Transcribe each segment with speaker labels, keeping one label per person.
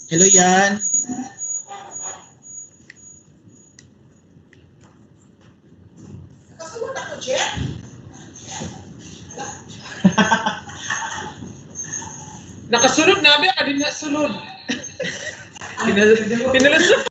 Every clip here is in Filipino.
Speaker 1: Hello yan.
Speaker 2: Nakasunod namin, adin na sunod. Pinalusot.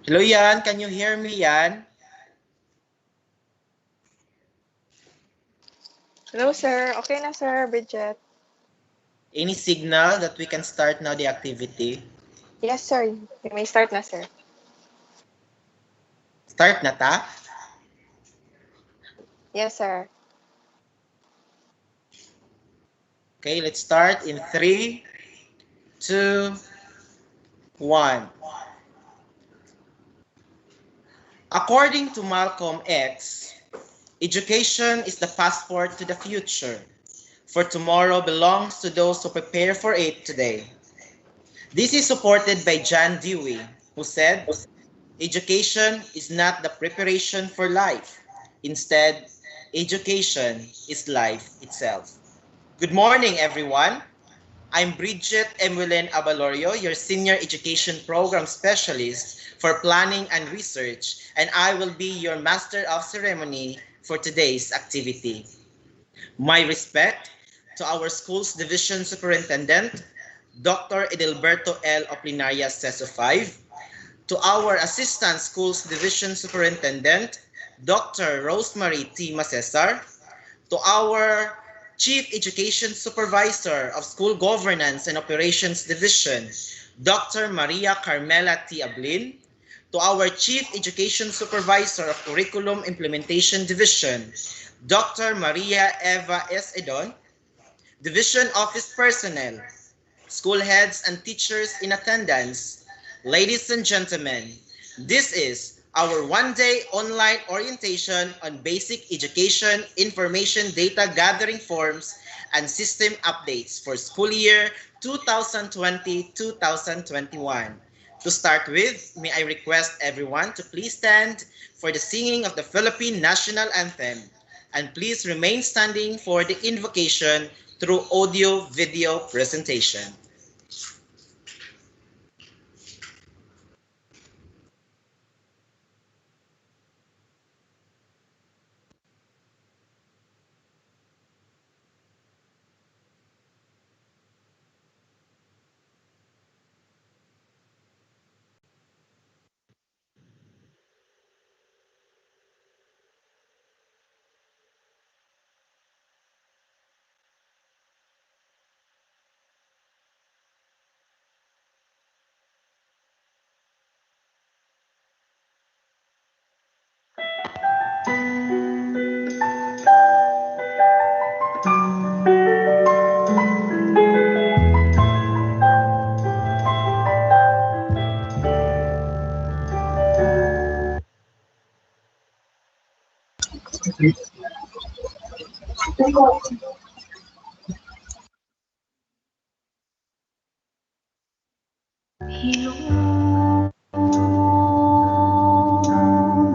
Speaker 1: Hello yan. Can you hear me yan?
Speaker 3: Hello, sir. Okay na, sir, Bridget.
Speaker 1: Any signal that we can start now the activity?
Speaker 3: Yes, sir. You may start na, sir.
Speaker 1: Start na ta?
Speaker 3: Yes, sir.
Speaker 1: Okay, let's start in 3, 2, 1. According to Malcolm X, education is the passport to the future, for tomorrow belongs to those who prepare for it today. This is supported by John Dewey, who said, education is not the preparation for life. Instead, education is life itself. Good morning, everyone. I'm Bridget Emulen Abalorio, your Senior Education Program Specialist for Planning and Research, and I will be your Master of Ceremony for today's activity. My respect to our school's Division Superintendent, Dr. Edilberto L. Oplinaria Seso 5, to our Assistant Schools Division Superintendent, Dr. Rosemary T. Macesar, to our Chief Education Supervisor of School Governance and Operations Division, Dr. Maria Carmela T. Ablin, to our Chief Education Supervisor of Curriculum Implementation Division, Dr. Maria Eva S. Edon, Division Office Personnel, school heads and teachers in attendance, ladies and gentlemen, this is our one-day online orientation on basic education information data gathering forms and system updates for school year 2020-2021. To start with, may I request everyone to please stand for the singing of the Philippine National Anthem, and please remain standing for the invocation through audio-video presentation.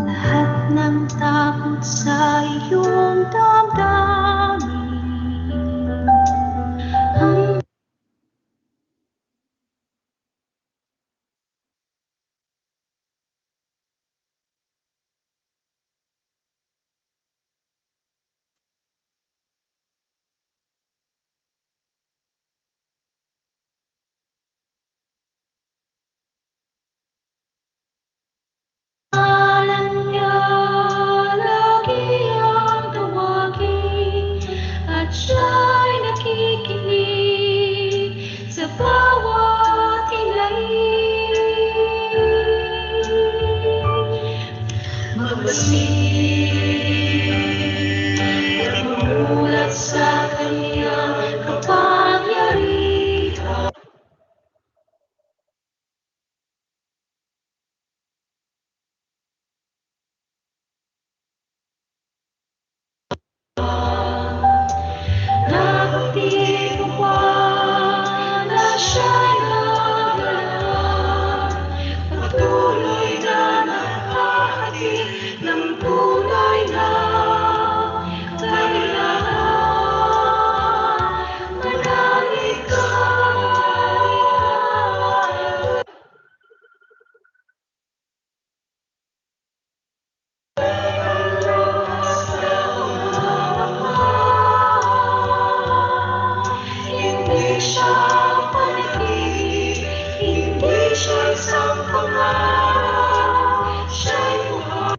Speaker 4: Lahat ng takot sa iyong damdamin ang at mamulat sa kanyang kapangyarihan. Nagtitiwala siya'y naglalaan, patuloy na naghahatid ng tunay na kaligayahan. Manalig ka. Hindi siya panitig, hindi siya isang pangarap, siya'y buhay.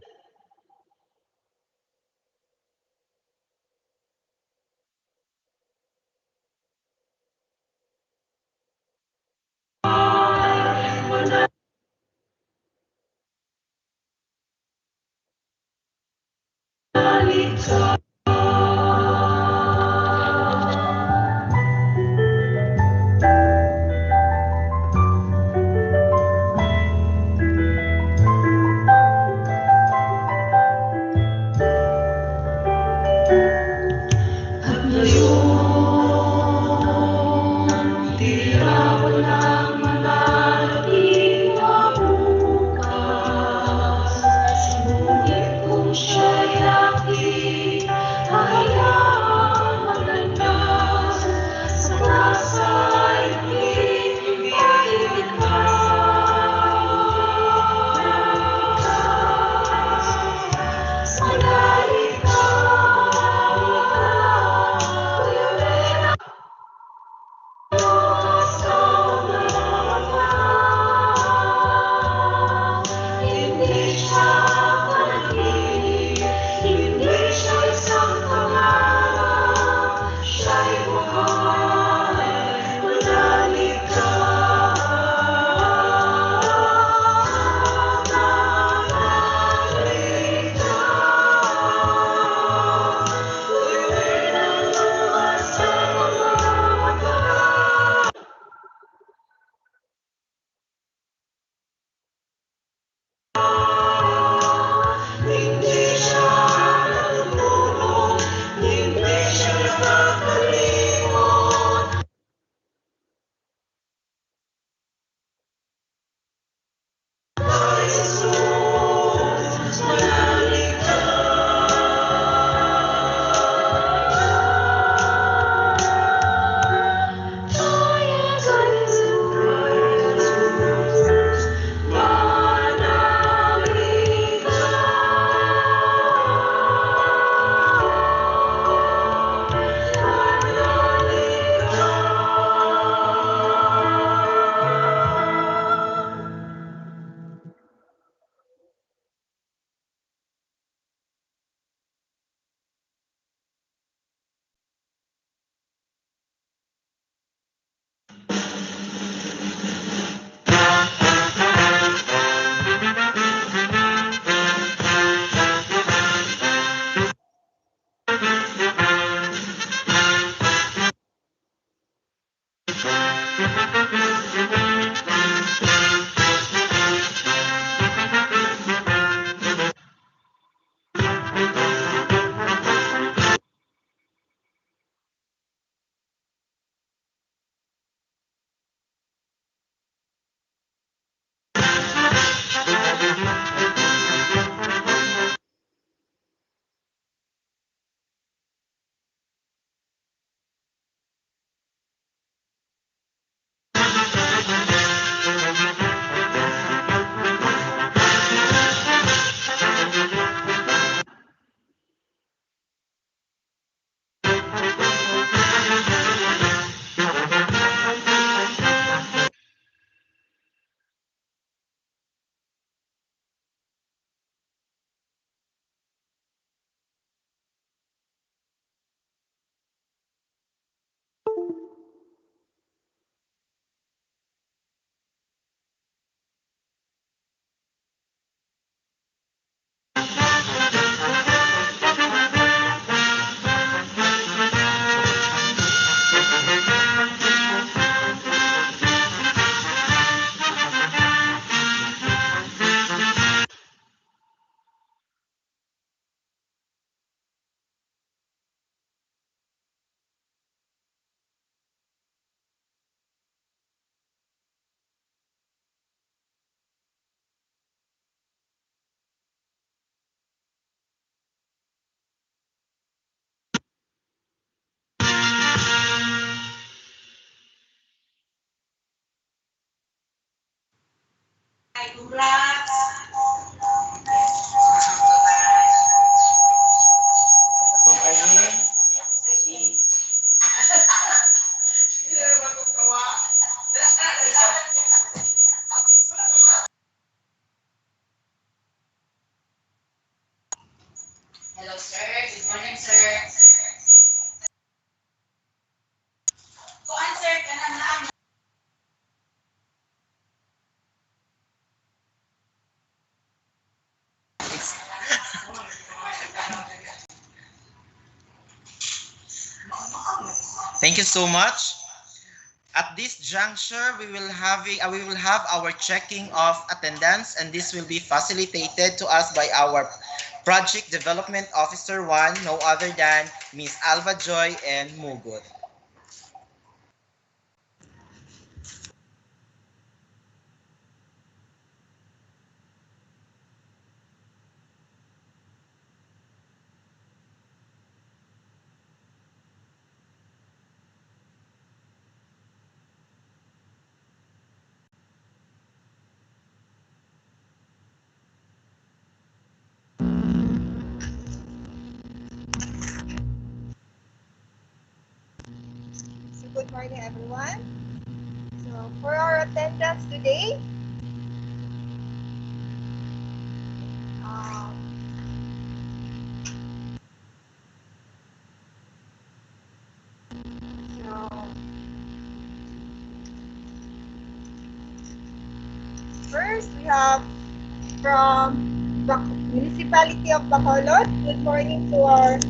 Speaker 4: Manalig ka.
Speaker 1: From Arlene. Thank you so much. At this juncture, we will have our checking of attendance, and this will be facilitated to us by our Project Development Officer 1, no other than Miss Alva Joy and Mugot.
Speaker 5: So good morning, everyone. So for our attendance today, um, so first we have from Municipality of Bacolod. Good morning to our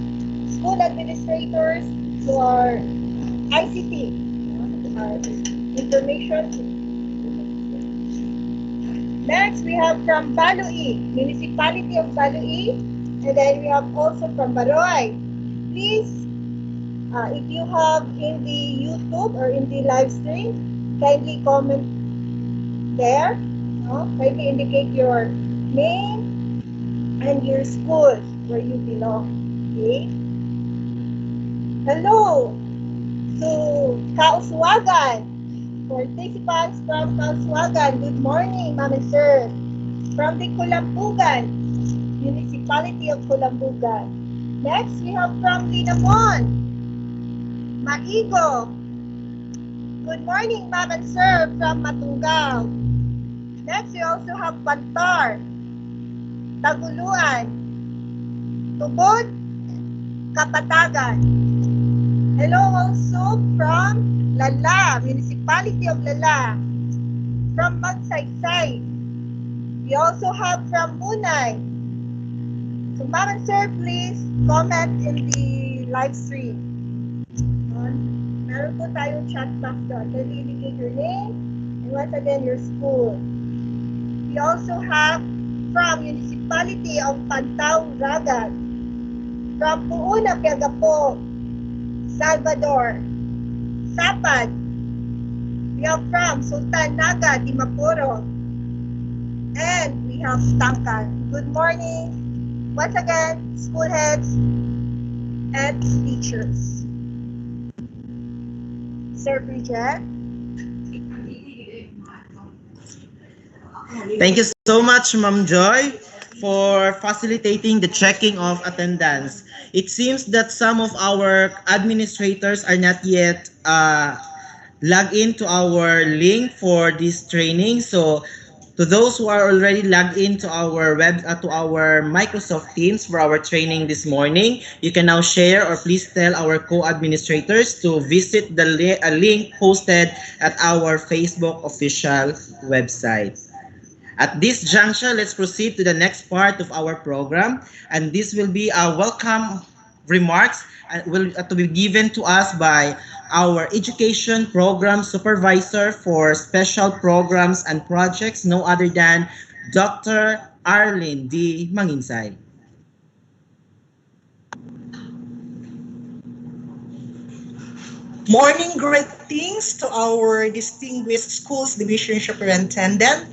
Speaker 5: school administrators, to our ICT, our information. Next, we have from Balui, Municipality of Balui, and then we have also from Baroy. Please, if you have in the YouTube or in the live stream, kindly comment there. No? Kindly indicate your name and your school where you belong. Okay? Hello to Kauswagan. Participants from Kauswagan, good morning, Ma'am and Sir. From the Kulambugan, Municipality of Kulambugan. Next, we have from Linamon, Maigo. Good morning, Ma'am and Sir, from Matungao. Next, we also have Pantar, Taguluan, Tubod, Kapatagan. Hello also from Lala, Municipality of Lala. From Magsaysay. We also have from Munay. So, Ma'am and Sir, please comment in the live stream. Meron po tayong chat box doon. Can you indicate your name and once again your school. We also have from Municipality of Pantao, Ragat. From Puuna, Piagapo, Salvador. Sapad. We have from Sultan Naga, Dimapuro. And we have Tangkan. Good morning. Once again, school heads and teachers. Sir Bridget.
Speaker 1: Thank you so much, Ma'am Joy, for facilitating the checking of attendance. It seems that some of our administrators are not yet logged into our link for this training. So, to those who are already logged into our to our Microsoft Teams for our training this morning, you can now share or please tell our co-administrators to visit the link posted at our Facebook official website. At this juncture, let's proceed to the next part of our program, and this will be a welcome remarks to be given to us by our education program supervisor for special programs and projects, no other than Dr. Arlene D. Manginsay.
Speaker 6: Morning greetings to our distinguished schools division superintendent,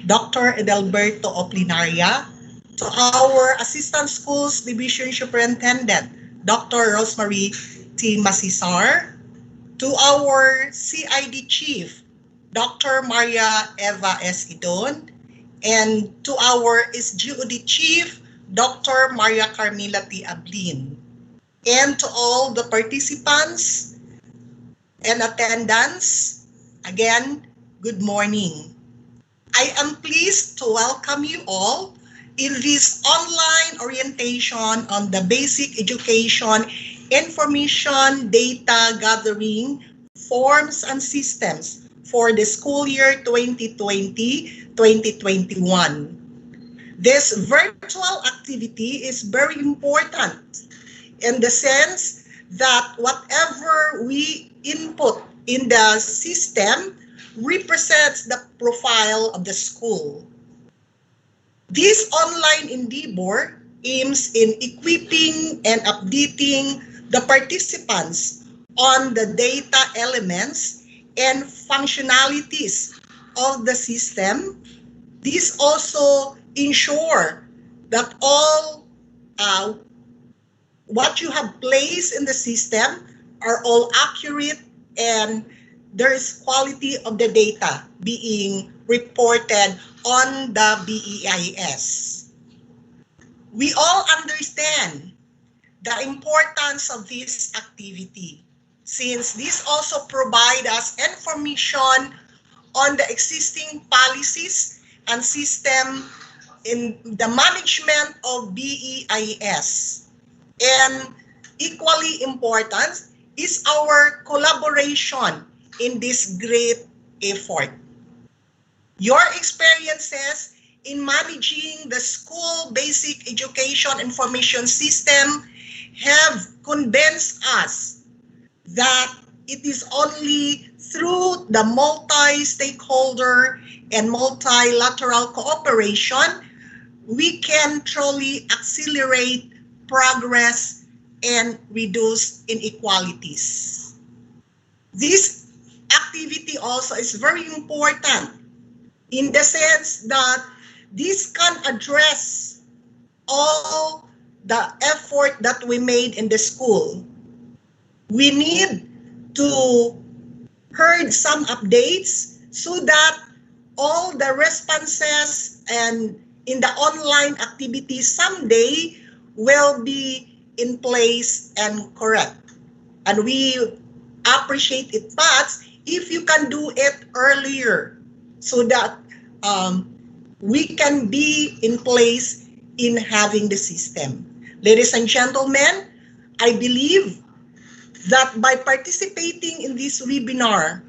Speaker 6: Dr. Edelberto Oplinaria, to our assistant schools division superintendent, Dr. Rosemary T. Masisar, to our CID chief, Dr. Maria Eva S. Idon, and to our SGOD Chief, Dr. Maria Carmila T. Ablin, and to all the participants and attendants, again, good morning. I am pleased to welcome you all in this online orientation on the basic education information data gathering forms and systems for the school year 2020-2021. This virtual activity is very important in the sense that whatever we input in the system represents the profile of the school. This online endeavor aims in equipping and updating the participants on the data elements and functionalities of the system. This also ensure that all what you have placed in the system are all accurate and there is quality of the data being reported on the BEIS. We all understand the importance of this activity since this also provides us information on the existing policies and system in the management of BEIS. And equally important is our collaboration in this great effort. Your experiences in managing the school basic education information system have convinced us that it is only through the multi-stakeholder and multilateral cooperation we can truly accelerate progress and reduce inequalities. This activity also is very important in the sense that this can address all the effort that we made in the school. We need to heard some updates so that all the responses and in the online activities someday will be in place and correct. And we appreciate it much if you can do it earlier so that we can be in place in having the system. Ladies and gentlemen, I believe that by participating in this webinar,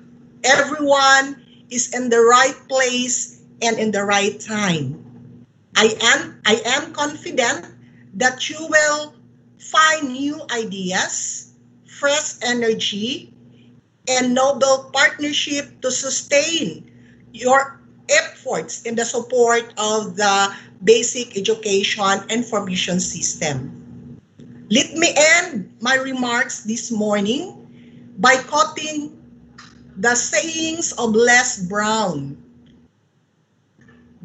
Speaker 6: everyone is in the right place and in the right time. I am confident that you will find new ideas, fresh energy, and noble partnership to sustain your efforts in the support of the basic education information system. Let me end my remarks this morning by quoting the sayings of Les Brown.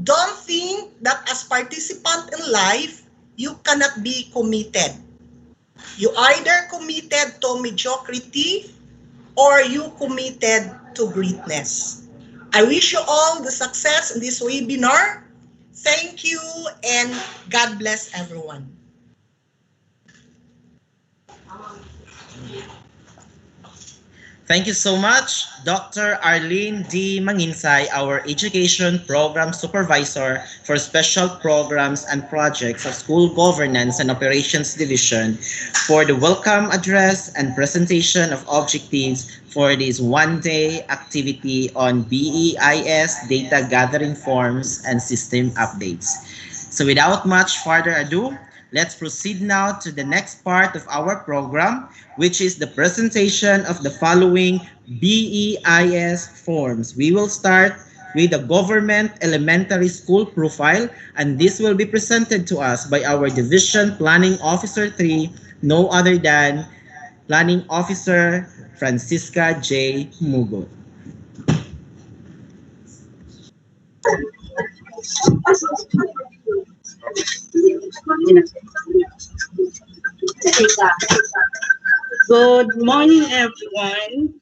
Speaker 6: Don't think that as participant in life, you cannot be committed. You either committed to mediocrity or you committed to greatness. I wish you all the success in this webinar. Thank you and God bless everyone.
Speaker 1: Thank you so much, Dr. Arlene D. Manginsay, our Education Program Supervisor for Special Programs and Projects of School Governance and Operations Division, for the welcome address and presentation of objectives for this one-day activity on BEIS data gathering forms and system updates. So without much further ado, let's proceed now to the next part of our program, which is the presentation of the following BEIS forms. We will start with the Government Elementary School Profile, and this will be presented to us by our Division Planning Officer 3, no other than Planning Officer Francisca J. Mugot.
Speaker 7: Good morning, everyone.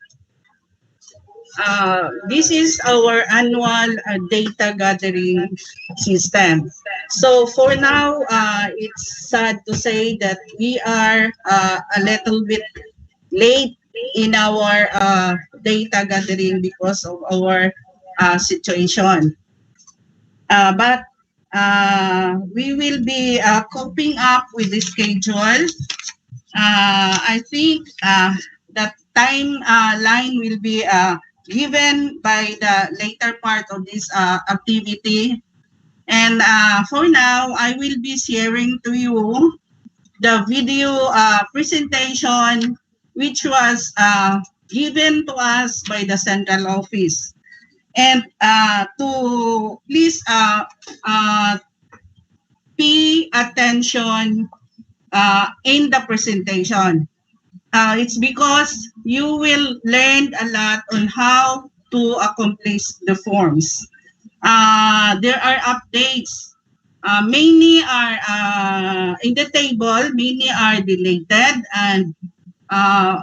Speaker 7: This is our annual data gathering system. So for now, it's sad to say that we are a little bit late in our data gathering because of our situation. But we will be coping up with the schedule. I think that time line will be given by the later part of this activity. And for now, I will be sharing to you the video presentation which was given to us by the central office. And to please pay attention in the presentation. It's because you will learn a lot on how to accomplish the forms. There are updates. Many are in the table, many are deleted, and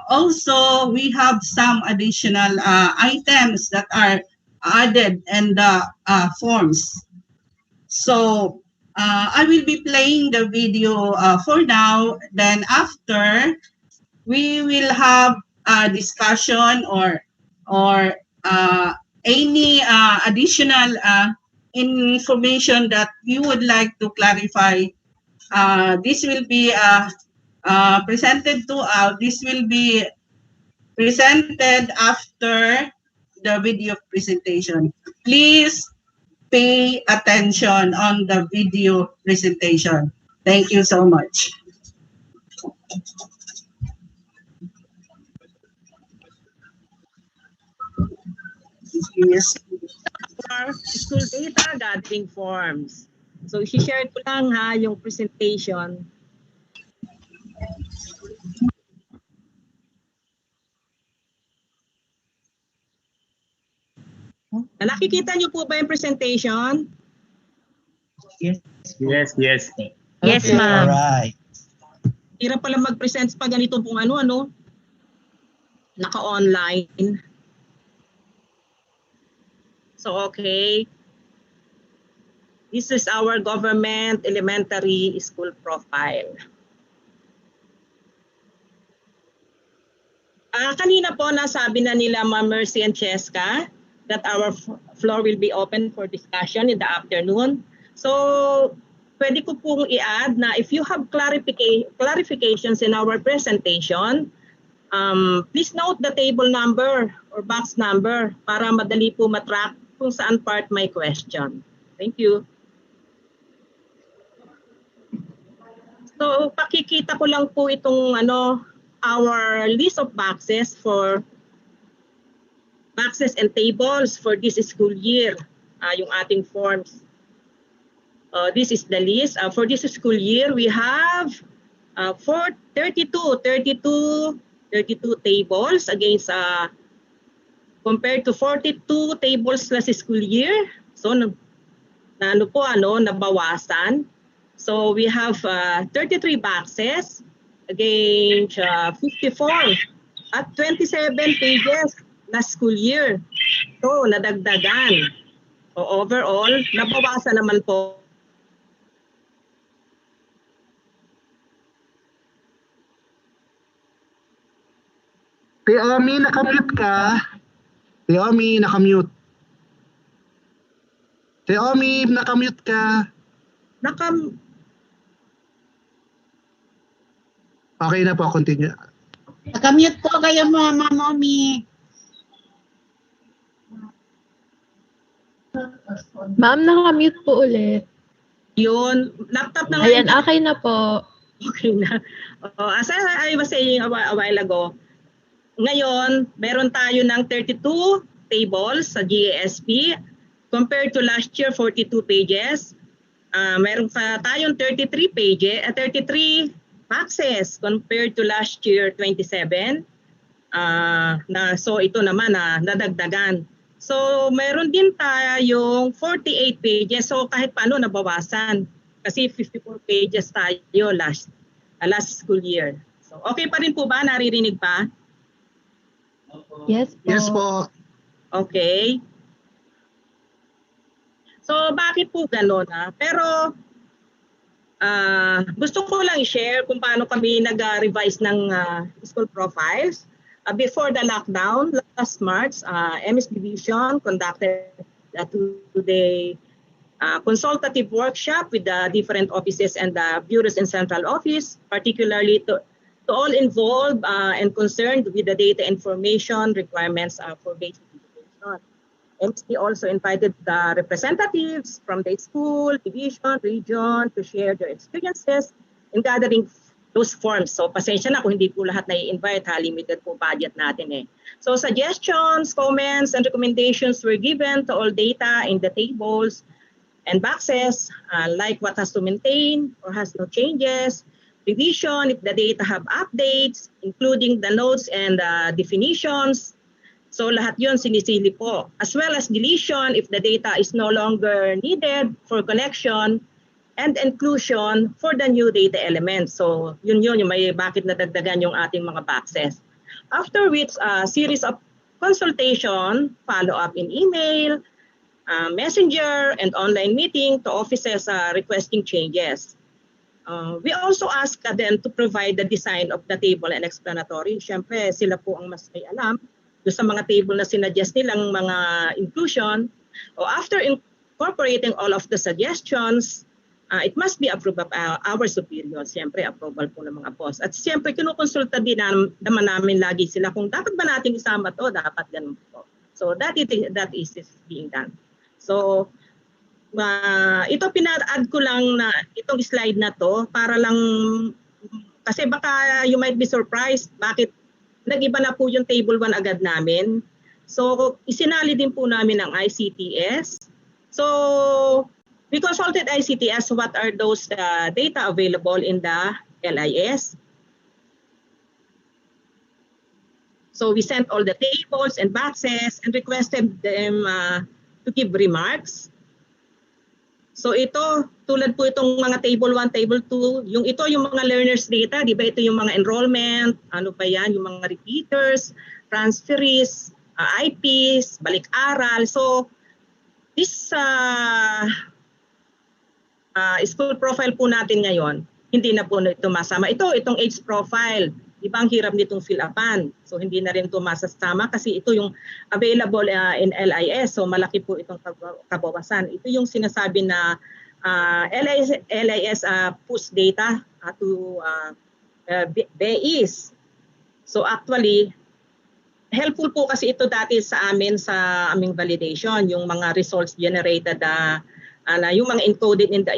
Speaker 7: also we have some additional items that are added in the forms. So I will be playing the video for now. Then after, we will have a discussion or any additional information that you would like to clarify. This will be presented to this will be presented after the video presentation. Please pay attention on the video presentation. Thank you so much. Yes.
Speaker 8: For school data gathering forms. So, i-share ko lang ha yung presentation. Nakikita niyo po ba yung presentation?
Speaker 9: Yes.
Speaker 10: Yes, ma'am.
Speaker 9: Alright.
Speaker 8: Hirap pala mag-present pa ganito pong ano, naka-online. So, okay. This is our government elementary school profile. Kanina po nasabi na nila Ma'am Mercy and Cheska that our floor will be open for discussion in the afternoon. So, pwede ko pong i-add na if you have clarifications in our presentation, please note the table number or box number para madali po matrack kung saan part may question. Thank you. So, pakikita ko lang po itong our list of boxes and tables for this school year, yung ating forms. This is the list. For this school year, we have 32 tables against compared to 42 tables last school year. So, nabawasan. So, we have 33 boxes against 54 at 27 pages last school year. So, nadagdagan. So, overall, nabawasan naman po.
Speaker 11: Teomi, nakamute ka. Teomi, nakamute. Teomi, nakamute ka. Okay na po, continue.
Speaker 10: Nakamute po kayo, Mama Mommy.
Speaker 3: Ma'am, nakamute po ulit.
Speaker 8: Yun, laptop na
Speaker 3: Ayan, okay na po.
Speaker 8: Okay na. As I was saying a while ago, ngayon, meron tayo ng 32 tables sa GASP compared to last year, 42 pages. Meron pa tayong 33 boxes compared to last year, 27. So ito naman nadagdagan. So meron din tayong 48 pages. So kahit paano nabawasan. Kasi 54 pages tayo last school year. So okay pa rin po ba? Naririnig pa?
Speaker 3: Yes po.
Speaker 11: Yes po.
Speaker 8: Okay. So bakit po gano'n? Pero gusto ko lang i-share kung paano kami nag-revise ng school profiles. Before the lockdown, last March, MS Division conducted a two-day consultative workshop with the different offices and the bureaus in central office, particularly to all involved and concerned with the data information requirements for basic education. MC also invited the representatives from the school, division, region to share their experiences in gathering those forms. So pasensya na kung hindi po lahat na-i-invite, limited po budget natin eh. So suggestions, comments, and recommendations were given to all data in the tables and boxes, like what has to maintain or has no changes, revision if the data have updates, including the notes and definitions. So lahat yun sinisili po. As well as deletion if the data is no longer needed for connection and inclusion for the new data elements. So yun yung may bakit nadagdagan yung ating mga boxes. After which, a series of consultation, follow-up in email, messenger, and online meeting to offices requesting changes. We also ask them to provide the design of the table and explanatory. Siyempre, sila po ang mas may alam sa mga table na sinuggest nilang mga inclusion. After incorporating all of the suggestions, it must be approved by our superiors. Siyempre, approval po ng mga boss. At siyempre, kinukonsulta din naman namin lagi sila kung dapat ba natin isama to, dapat ganun po. So that is being done. So ito pina-add ko lang na itong slide na to para lang kasi baka you might be surprised bakit nag-iba na po yung table 1 agad namin. So isinali din po namin ang ICTS. So we consulted ICTS what are those data available in the LIS. So we sent all the tables and boxes and requested them to give remarks. So ito, tulad po itong mga table 1, table 2, yung ito yung mga learners data, di ba ito yung mga enrollment, ano pa yan, yung mga repeaters, transferees, IPs, balik-aral. So this school profile po natin ngayon, hindi na po ito masama. Itong age profile, di ba ang hirap nitong fill upan? So hindi na rin ito masasama kasi ito yung available in LIS. So malaki po itong kabawasan. Ito yung sinasabi na LIS push data to BEs. So actually, helpful po kasi ito dati sa amin sa aming validation, yung mga results generated yung mga encoded in the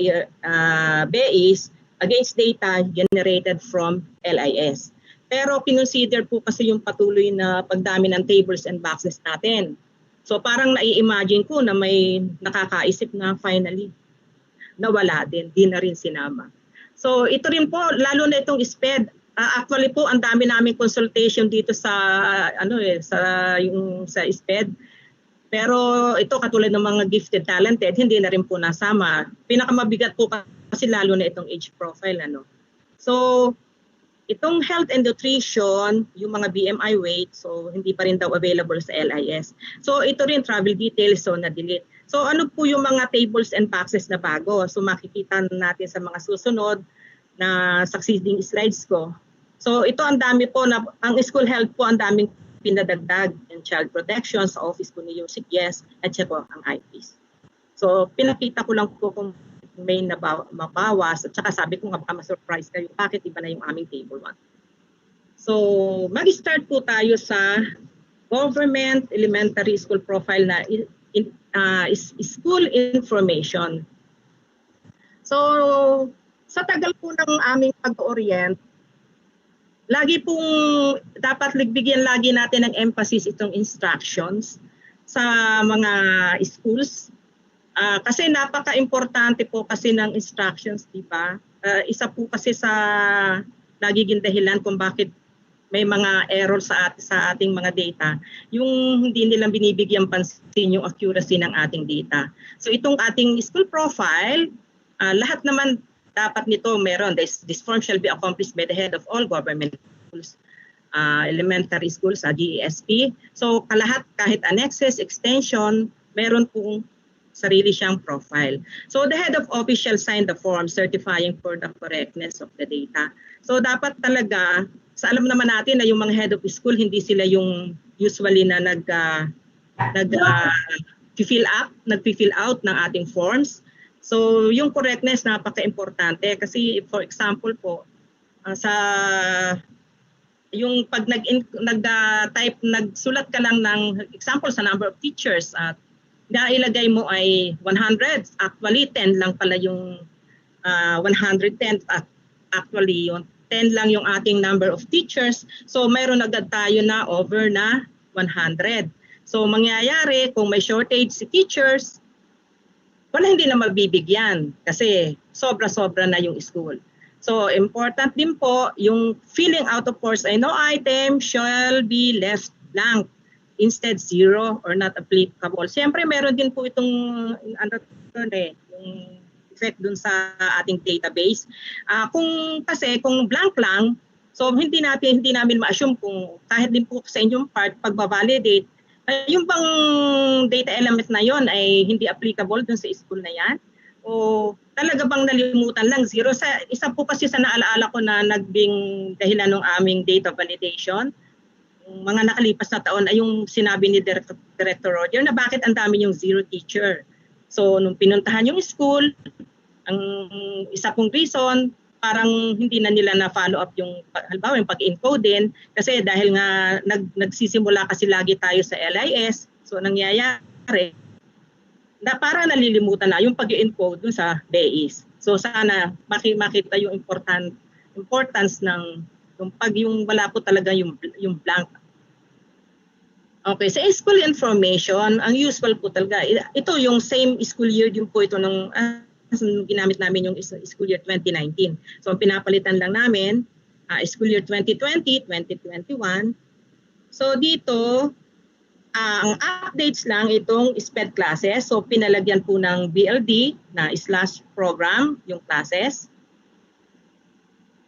Speaker 8: BEs against data generated from LIS. Pero kinonsider po kasi yung patuloy na pagdami ng tables and boxes natin. So parang nai-imagine ko na may nakakaisip na finally nawala din, di na rin sinama. So ito rin po, lalo na itong SPED. Actually po, ang dami namin consultation dito sa sa SPED. Pero ito katulad ng mga gifted talented, hindi na rin po nasama. Pinakamabigat po kasi lalo na itong age profile. So itong health and nutrition, yung mga BMI weight, so hindi pa rin daw available sa LIS. So ito rin travel details, so na-delete. So ano po yung mga tables and boxes na bago? So makikita natin sa mga susunod na succeeding slides ko. So ito ang dami po, ang school health po ang daming pinadagdag and child protection sa office po ni Yusik, yes, at siya po ang IPs. So pinakita ko lang po kung may mabawas at saka sabi ko nga baka ma-surprise kayo bakit iba na yung aming table 1. So mag-start po tayo sa government elementary school profile na school information. So sa tagal po ng aming pag-orient, lagi pong dapat bigyan lagi natin ng emphasis itong instructions sa mga schools. Kasi napaka-importante po kasi ng instructions, di ba? Isa po kasi sa nagiging dahilan kung bakit may mga error sa ating mga data, yung hindi nilang binibigyan pansin yung accuracy ng ating data. So itong ating school profile, lahat naman dapat nito meron. This form shall be accomplished by the head of all government schools elementary school sa GESP. So kalahat, kahit annexes, extension, meron pong sarili siyang profile. So the head of office shall sign the form certifying for the correctness of the data. So dapat talaga, sa alam naman natin na yung mga head of school, hindi sila yung usually na nag-fill out ng ating forms. So yung correctness napaka-importante kasi for example po, sa yung pag nagsulat ka lang ng example sa number of teachers at nailagay mo ay 100, actually 10 lang pala yung 110 at actually yung 10 lang yung ating number of teachers. So mayroon agad tayo na over na 100. So mangyayari kung may shortage si teachers, wala, hindi na mabibigyan kasi sobra-sobra na yung school. So important din po yung filling out of course ay no item shall be left blank. Instead 0 or not applicable. Siyempre meron din po itong yung effect dun sa ating database. Kung blank lang, so hindi namin ma-assume kung kahit din po sa inyong part pagba-validate, yung bang data element na yon ay hindi applicable dun sa school na yan? O talaga bang nalimutan lang 0? Isa po kasi sa naalaala ko na naging dahilan ng aming data validation, mga nakalipas na taon ay yung sinabi ni Director Roger na bakit ang dami yung 0 teacher. So nung pinuntahan yung school, ang isa pong reason, parang hindi na nila na-follow up yung halimbawa yung pag-encode din kasi dahil nga nagsisimula kasi lagi tayo sa LIS, so nangyayari na para nalilimutan na yung pag-encode dun sa BAIS. So sana makita yung importance ng yung wala po talaga yung blank. Okay, sa school information, ang usual po talaga, ito yung same school year din po ito ng ginamit namin yung school year 2019. So ang pinapalitan lang namin, school year 2020, 2021. So dito, ang updates lang itong SPED classes. So pinalagyan po ng BLD na /program yung classes.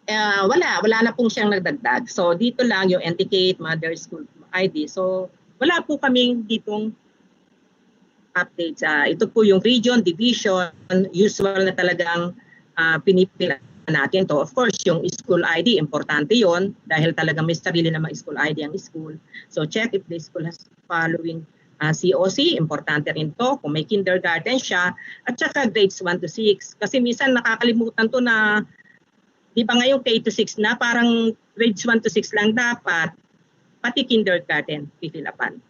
Speaker 8: Wala na pong siyang nagdagdag. So dito lang yung indicate mother school ID. So wala po kaming ditong updates. Ito po yung region, division, usual na talagang pinipila natin to. Of course, yung school ID, importante yon dahil talagang may sarili namang school ID ang school. So check if the school has following COC, importante rin to kung may kindergarten siya, at saka grades 1 to 6. Kasi minsan nakakalimutan to na di ba ngayon K-6 na, parang grades 1 to 6 lang dapat, pati kindergarten, pipilapan.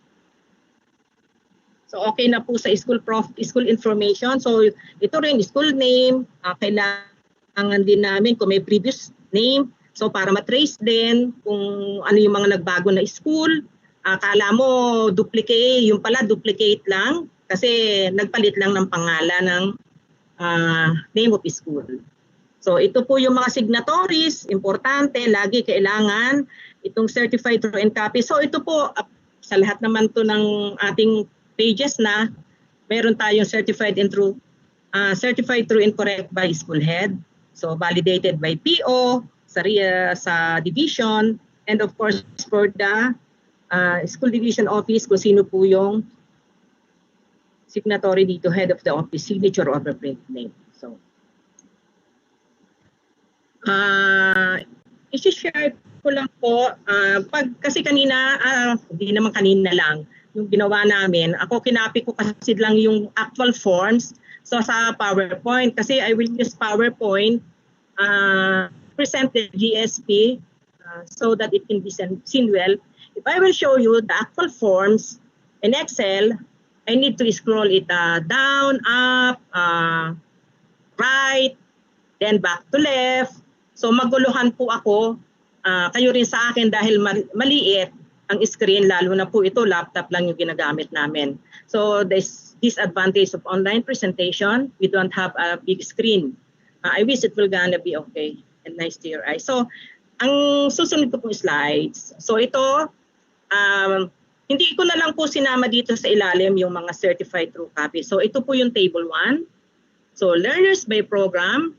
Speaker 8: So okay na po sa school information. So ito rin, school name, kailangan din namin kung may previous name. So para matrace din kung ano yung mga nagbago na school. Akala mo duplicate, yung pala duplicate lang kasi nagpalit lang ng pangalan ng name of school. So ito po yung mga signatories, importante, lagi kailangan itong certified true and copy. So ito po, sa lahat naman to ng ating pages na, meron tayong certified true and correct by school head. So validated by PO, sa division, and of course for the school division office kung sino po yung signatory dito, head of the office, signature or print name. So i-share ko lang po, kasi kanina, hindi naman kanina lang, yung ginawa namin, ako kinapi ko kasi lang yung actual forms so sa PowerPoint kasi I will use PowerPoint, present the GSP so that it can be seen well. If I will show you the actual forms in Excel, I need to scroll it down, up, right, then back to left. So maguluhan po ako, kayo rin sa akin dahil maliit ang screen, lalo na po ito, laptop lang yung ginagamit namin. So this disadvantage of online presentation, we don't have a big screen. I wish it will gonna be okay and nice to your eyes. So ang susunod ko po slides. So ito, hindi ko na lang po sinama dito sa ilalim yung mga certified true copy. So ito po yung table 1. So learners by program.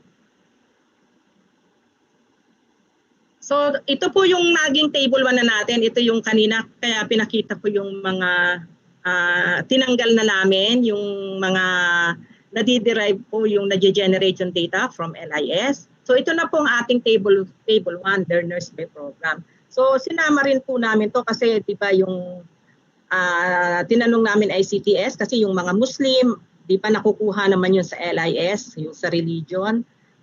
Speaker 8: So ito po yung naging table 1 na natin. Ito yung kanina, kaya pinakita ko yung mga tinanggal na namin, yung mga nadi-derive po yung nage-generate yung data from LIS. So ito na po ang ating table 1, learners by program. So sinama rin po namin to kasi 'di ba yung tinanong namin ICTS kasi yung mga Muslim, 'di ba nakukuha naman yun sa LIS, yung sa religion.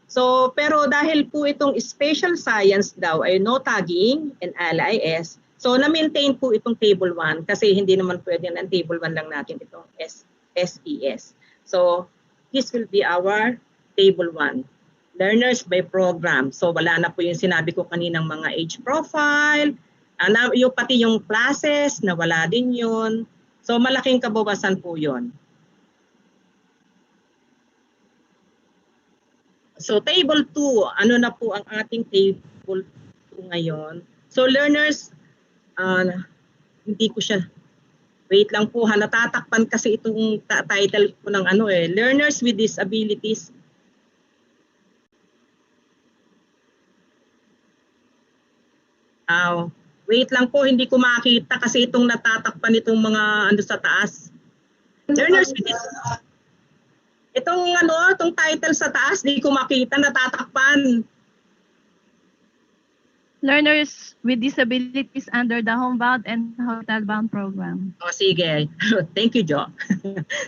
Speaker 8: So, pero dahil po itong special science daw ay no tagging and LIS, so na-maintain po itong table 1 kasi hindi naman pwede ng table 1 lang natin itong SES. So, this will be our table 1. Learners by program. So, wala na po yung sinabi ko kaninang mga age profile, yung pati yung classes, nawala din yun. So, malaking kabawasan po yun. So table 2, ano na po ang ating table 2 ngayon? So learners, hindi ko siya, wait lang po ha, natatakpan kasi itong title ko ng Learners with Disabilities. Wait lang po, hindi ko makita kasi itong natatakpan itong mga sa taas. Learners with Disabilities. Itong title sa taas, di ko makita, natatakpan.
Speaker 3: Learners with disabilities under the homebound and hotel-bound program.
Speaker 8: O sige. Thank you, Jo.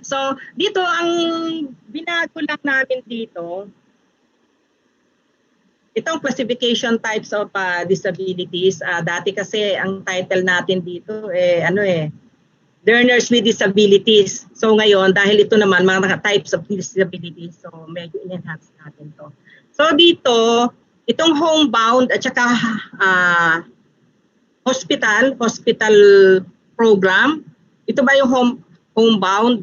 Speaker 8: So, dito ang binago lang namin dito, itong classification types of disabilities. Dati kasi ang title natin dito learners with disabilities. So ngayon, dahil ito naman mga types of disabilities, so medyo in-enhance natin to. So dito, itong homebound at saka hospital program, ito ba yung homebound?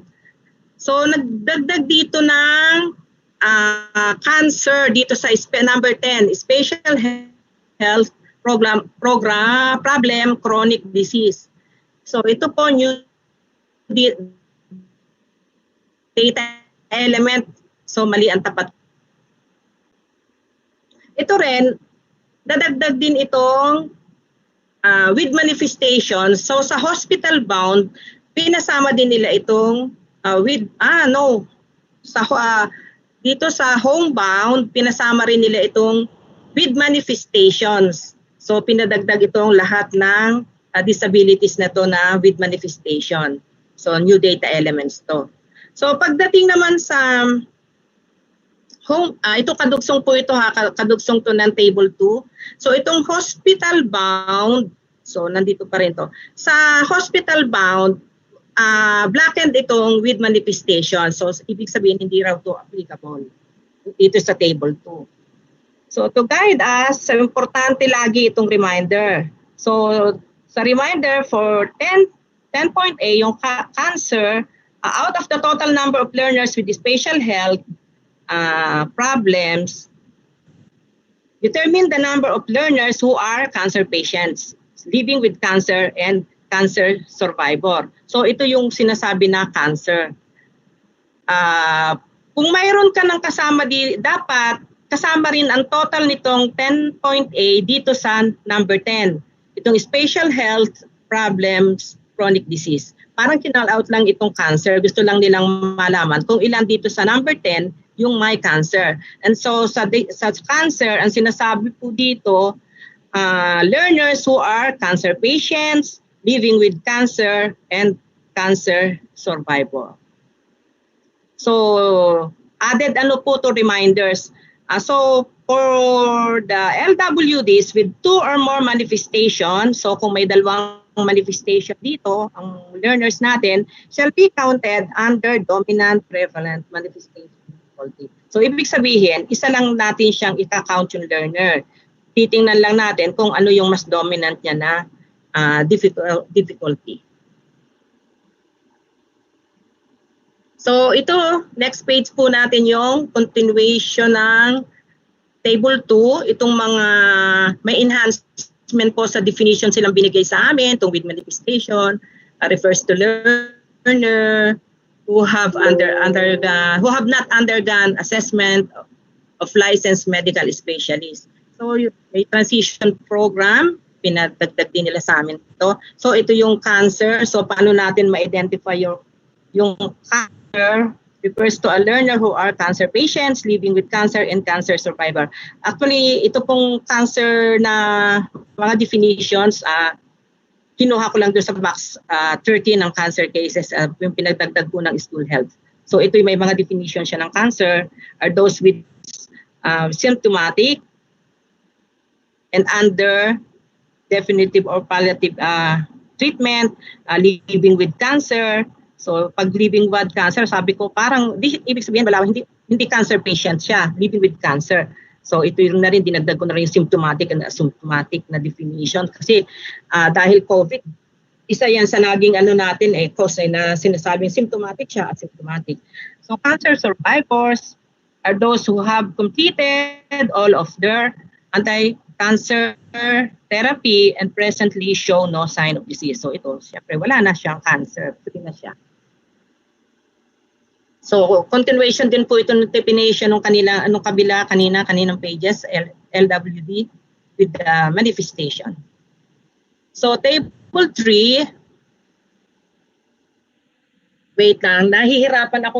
Speaker 8: So nagdagdag dito ng cancer dito sa number 10, special health problem chronic disease. So ito po new data element. So mali ang tapat. Ito rin, dadagdag din itong with manifestations. So sa hospital bound, pinasama din nila itong dito sa homebound, pinasama rin nila itong with manifestations. So pinadagdag itong lahat ng disabilities na to na with manifestation. So new data elements to. So pagdating naman sa ito kadugsong po ito ha, kadugsong to ng table 2. So itong hospital bound, so nandito pa rin to. Sa hospital bound, blackened itong with manifestation. So ibig sabihin hindi raw to applicable dito sa table 2. So to guide us, importante lagi itong reminder. So sa reminder for 10.A, yung cancer, out of the total number of learners with special health problems, determine the number of learners who are cancer patients, living with cancer and cancer survivor. So ito yung sinasabi na cancer. Kung mayroon ka ng kasama, dapat kasama rin ang total nitong 10.A dito sa number 10. Itong special health problems, chronic disease. Parang kinall out lang itong cancer. Gusto lang nilang malaman kung ilan dito sa number 10 yung may cancer. And so sa cancer, ang sinasabi po dito, learners who are cancer patients, living with cancer, and cancer survivor. So added po to reminders. So for the LWDs with 2 or more manifestations, so kung may dalawang manifestation dito, ang learners natin shall be counted under dominant prevalent manifestation difficulty. So ibig sabihin, isa lang natin siyang ika-count yung learner. Titingnan lang natin kung ano yung mas dominant niya na difficulty. So ito, next page po natin yung continuation ng table 2, itong mga may enhancement po sa definition silang binigay sa amin, itong with manifestation, refers to learner who have not undergone assessment of licensed medical specialists. So may transition program, pinadagdag din nila sa amin to. So ito yung cancer. So paano natin ma-identify yung cancer refers to a learner who are cancer patients living with cancer and cancer survivor. Actually, ito pong cancer na mga definitions, kinuha ko lang doon sa box 13 ng cancer cases, yung pinagdagdag po ng school health. So ito may mga definition siya ng cancer are those with symptomatic and under definitive or palliative treatment, living with cancer. So pag living with cancer, sabi ko parang ibig sabihin wala, hindi cancer patient siya, living with cancer. So ito yung na rin, dinagdag ko na rin yung symptomatic and asymptomatic na definition kasi dahil COVID, isa yan sa naging ano natin cause na sinasabing symptomatic siya at symptomatic. So cancer survivors are those who have completed all of their anti-cancer therapy and presently show no sign of disease. So ito, syempre wala na siyang cancer, free na siya. So continuation din po ito ng definition ng kaninang pages, LWD with the manifestation. So table 3, wait lang, nahihirapan ako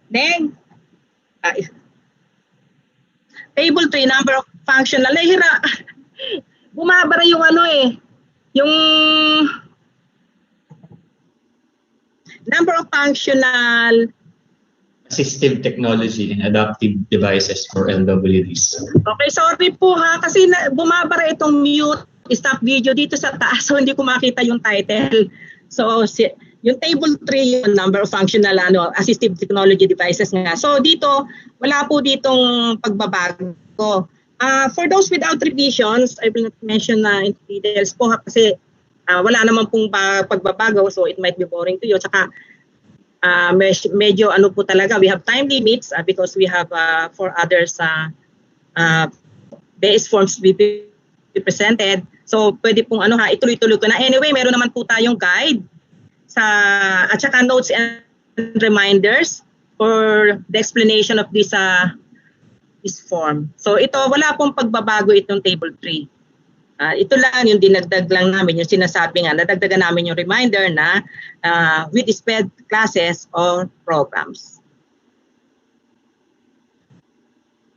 Speaker 8: Neng. Table 3, number of functional, bumabara yung yung number of functional
Speaker 12: assistive technology and adaptive devices for LWDs.
Speaker 8: Okay, sorry po kasi bumabara itong mute stop video dito sa taas, so hindi ko makita yung title. So yung table 3, yung number of functional assistive technology devices nga. So dito wala po ditong pagbabago. For those without revisions, I will not mention in details po kasi wala naman pong pagbabago, so it might be boring to you. Saka medyo po talaga, we have time limits because we have for others base forms to be presented. So pwede pong ituloy-tuloy ko na. Anyway, meron naman po tayong guide at saka notes and reminders for the explanation of this form. So ito, wala pong pagbabago itong table 3. Ito lang yung dinagdag lang namin, yung sinasabi nga, nadagdagan namin yung reminder na with SPED classes or programs.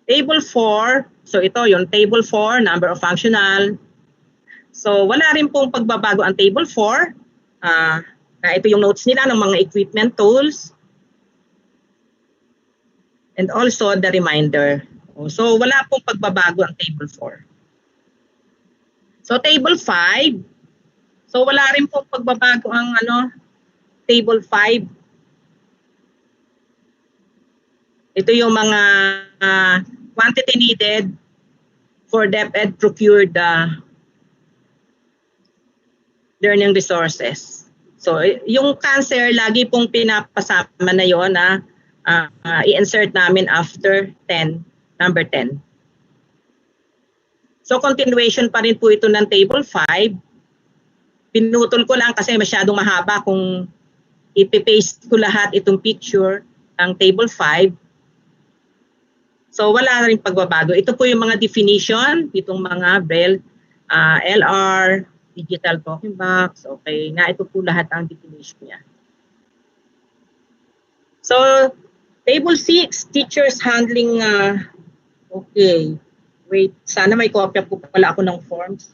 Speaker 8: Table 4, so ito yung table 4, number of functional. So wala rin pong pagbabago ang table 4. Ito yung notes nila ng mga equipment tools. And also the reminder. So wala pong pagbabago ang table 4. So table 5. So wala rin pong pagbabago ang table 5. Ito yung mga quantity needed for DepEd procured learning resources. So yung cancer lagi pong pinapasama na yon na i-insert namin after 10, number 10. So continuation pa rin po ito ng table 5. Pinutol ko lang kasi masyadong mahaba kung ipipaste ko lahat itong picture ng table 5. So wala rin pagbabago. Ito po yung mga definition, itong mga Braille, LR, digital talking box, okay, ito po lahat ang definition niya. So table 6, teachers handling, okay. Wait, sana may kopya po pala ako ng forms.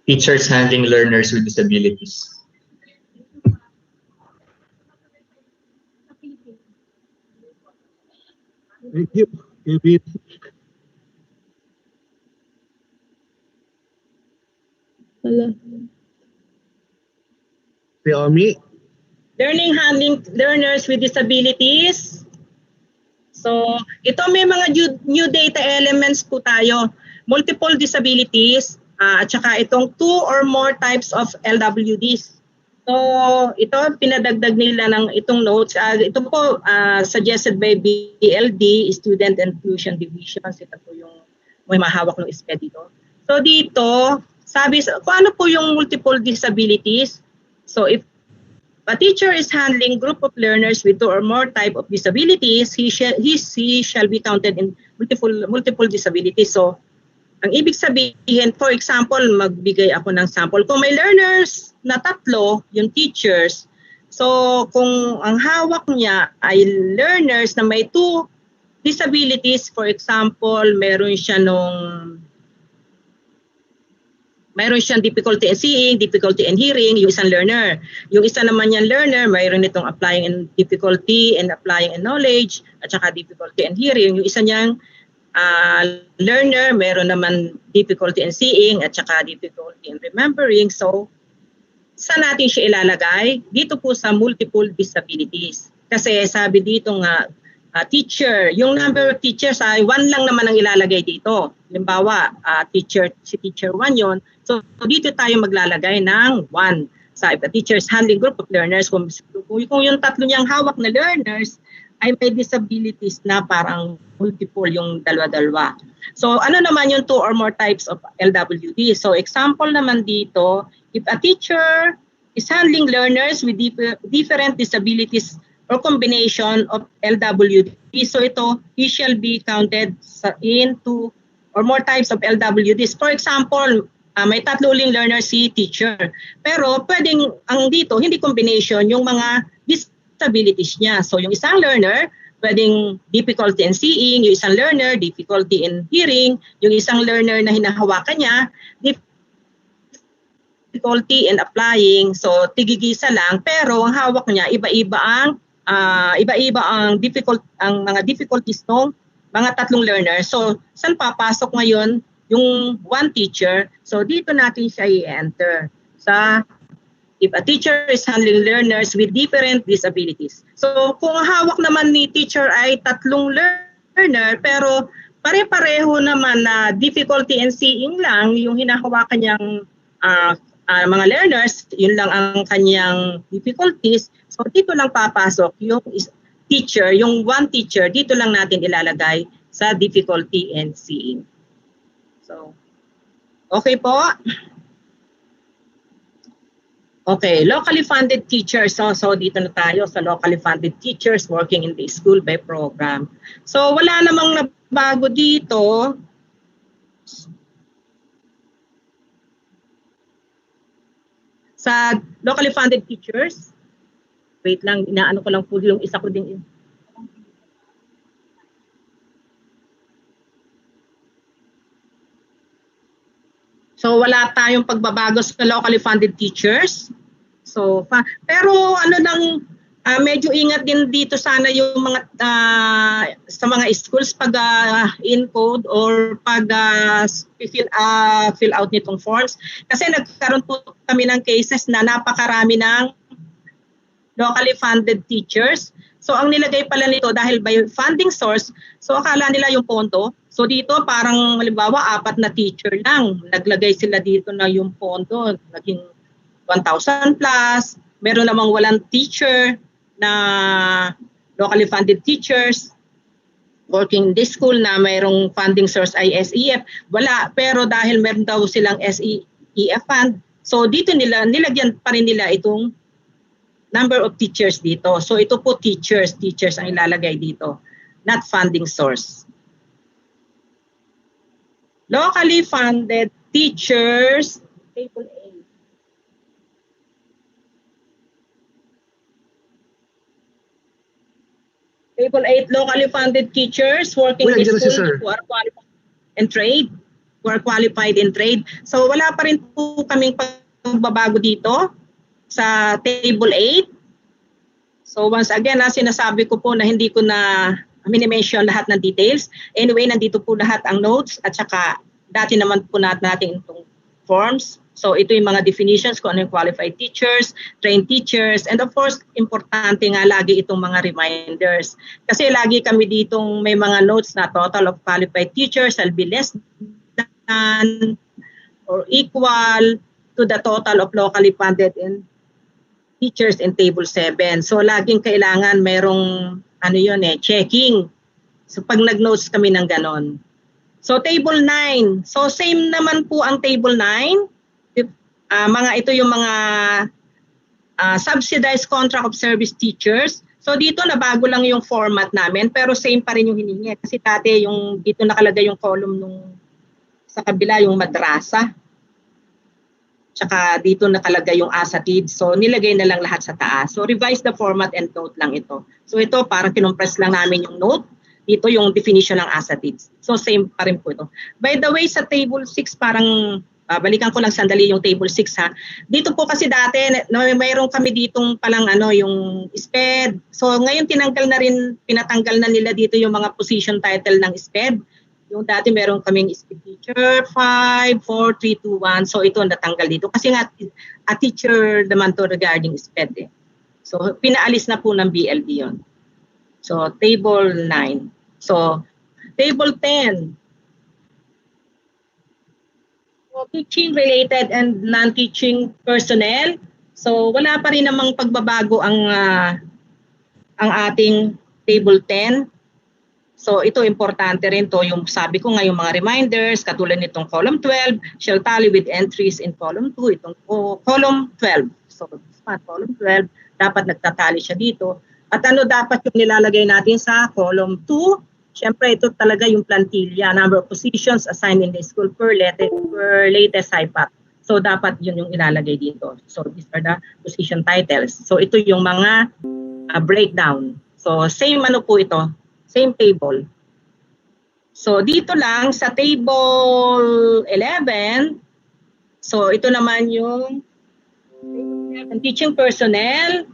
Speaker 12: Teachers handling learners with disabilities.
Speaker 11: Thank you, Kevin. Xiaomi.
Speaker 8: Learning handling learners with disabilities. So, ito may mga new data elements po tayo. Multiple disabilities, at saka itong 2 or more types of LWDs. So, ito pinadagdag nila ng itong notes. Ito po suggested by BLD, Student Inclusion Divisions. Ito po yung may mahawak ng SPED dito. So, dito, sabi, kung ano po yung multiple disabilities? So, if a teacher is handling group of learners with 2 or more type of disabilities, he shall be counted in multiple disabilities. So, ang ibig sabihin, for example, magbigay ako ng sample. Kung may learners na 3, yung teachers, so kung ang hawak niya ay learners na may 2 disabilities, for example, meron siyang difficulty in seeing, difficulty in hearing, yung isang learner. Yung isa naman yung learner, mayroon itong applying in difficulty and applying in knowledge, at saka difficulty in hearing. Yung isa niyang learner, meron naman difficulty in seeing at saka difficulty in remembering. So, saan natin siya ilalagay? Dito po sa multiple disabilities. Kasi sabi dito nga, teacher, yung number of teachers ay 1 lang naman ang ilalagay dito. Halimbawa, si teacher 1 yon. So, dito tayo maglalagay ng 1. Sa teachers handling group of learners, kung yung 3 niyang hawak na learners ay may disabilities na parang multiple yung dalawa-dalawa. So, ano naman yung 2 or more types of LWD? So, example naman dito, if a teacher is handling learners with different disabilities or combination of LWD. So ito, he shall be counted in 2 or more types of LWDs. For example, may 3 uling learner si teacher. Pero pwedeng ang dito, hindi combination yung mga disabilities niya. So yung isang learner, pwedeng difficulty in seeing, yung isang learner, difficulty in hearing, yung isang learner na hinahawakan niya, difficulty in applying. So tigigisa lang, pero ang hawak niya, iba-iba ang mga difficulties ng mga 3 learners. So, saan papasok ngayon yung 1 teacher? So, dito natin siya i-enter sa if a teacher is handling learners with different disabilities. So, kung hawak naman ni teacher ay 3 learner, pero pare-pareho naman na difficulty in seeing lang yung hinahawakan niyang mga learners, yun lang ang kanyang difficulties. So dito lang papasok yung teacher, yung 1 teacher, dito lang natin ilalagay sa difficulty in seeing. So, okay po? Okay, locally funded teachers. So dito na tayo sa locally funded teachers working in the school by program. So wala namang nabago dito. Sa locally funded teachers, wait lang, inaano ko lang po yung isa ko din. So wala tayong pagbabago sa locally funded teachers. So, pero ano lang, medyo ingat din dito sana yung mga sa mga schools pag encode or pag fill out nitong forms. Kasi nagkaroon po kami ng cases na napakarami ng locally funded teachers. So ang nilagay pala nito dahil by funding source, so akala nila yung pondo. So dito parang halimbawa 4 na teacher lang. Naglagay sila dito na yung pondo, naging 1,000 plus. Meron namang walang teacher na locally funded teachers working in this school na mayroong funding source ay SEF. Wala, pero dahil meron daw silang SEF fund, so dito nilagyan pa rin nila itong number of teachers dito. So ito po teachers ang ilalagay dito, not funding source. Locally funded teachers, table A. Table 8, locally funded teachers working in school who are qualified in trade. So wala pa rin po kaming pagbabago dito sa table 8. So once again, sinasabi ko po na hindi ko na mini-mention lahat ng details. Anyway, nandito po lahat ang notes at saka dati naman po natin itong forms. So ito yung mga definitions kung ano yung qualified teachers, trained teachers, and of course, importante nga lagi itong mga reminders. Kasi lagi kami ditong may mga notes na total of qualified teachers shall be less than or equal to the total of locally funded teachers in table 7. So laging kailangan merong checking. So pag nag-notes kami ng ganon. So table 9. So same naman po ang table 9. Ito yung mga subsidized contract of service teachers. So dito nabago lang yung format namin pero same pa rin yung hiningi. Kasi dati yung dito nakalagay yung column nung sa kabila yung madrasa. Tsaka dito nakalagay yung asatid. So nilagay na lang lahat sa taas. So revise the format and note lang ito. So ito parang kinompress lang namin yung note. Dito yung definition ng asatids. So same pa rin po ito. By the way, sa table 6 parang balikan ko lang sandali yung table 6 ha. Dito po kasi dati mayroon kami ditong palang yung SPED. So ngayon pinatanggal na nila dito yung mga position title ng SPED. Yung dati meron kaming SPED teacher 5, 4, 3, 2, 1. So ito natanggal dito kasi nga a teacher naman to regarding SPED eh. So pinaalis na po ng BLB yon. So table 9. So table 10. Teaching related and non-teaching personnel. So wala pa rin namang pagbabago ang ating table 10. So ito importante rin to yung sabi ko nga yung mga reminders katulad nitong column 12 shall tally with entries in column 2 itong column 12. So column 12 dapat nagtatali siya dito. At ano dapat yung nilalagay natin sa column 2? Siyempre, ito talaga yung plantilla, number of positions assigned in the school per latest IPAT. So, dapat yun yung ilalagay dito. So, these are the position titles. So, ito yung mga breakdown. So, same ano po ito, same table. So, dito lang sa table 11, so ito naman yung teaching personnel,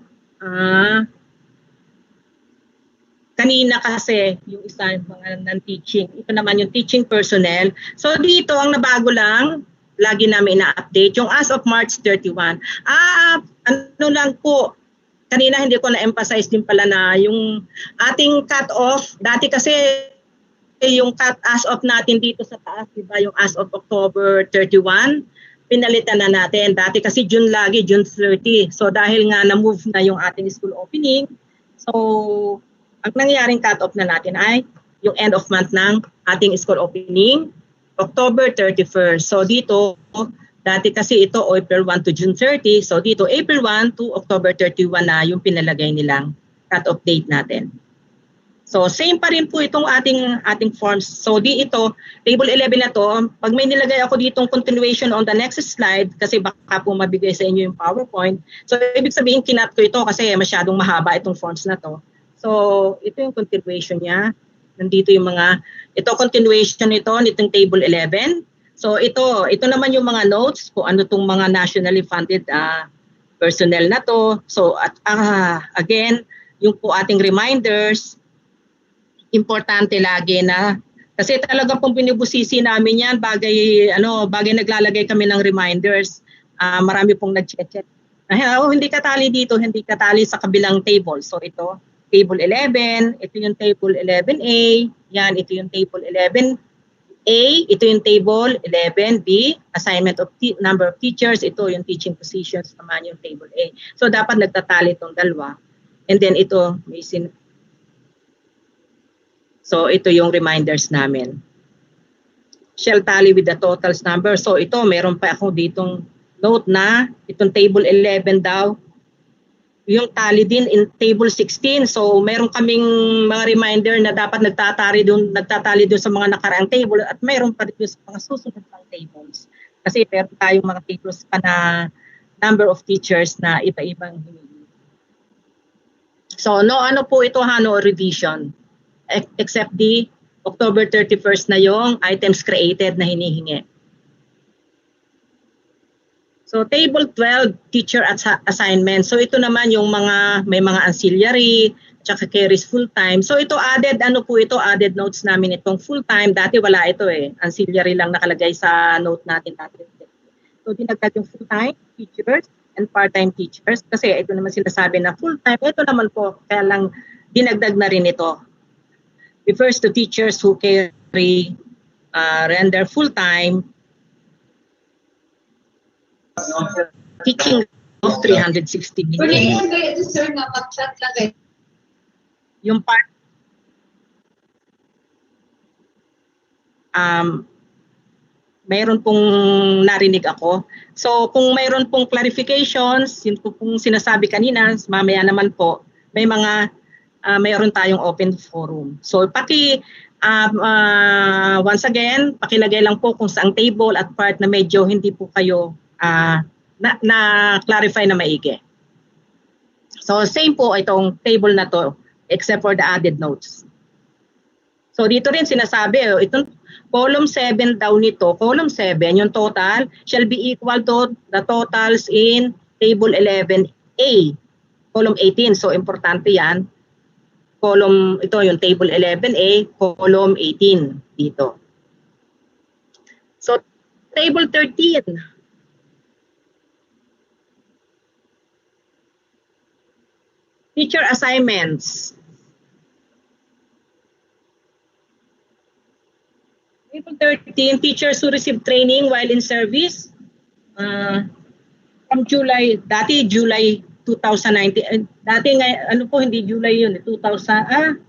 Speaker 8: kanina kasi yung isa yung mga non-teaching. Ito naman yung teaching personnel. So dito ang nabago lang, lagi namin ina-update, yung as of March 31. Ano lang po, kanina hindi ko na-emphasize din pala na yung ating cut-off, dati kasi yung cut as of natin dito sa taas, diba, yung as of October 31, pinalitan na natin. Dati kasi June lagi, June 30. So dahil nga na-move na yung ating school opening, so ang nangyaring cut-off na natin ay yung end of month ng ating school opening, October 31st. So dito, dati kasi ito April 1 to June 30. So dito April 1 to October 31 na yung pinalagay nilang cut-off date natin. So same pa rin po itong ating forms. So ito, table 11 na to, pag may nilagay ako ditong continuation on the next slide, kasi baka po mabigay sa inyo yung PowerPoint. So ibig sabihin kinat ko ito kasi masyadong mahaba itong forms na to. So, ito yung continuation niya. Nandito yung ito continuation nitong table 11. So, ito naman yung mga notes kung ano tong mga nationally funded personnel na to. So, again, yung po ating reminders, importante lagi na, kasi talaga pong binubusisi namin yan, bagay naglalagay kami ng reminders. Marami pong nag-check. Hindi katali dito, hindi katali sa kabilang table. So, ito. Table 11, ito yung table 11A, yan, ito yung table 11A, ito yung table 11B, assignment of number of teachers, ito yung teaching positions naman yung table A. So dapat nagtatali itong dalawa. And then ito, so ito yung reminders namin. Shall tally with the totals number. So ito, meron pa ako ditong note na itong table 11 daw, yung tally din in table 16. So meron kaming mga reminder na dapat nagtatali doon sa mga nakaraang table at meron pa rin sa mga susunod pang tables. Kasi meron tayong mga tables pa na number of teachers na iba-ibang hinihingi. So ano po ito no revision except the October 31st na yung items created na hinihingi. So table 12, teacher assignment. So ito naman yung may mga ancillary, tsaka carries full-time. So ito added notes namin itong full-time. Dati wala ito eh. Ancillary lang nakalagay sa note natin dati. So dinagdag yung full-time teachers and part-time teachers. Kasi ito naman sinasabi na full-time. Ito naman po, kaya lang dinagdag na rin ito. Refers to teachers who carry render full-time teaching of 360 minutes. Yung part mayroon pong narinig ako. So kung mayroon pong clarifications, yun po pong sinasabi kanina, mamaya naman po, may mga mayroon tayong open forum. So once again, pakilagay lang po kung saang table at part na medyo hindi po kayo na-clarify na maigi. So same po itong table na to except for the added notes. So dito rin sinasabi, itong column 7 daw nito, column 7, yung total shall be equal to the totals in table 11A, column 18. So importante yan. Column, ito yung table 11A, column 18 dito. So table 13. Teacher assignments. Table 13, teachers who receive training while in service from July, dati July 2019, dati ano po, hindi July yun, 2000,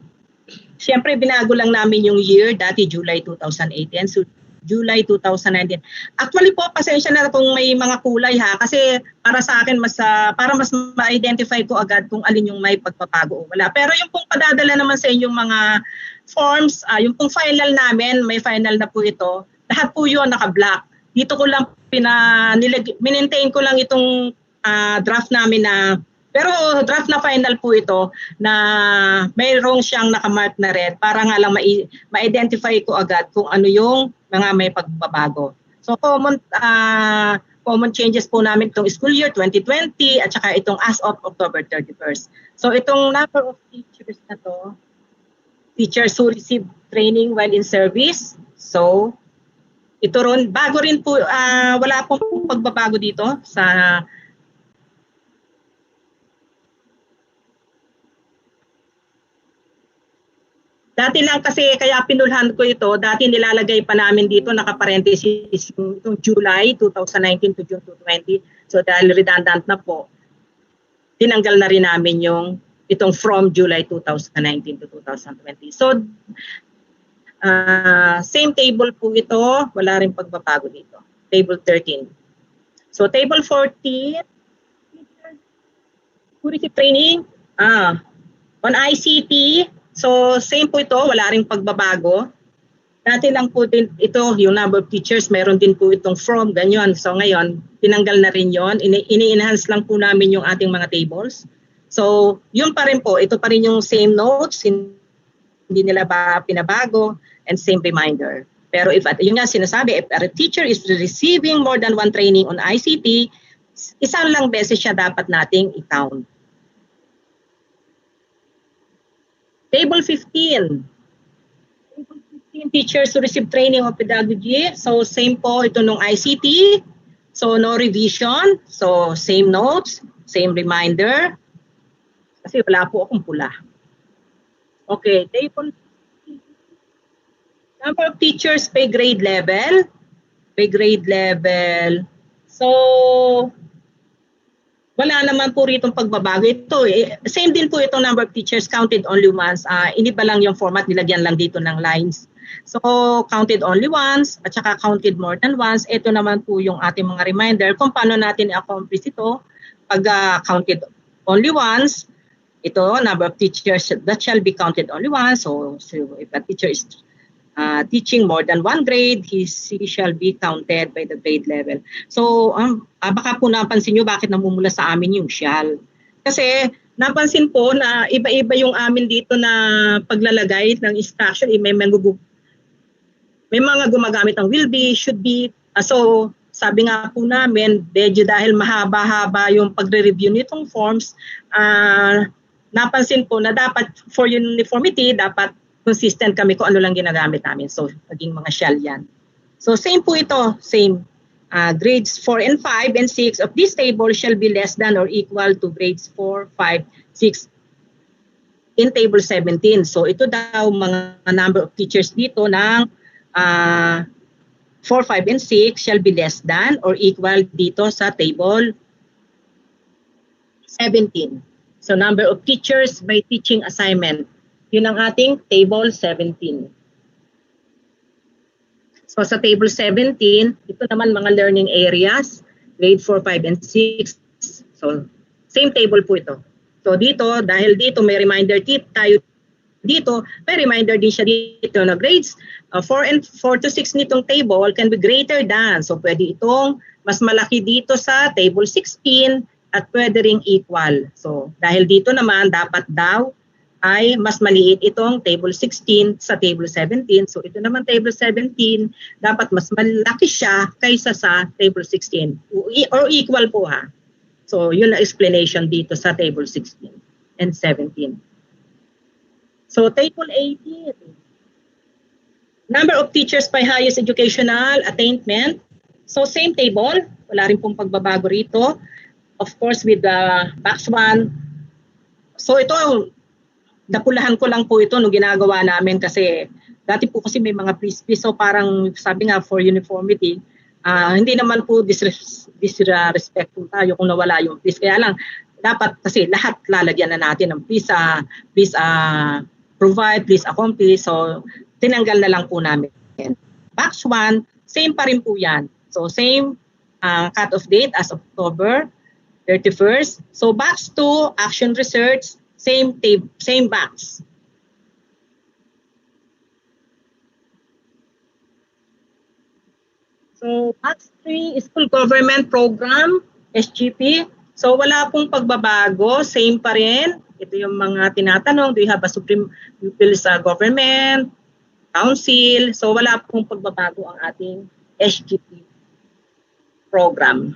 Speaker 8: siyempre binago lang namin yung year, dati July 2018, so July 2019. Actually po, pasensya na kung may mga kulay ha, kasi para sa akin, para mas ma-identify ko agad kung alin yung may pagpapago o wala. Pero yung pong padadala naman sa inyong mga forms, yung pong final namin, may final na po ito, lahat po yun naka-black. Dito ko lang minmaintain ko lang itong draft namin na, pero draft na final po ito na mayroong siyang nakamark na red para nga lang ma-identify ko agad kung ano yung mga may pagbabago. So common changes po namin itong school year 2020 at saka itong as of October 31st. So itong number of teachers na to, teachers who receive training while in service. So ito ron, bago rin po, wala pong pagbabago dito sa dati lang kasi kaya pinulhan ko ito, dati nilalagay pa namin dito naka-parenthesis yung July 2019 to June 2020. So dahil redundant na po, tinanggal na rin namin yung itong from July 2019 to 2020. So same table po ito, wala rin pagbabago dito. Table 13. So table 14, who receive training on ICT. So same po ito, wala ring pagbabago. Dati lang po din ito, yung number of teachers, meron din po itong from, ganyan. So ngayon, tinanggal na rin yon. Ini-enhance lang po namin yung ating mga tables. So yun pa rin po, ito pa rin yung same notes, hindi nila ba pinabago, and same reminder. Pero if, yun nga sinasabi, if a teacher is receiving more than one training on ICT, isang lang beses siya dapat nating i-count. Table 15. Table 15, teachers who receive training on pedagogy. So same po ito nung ICT. So no revision. So same notes, same reminder. Kasi wala po akong pula. Okay, table 15. Number of teachers by grade level. By grade level. So wala naman po rito pagbabago. Ito, same din po itong number of teachers counted only once. Iniba lang yung format, nilagyan lang dito ng lines. So, counted only once at saka counted more than once. Ito naman po yung ating mga reminder kung paano natin i-accomplish ito. Pag counted only once, ito, number of teachers that shall be counted only once. So if a teacher is teaching more than one grade, he shall be counted by the grade level. So, baka po napansin nyo bakit namumula sa amin yung shall. Kasi napansin po na iba-iba yung amin dito na paglalagay ng instruction. May mga gumagamit ng will be, should be. So, sabi nga po namin, dahil mahaba-haba yung pagre-review nitong forms, napansin po na dapat for uniformity, dapat consistent kami kung ano lang ginagamit namin. So, naging mga shall yan. So, same po ito. Same. Grades 4 and 5 and 6 of this table shall be less than or equal to grades 4, 5, 6 in table 17. So, ito daw mga number of teachers dito ng 4, 5, and 6 shall be less than or equal dito sa table 17. So, number of teachers by teaching assignment. Yun ang ating table 17. So sa table 17, ito naman mga learning areas, grade 4, 5, and 6. So same table po ito. So dito, dahil dito may reminder tip tayo dito, may reminder din siya dito na grades 4 and 4 to 6 nitong table can be greater than. So pwede itong mas malaki dito sa table 16 at pwede ring equal. So dahil dito naman dapat daw ay mas maliit itong table 16 sa table 17. So ito naman table 17, dapat mas malaki siya kaysa sa table 16 or equal po ha. So yun na explanation dito sa table 16 and 17. So table 18, number of teachers by highest educational attainment. So same table, wala rin pong pagbabago rito. Of course with the box 1. So ito, napulahan ko lang po ito nung ginagawa namin kasi dati po kasi may mga please, so parang sabi nga for uniformity, hindi naman po disrespectful tayo kung nawala yung please. Kaya lang, dapat kasi lahat lalagyan na natin ng please provide, please accomplish. So, tinanggal na lang po namin. Box 1, same pa rin po yan. So, same cut-off date as October 31st. So, box 2, action research, same box. So, box 3, school government program, SGP. So, wala pong pagbabago, same pa rin. Ito yung mga tinatanong, do you have a Supreme Pupils Government, Council? So wala pong pagbabago ang ating SGP program.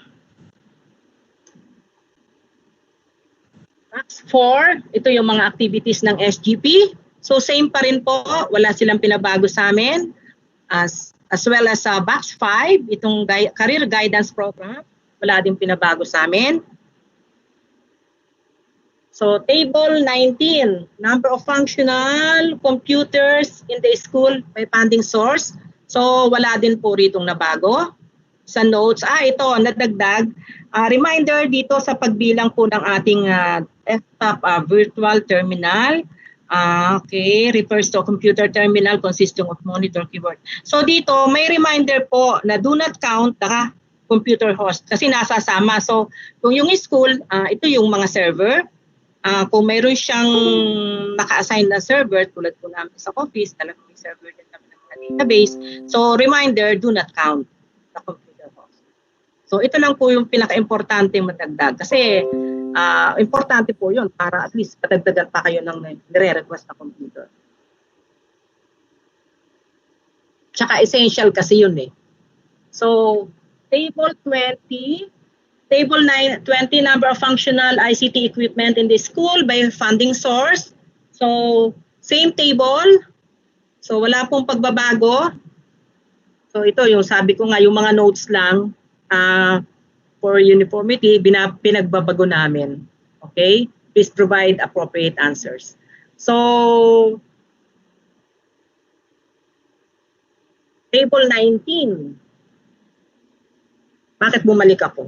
Speaker 8: Box 4, ito yung mga activities ng SGP. So same pa rin po, wala silang pinabago sa amin. As well as box 5, itong career guidance program, wala din pinabago sa amin. So table 19, number of functional computers in the school by funding source. So wala din po ritong nabago. Sa notes, ito, nadagdag. Reminder dito sa pagbilang po ng ating desktop virtual terminal. Okay, refers to a computer terminal consisting of monitor, keyboard. So dito, may reminder po na do not count the computer host kasi nasasama. So kung yung school, ito yung mga server. Kung mayroon siyang naka-assign na server, tulad po namin sa office, talagang may server din kami ng database. So, reminder, do not count the computer host. So, ito lang po yung pinaka-importante madagdag. Kasi, importante po yun para at least patagdagan pa kayo ng nire-request na computer. Tsaka essential kasi yun eh. So, table 20, Table 20, number of functional ICT equipment in the school by funding source. So, same table. So, wala pong pagbabago. So, ito yung sabi ko nga, yung mga notes lang for uniformity, pinagbabago namin. Okay? Please provide appropriate answers. So, table 19. Bakit bumalik ako?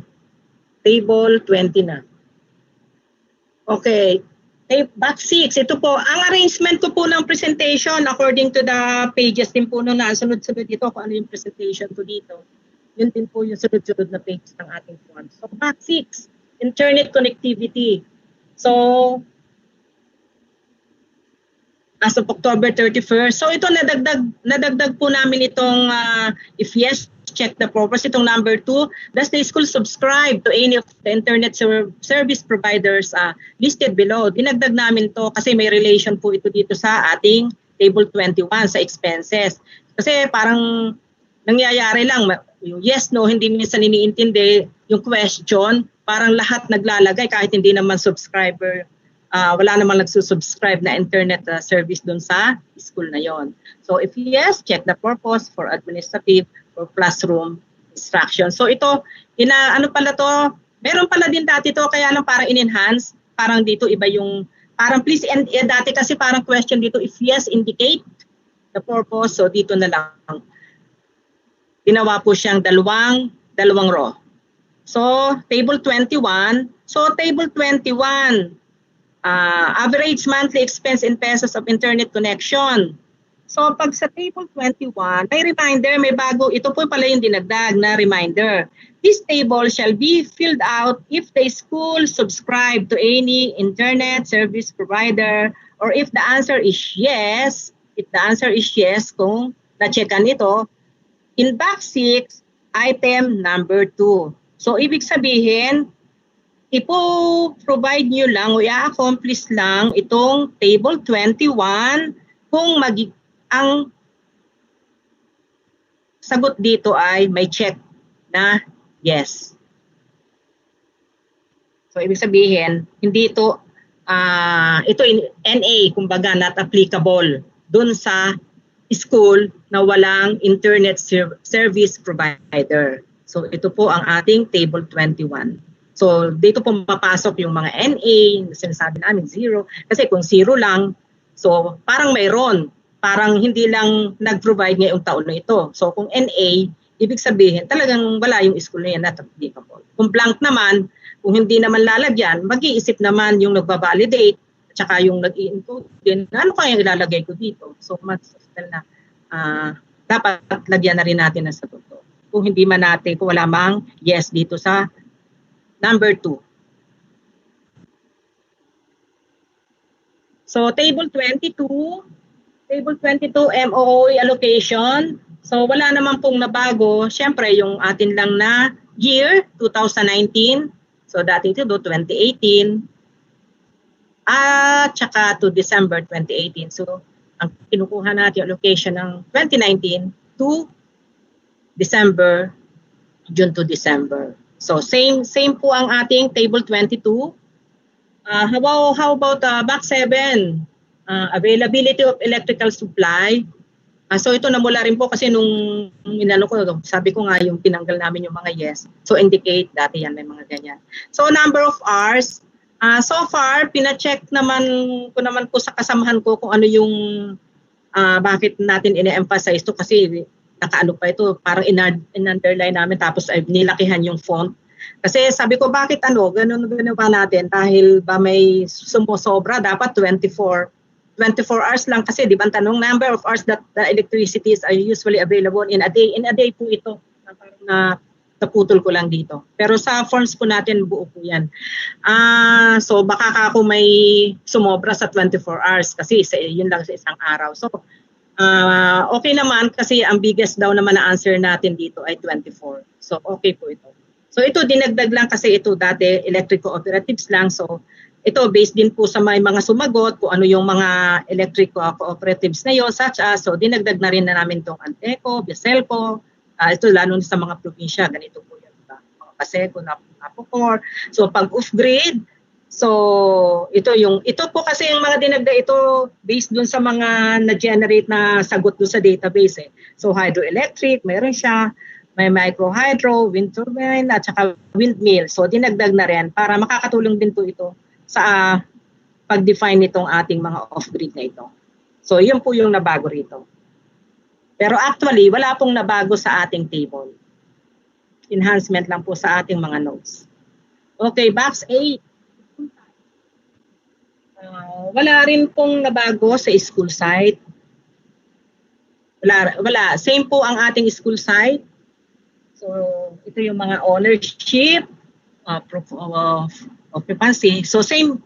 Speaker 8: Table 20 na. Okay. Box 6. Ito po, ang arrangement ko po ng presentation according to the pages din po nung sunod-sunod ito kung ano yung presentation ko dito. Yun din po yung sunod-sunod na pages ng ating form. So, box 6. Internet connectivity. So, as of October 31st. So, ito nadagdag po namin itong if yes, check the purpose. Itong number 2, does the school subscribe to any of the internet service providers listed below? Dinagdag namin to kasi may relation po ito dito sa ating table 21 sa expenses. Kasi parang nangyayari lang, yung yes, no, hindi minsan iniintindi yung question, parang lahat naglalagay kahit hindi naman subscriber, wala namang nagsusubscribe na internet service dun sa school na yon. So if yes, check the purpose for administrative or classroom instruction. So ito, ano pala to, meron pala din dati to, kaya lang parang in-enhance, parang dito iba yung, parang please, and dati kasi parang question dito, if yes, indicate the purpose. So dito na lang, ginawa po siyang dalawang row. So table 21, so table 21, average monthly expense in pesos of internet connection. So pag sa table 21, may reminder, may bago, ito po pala yung dinagdag na reminder. This table shall be filled out if the school subscribe to any internet service provider, or if the answer is yes, kung na-checkan ito, in box 6, item number 2. So ibig sabihin, ipo-provide nyo lang o i-accomplish lang itong table 21 kung ang sagot dito ay may check na yes. So ibig sabihin, hindi ito NA, kumbaga not applicable dun sa school na walang internet service provider. So ito po ang ating table 21. So dito po mapasok yung mga NA, sinasabi namin 0, kasi kung 0 lang, so parang mayroon, parang hindi lang nag-provide ngayong taon na ito. So kung NA, ibig sabihin talagang wala yung school na yan, not applicable. Kung blank naman, kung hindi naman lalagyan, mag-iisip naman yung nagbabalidate, at saka yung nag-i-encode din, ano kaya ilalagay ko dito? So na dapat lagyan na rin natin na sa totoo. Kung hindi man natin, kung wala mang yes dito sa number 2. So table 22 MOOE allocation. So wala naman pong nabago. Siyempre yung atin lang na year 2019. So dati ito 2018. At saka to December 2018. So ang kinukuha natin allocation ng 2019 to December, June to December. So same po ang ating table 22. How about box 7? Availability of electrical supply. So ito namula rin po kasi nung inano ko, sabi ko nga yung tinanggal namin yung mga yes. So indicate, dati yan may mga ganyan. So number of hours. So far, pina-check naman po sa kasamahan ko kung ano yung bakit natin ine-emphasize to kasi nakaano pa ito, parang in-underline namin tapos ay nilakihan yung font. Kasi sabi ko bakit ganun ba natin dahil ba may sumusobra dapat 24 hours lang kasi di ba ang tanong number of hours that the electricity is usually available in a day. In a day po ito. Parang naputol ko lang dito. Pero sa forms po natin buo po yan. So baka ako may sumobra sa 24 hours kasi yun lang sa isang araw. So okay naman kasi ang biggest daw naman na answer natin dito ay 24. So okay po ito. So ito dinagdag lang kasi ito dati electric cooperatives lang. So ito based din po sa may mga sumagot kung ano yung mga electric cooperatives na yun such as so dinagdag na rin na namin itong Anteco, Biaselco, ito lalo sa mga probinsya ganito po yun. Mga Paseco, Napocor. So pag off-grid, so ito po kasi yung mga dinagdag ito based dun sa mga na-generate na sagot dun sa database. So hydroelectric, mayroon siya, may micro-hydro, wind turbine, at saka windmill. So dinagdag na rin para makakatulong din po ito sa pag-define nitong ating mga off-grid na ito. So yun po yung nabago rito. Pero actually, wala pong nabago sa ating table. Enhancement lang po sa ating mga notes. Okay, box 8. Wala rin pong nabago sa school site. Wala. Same po ang ating school site. So, ito yung mga ownership, proof of occupancy. So, same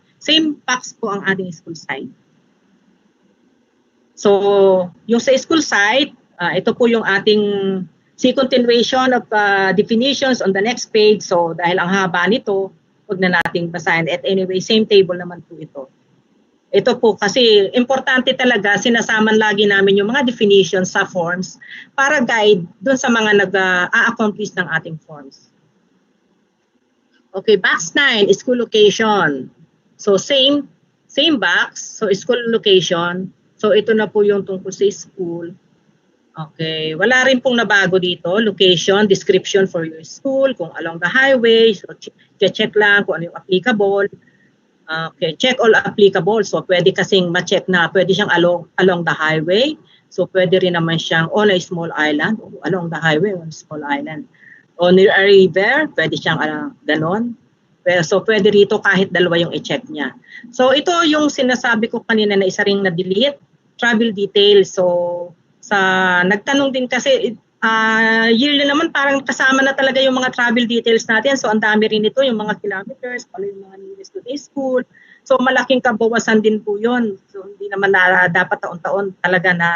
Speaker 8: box po ang ating school site. So, yung sa school site, ito po yung ating continuation of definitions on the next page. So, dahil ang haba nito, huwag na nating basahin. At anyway, same table naman po ito. Ito po kasi importante talaga, sinasaman lagi namin yung mga definitions sa forms para guide dun sa mga nag-a-accomplish ng ating forms. Okay, box 9, school location. So same box, so school location. So ito na po yung tungkol sa school. Okay, wala rin pong nabago dito. Location, description for your school, kung along the highway. So check lang kung ano yung applicable. Okay, check all applicable. So pwede kasing ma-check na pwede siyang along the highway. So pwede rin naman siyang on a small island, o along the highway on a small island. O near a river, pwede siyang ganon. So pwede rito kahit dalawa yung i-check niya. So ito yung sinasabi ko kanina na isa ring na-delete. travel details. So nagtanong din kasi yearly naman parang kasama na talaga yung mga travel details natin. So ang dami rin ito, yung mga kilometers, pala yung mga nearest to the school. So malaking kabawasan din po yun. So hindi naman na dapat taon-taon talaga na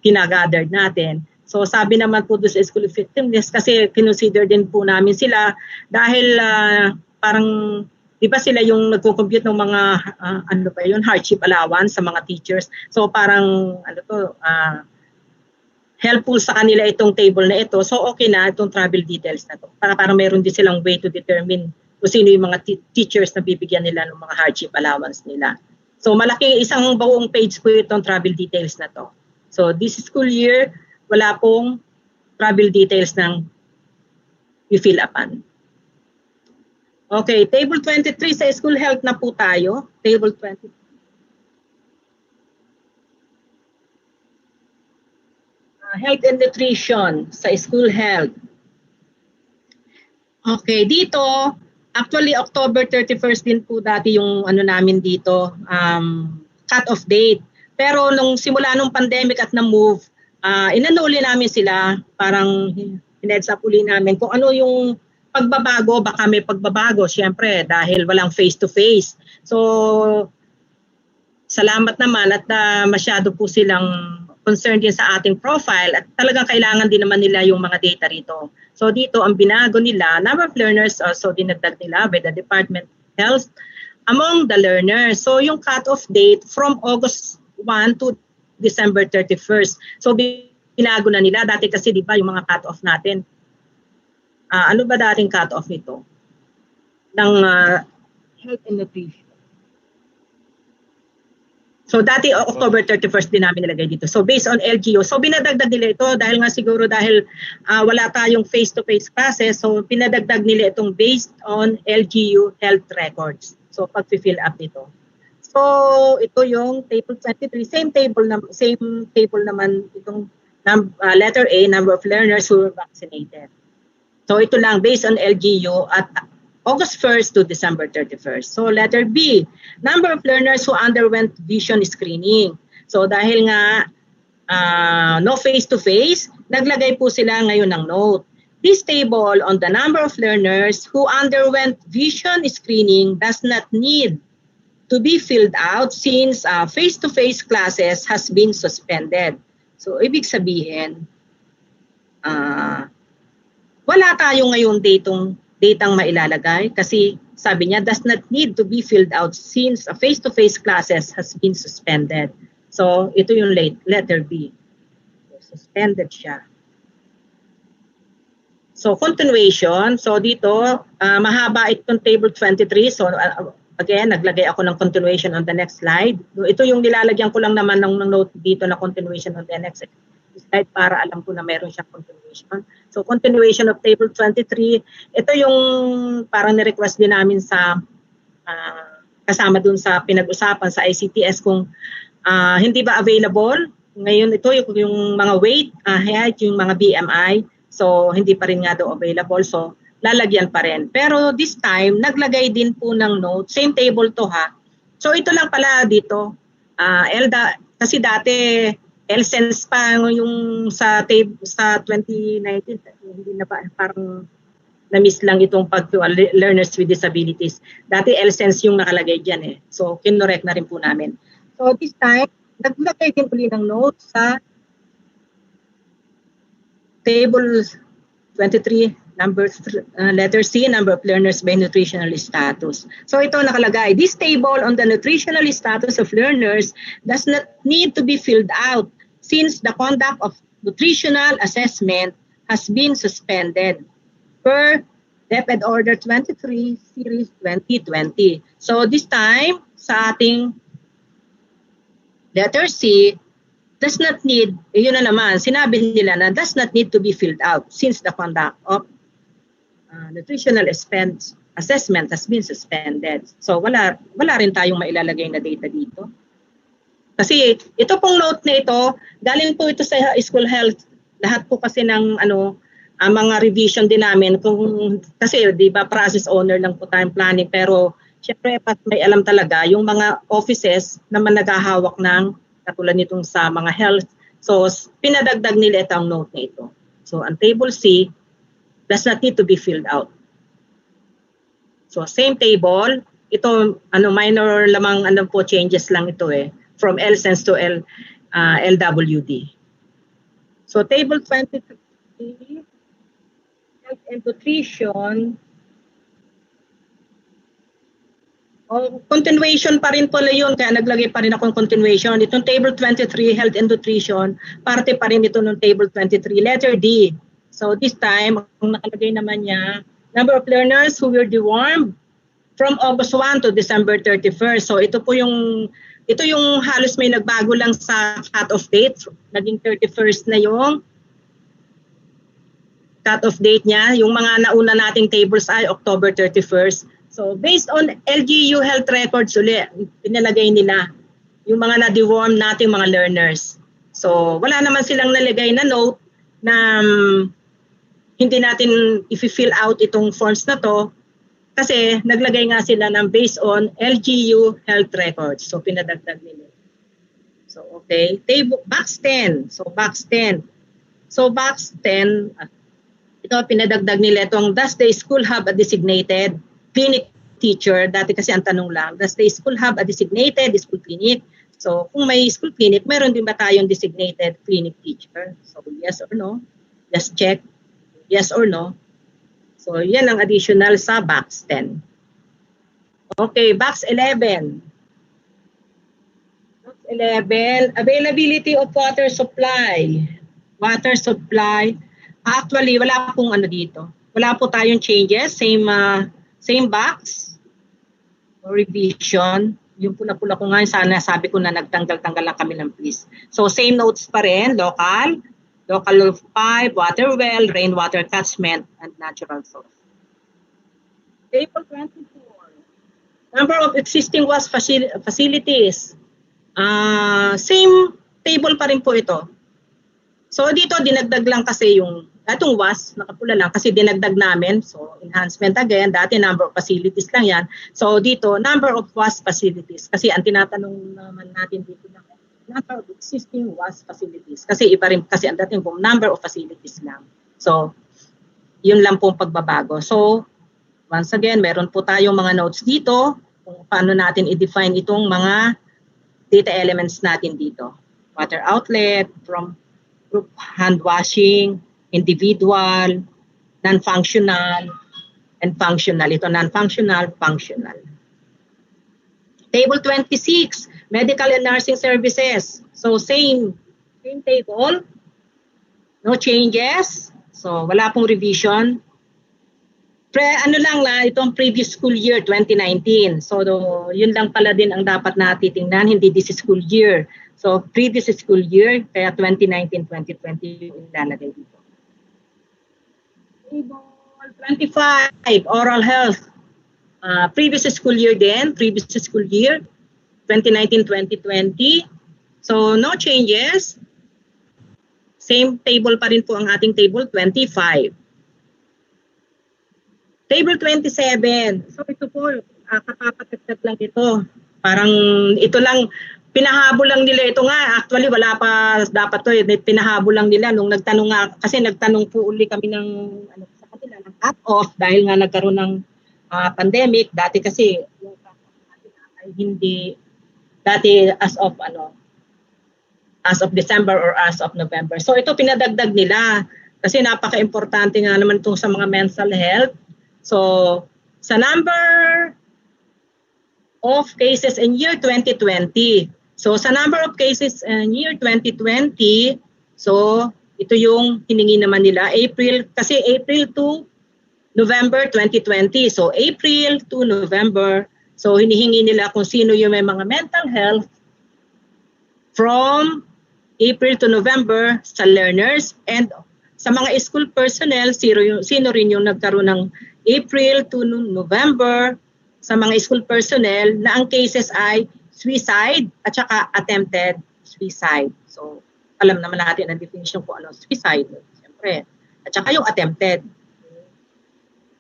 Speaker 8: kinagather natin. So sabi naman po doon sa school effectiveness kasi kinonsider din po namin sila dahil parang di ba sila yung nagko-compute ng mga hardship allowance sa mga teachers. So parang helpful sa kanila itong table na ito. So okay na itong travel details na to. Para meron din silang way to determine kung sino yung mga teachers na bibigyan nila ng mga hardship allowance nila. So malaking isang buong page po itong travel details na to. So this school year, wala pong travel details ng i-fill upan. Okay, table 23 sa school health na po tayo. Table 23. Health and nutrition sa school health. Okay, dito, actually October 31st din po dati yung namin dito, cut-off date. Pero nung simula nung pandemic at na-move, inanuli namin sila, parang hinedsa uli namin kung ano yung pagbabago, baka may pagbabago, syempre, dahil walang face-to-face. So, salamat naman at masyado po silang concerned din sa ating profile at talagang kailangan din naman nila yung mga data rito. So dito, ang binago nila, number of learners, so dinagdag nila by the Department of Health among the learners. So yung cut-off date from August 1 to December 31st. So binago na nila. Dati kasi di ba yung mga cut-off natin, ano ba dating cut-off nito? Ng health and nutrition. So dati October 31st din namin nilagay dito. So based on LGU, so binadagdag nila ito dahil nga siguro dahil wala tayong face-to-face classes, so pinadagdag nila itong based on LGU health records. So pag-fill up nito. So ito yung table 23, same table naman itong letter A, number of learners who were vaccinated. So ito lang based on LGU at August 1st to December 31st. So letter B, number of learners who underwent vision screening. So dahil nga no face-to-face, naglagay po sila ngayon ng note. This table on the number of learners who underwent vision screening does not need to be filled out since face-to-face classes has been suspended. So ibig sabihin, wala tayo ngayon datang mailalagay kasi sabi niya does not need to be filled out since face-to-face classes has been suspended. So ito yung letter B. So, suspended siya. So continuation. So dito mahaba itong table 23. So again, naglagay ako ng continuation on the next slide. Ito yung nilalagyan ko lang naman ng note dito na continuation on the next slide para alam ko na meron siyang continuation. So continuation of table 23, ito yung parang ni-request din namin sa kasama dun sa pinag-usapan sa ICTS kung hindi ba available. Ngayon ito yung mga weight, height, yung mga BMI. So hindi pa rin nga daw available. So lalagyan pa rin. Pero this time, naglagay din po ng note. Same table to ha. So ito lang pala dito. Kasi dati LSense pa yung sa 2019, hindi na pa, parang na-miss lang itong learners with disabilities. Dati LSense yung nakalagay dyan eh. So, kinorek na rin po namin. So, this time, naglagay din uli ng note sa table 23, letter C, number of learners by nutritional status. So ito nakalagay, this table on the nutritional status of learners does not need to be filled out since the conduct of nutritional assessment has been suspended per DepEd Order 23 Series 2020. So this time, sa ating letter C, does not need, yun na naman, sinabi nila na does not need to be filled out since the conduct of nutritional assessment has been suspended. So wala rin tayong mailalagay na data dito. Kasi ito pong note na ito, galing po ito sa school health. Lahat po kasi ng mga revision din namin kasi 'di ba process owner lang po time planning pero syempre may alam talaga yung mga offices na naghahawak ng katulad nitong sa mga health. So, pinadagdag nila itong note na ito. So, ang table C does not need to be filled out. So, same table. Ito, minor lamang po changes lang ito from LSense to LWD. So, table 23, health and nutrition. Continuation pa rin pala yun, kaya naglagay pa rin akong continuation. Itong table 23, health and nutrition, parte pa rin ito ng table 23, letter D. So this time, ang nakalagay naman niya, number of learners who were dewormed from August 1 to December 31st. So ito yung halos may nagbago lang sa cut-off date. Naging 31st na yung cut-off date niya. Yung mga nauna nating tables ay October 31st. So, based on LGU health records ulit, pinalagay nila yung mga na-deworm nating mga learners. So, wala naman silang nalagay na note na hindi natin i-fill out itong forms na to kasi naglagay nga sila ng based on LGU health records. So, pinadagdag nila. So, okay. Box 10. So, box 10. So, box 10, ito pinadagdag nila itong, does the school have a designated clinic teacher? Dati kasi ang tanong lang, does the school have a designated school clinic? So, kung may school clinic, meron din ba tayong designated clinic teacher? So, yes or no? Just check. Yes or no? So, yan ang additional sa box 10. Okay, box 11. Box 11, availability of water supply. Water supply. Actually, wala pong dito. Wala po tayong changes. Same box or revision. Yung pula-pula ko nga, sana sabi ko na nagtanggal-tanggal lang kami ng please. So, same notes pa rin. Local 5, water well, rainwater catchment, and natural source. Table 24. Number of existing WAS facilities. Same table pa rin po ito. So, dito dinagdag lang kasi yung itong WAS, nakapula lang kasi dinagdag namin. So, enhancement again. Dati number of facilities lang yan. So, dito, number of WAS facilities. Kasi ang tinatanong naman natin dito na number of existing WAS facilities. Kasi iba rin kasi ang dating po, number of facilities lang. So, yun lang pong pagbabago. So, once again, meron po tayong mga notes dito kung paano natin i-define itong mga data elements natin dito. Water outlet, from group hand washing, individual, non-functional, and functional. Ito non-functional, functional. Table 26, medical and nursing services. So same table, no changes. So wala pong revision. Itong previous school year, 2019. So yun lang pala din ang dapat natitingnan, hindi this school year. So previous school year, kaya 2019-2020 yung ilalagay dito. Table 25, oral health. Previous school year din, 2019-2020. So no changes. Same table pa rin po ang ating table 25. Table 27. So ito po, kapapatagtag lang ito. Parang ito lang, pinahabol lang nila ito nga. Actually, wala pa dapat to. Pinahabol lang nila nung nagtanong nga. Kasi nagtanong po uli kami ng sa kanila, ng cut-off dahil nga nagkaroon ng pandemic. Dati kasi yung cut-off natin ay hindi, dati as of December or as of November. So ito pinadagdag nila. Kasi napaka-importante nga naman itong sa mga mental health. So, sa number of cases in year 2020. So, sa number of cases in year 2020, so, ito yung hiningi naman nila. Kasi April to November 2020. So, April to November. So, hinihingi nila kung sino yung may mga mental health from April to November sa learners and sa mga school personnel, sino rin yung nagkaroon ng April to November sa mga school personnel na ang cases ay suicide at saka attempted suicide. So, alam naman natin ang definition kung ano suicide. Siyempre. At saka yung attempted.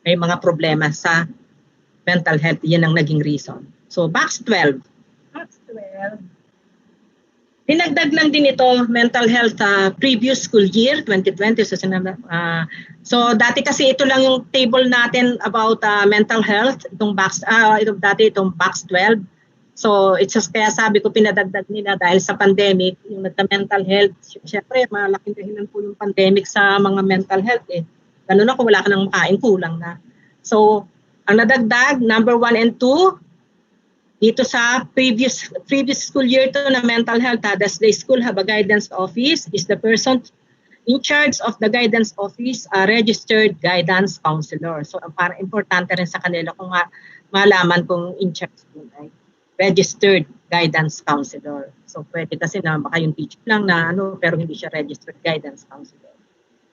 Speaker 8: May mga problema sa mental health. Yan ang naging reason. So, box 12. Box 12. Dinagdag lang din ito, mental health previous school year, 2020. So dati kasi ito lang yung table natin about mental health, itong box, itong box 12. So it's just kaya sabi ko pinadagdag nila dahil sa pandemic, yung mental health. Siyempre, malaking dahilan po yung pandemic sa mga mental health eh. Lalo na kung wala ka nang makain, kulang na. So ang nadagdag, number 1 and 2, dito sa previous school year to na mental health, does the school have a guidance office? Is the person in charge of the guidance office a registered guidance counselor? So parang importante rin sa kanila kung malaman kung in charge po ay registered guidance counselor. So pwede kasi na baka yung teacher lang na pero hindi siya registered guidance counselor.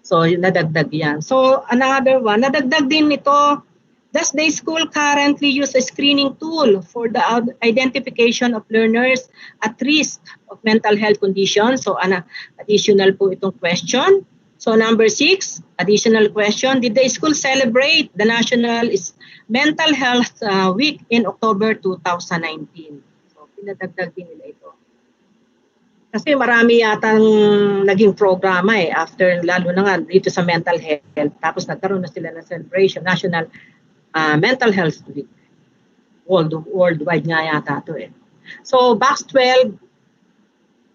Speaker 8: So nadagdag yan. So another one, nadagdag din ito. Does the school currently use a screening tool for the identification of learners at risk of mental health conditions? So, additional po itong question. So, number 6, additional question. Did the school celebrate the National Mental Health Week in October 2019? So, pinadagdag din nila ito. Kasi marami yatang naging programa after, lalo na nga dito sa mental health. Tapos nagkaroon na sila ng celebration, National Mental Health Week. Worldwide nga yata ito eh. So, box 12.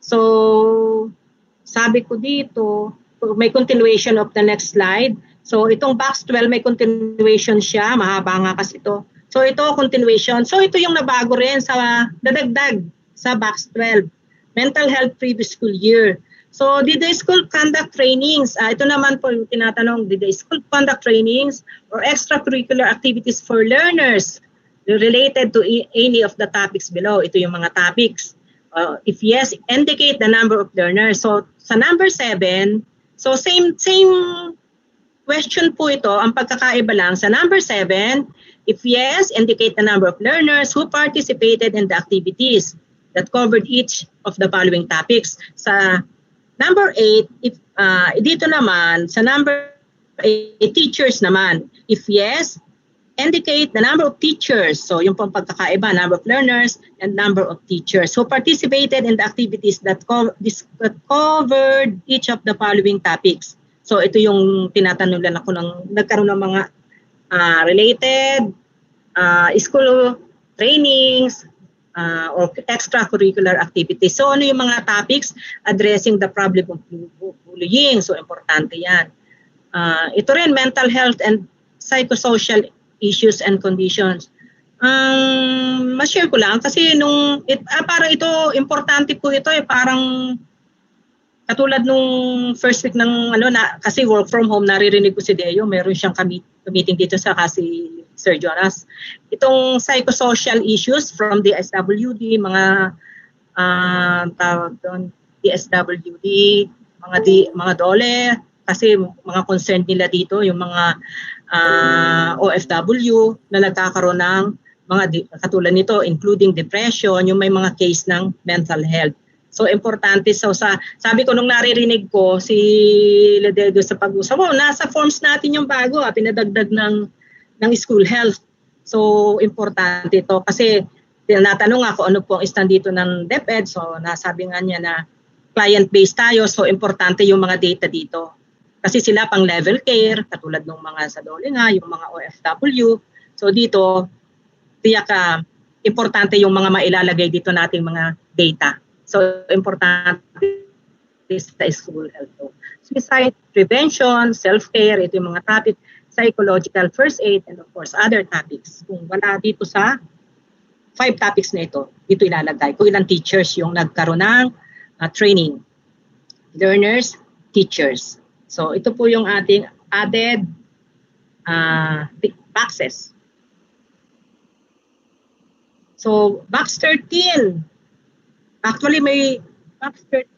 Speaker 8: So, sabi ko dito, may continuation of the next slide. So, itong box 12 may continuation siya. Mahaba nga kasi ito. So, ito continuation. So, ito yung nabago rin sa dadagdag sa box 12. Mental health previous school year. So, did the school conduct trainings? Ito naman po yung tinatanong, did the school conduct trainings or extracurricular activities for learners related to any of the topics below? Ito yung mga topics. If yes, indicate the number of learners. So, sa number 7, so same question po ito. Ang pagkakaiba lang, sa number 7, if yes, indicate the number of learners who participated in the activities that covered each of the following topics. Sa number 8, dito naman, sa number 8, teachers naman. If yes, indicate the number of teachers. So yung pong pagkakaiba, number of learners and number of teachers who participated in the activities that covered each of the following topics. So ito yung tinatanong lang ako nagkaroon ng mga related school trainings, or extracurricular activities. So ano yung mga topics? Addressing the problem of bullying. So importante yan. Ito rin, mental health and psychosocial issues and conditions. Ma-share ko lang kasi parang ito, importante po ito parang katulad nung first week ng kasi work from home, naririnig ko si Deo, meron siyang meeting dito sa kasi Sir Jonas. Itong psychosocial issues from the SWD, mga tawag doon, DSWD, mga DOLE, kasi mga concerned nila dito, yung mga OFW na nagkakaroon ng mga katulad nito, including depression, yung may mga case ng mental health. So, importante. So, sabi ko nung naririnig ko si Lededo sa pag-usap, nasa forms natin yung bago, pinadagdag ng school health. So, importante ito kasi tinatanong ako ano po ang stand dito ng DepEd. So, nasabi nga niya na client-based tayo. So, importante yung mga data dito. Kasi sila pang level care, katulad ng mga sa DOLE nga, yung mga OFW. So, dito, tiyak importante yung mga mailalagay dito nating mga data. So, importante sa school health. Suicide prevention, self-care, ito yung mga topic, psychological first aid, and of course, other topics. Kung wala dito sa 5 topics na ito, dito ilalagay kung ilang teachers yung nagkaroon ng training. Learners, teachers. So, ito po yung ating added boxes. So, box 13. Actually, may box 13.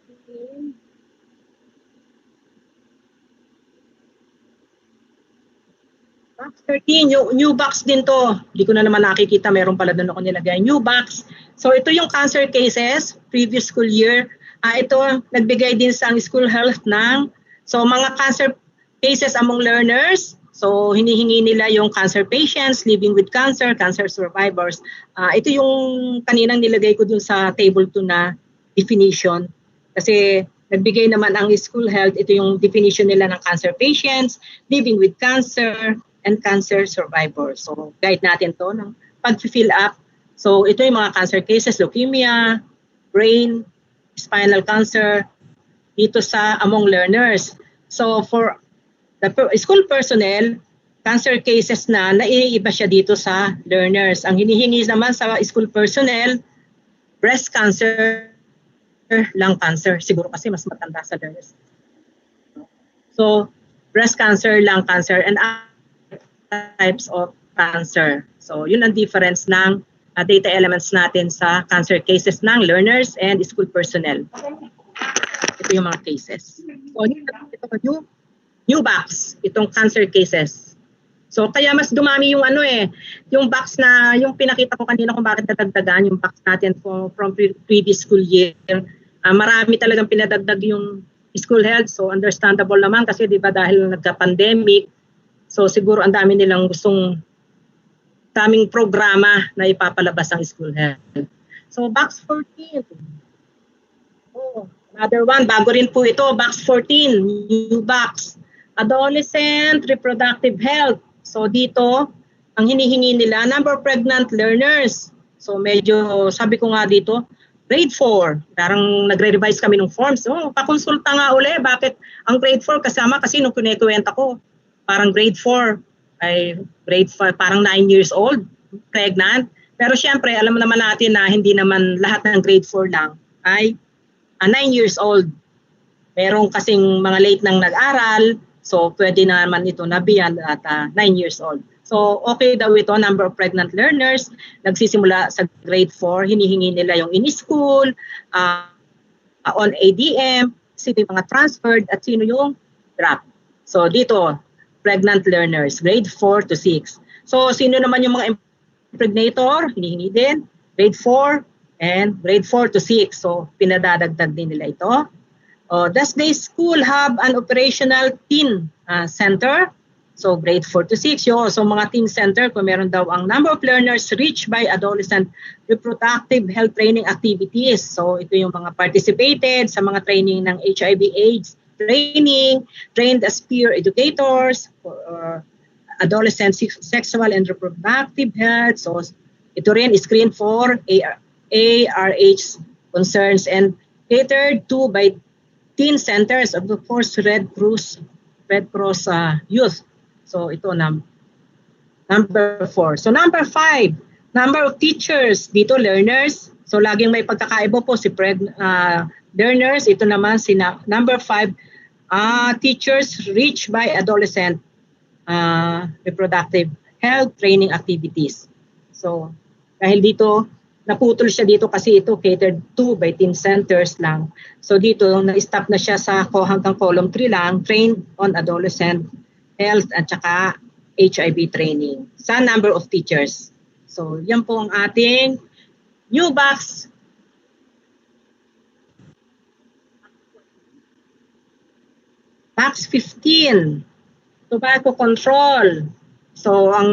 Speaker 8: Box 13, yung new box din to. Hindi ko na naman nakikita, meron pala doon ako nilagay. New box. So ito yung cancer cases, previous school year. Ito, nagbigay din sa school health ng, so mga cancer cases among learners. So hinihingi nila yung cancer patients, living with cancer, cancer survivors. Ito yung kaninang nilagay ko dun sa table 2 na definition Kasi nagbigay naman ang school health, ito yung definition nila ng cancer patients, living with cancer, and cancer survivors. So guide natin to ng pag-fill up. So ito yung mga cancer cases, leukemia, brain, spinal cancer, dito sa among learners. So for the school personnel, cancer cases na naiiba siya dito sa learners. Ang hinihingi naman sa school personnel, breast cancer, lung cancer. Siguro kasi mas matanda sa learners. So, breast cancer, lung cancer, and other types of cancer. So, yun ang difference ng data elements natin sa cancer cases ng learners and school personnel. Ito yung mga cases. So, ito new box, itong cancer cases. So kaya mas dumami yung yung box na yung pinakita ko kanina kung bakit nadagdagan yung box natin from previous school year. Marami talagang pinadagdag yung school health. So understandable naman kasi 'di ba dahil nagka-pandemic. So siguro ang dami nilang daming programa na ipapalabas ang school health. So box 14. Oh, another one, bago rin po ito, box 14, new box. Adolescent reproductive health. So dito, ang hinihingi nila, number of pregnant learners. So medyo, sabi ko nga dito, grade 4. Parang nagre-revise kami ng forms. Pakonsulta nga uli, bakit ang grade 4 kasama? Kasi nung kunikwenta ko, parang grade 4, ay grade 5, parang 9 years old, pregnant. Pero syempre, alam naman natin na hindi naman lahat ng grade 4 lang ay 9 years old. Meron kasing mga late nang nag-aral, so pwede naman ito na beyond at 9 years old. So okay daw ito, number of pregnant learners, nagsisimula sa grade 4, hinihingi nila yung in-school, on ADM, sino yung mga transferred at sino yung drop. So dito, pregnant learners, grade 4 to 6. So sino naman yung mga impregnator, hinihingi din, grade 4 and grade 4 to 6. So pinadadagdag din nila ito. Does the school have an operational teen center? So grade 4 to 6. So mga teen center, kung meron daw ang number of learners reached by adolescent reproductive health training activities. So ito yung mga participated sa mga training ng HIV/AIDS training, trained as peer educators, for adolescent sexual and reproductive health. So ito rin screen for ARH concerns and catered to by teen centers of the course Red Cross Youth. So ito number 4. So number 5, number of teachers, dito learners. So laging may pagkakaiba po si learners, ito naman si number 5, teachers reached by adolescent reproductive health training activities. So dahil dito naputol siya dito kasi ito catered to by teen centers lang. So dito, na-stop na siya sa hanggang column 3 lang, trained on adolescent health at saka HIV training sa number of teachers. So yan po ang ating new box. Box 15, tobacco control. So ang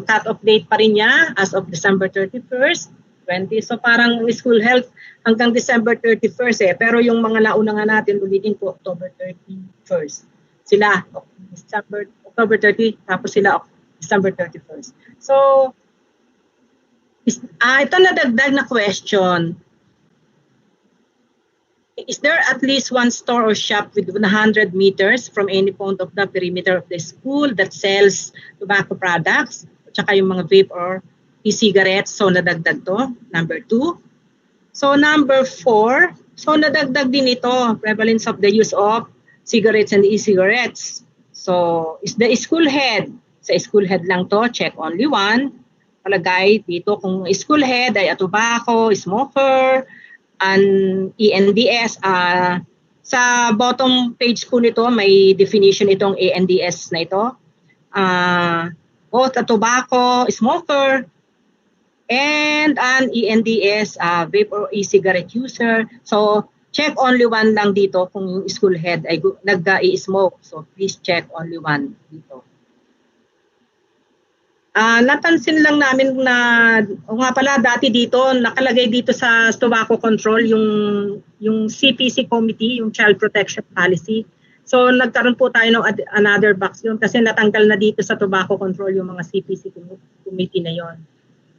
Speaker 8: cut-off date pa rin niya as of December 31st, 20. So parang school health hanggang December 31st Pero yung mga nauna nga natin, ulitin po, October 31st. Sila, October 30, tapos sila December 31st. So, ito na dagdag na question. Is there at least one store or shop with 100 meters from any point of the perimeter of the school that sells tobacco products? At saka yung mga vape or e-cigarettes, so nadagdag to, number 2. So number 4, so nadagdag din ito, prevalence of the use of cigarettes and e-cigarettes. So is the school head, sa school head lang to, check only 1. Palagay dito kung school head ay a tobacco, smoker, an ENDS. Sa bottom page po nito, may definition itong ENDS na ito. Both a tobacco, smoker, and an ENDS, vape or e-cigarette user. So, check only 1 lang dito kung yung school head ay nag-i-smoke. So, please check only 1 dito. Napansin lang namin na, o nga pala dati dito, nakalagay dito sa tobacco control yung CPC committee, yung Child Protection Policy. So nagkaroon po tayo ng another box yun kasi natanggal na dito sa tobacco control yung mga CPC committee na yon.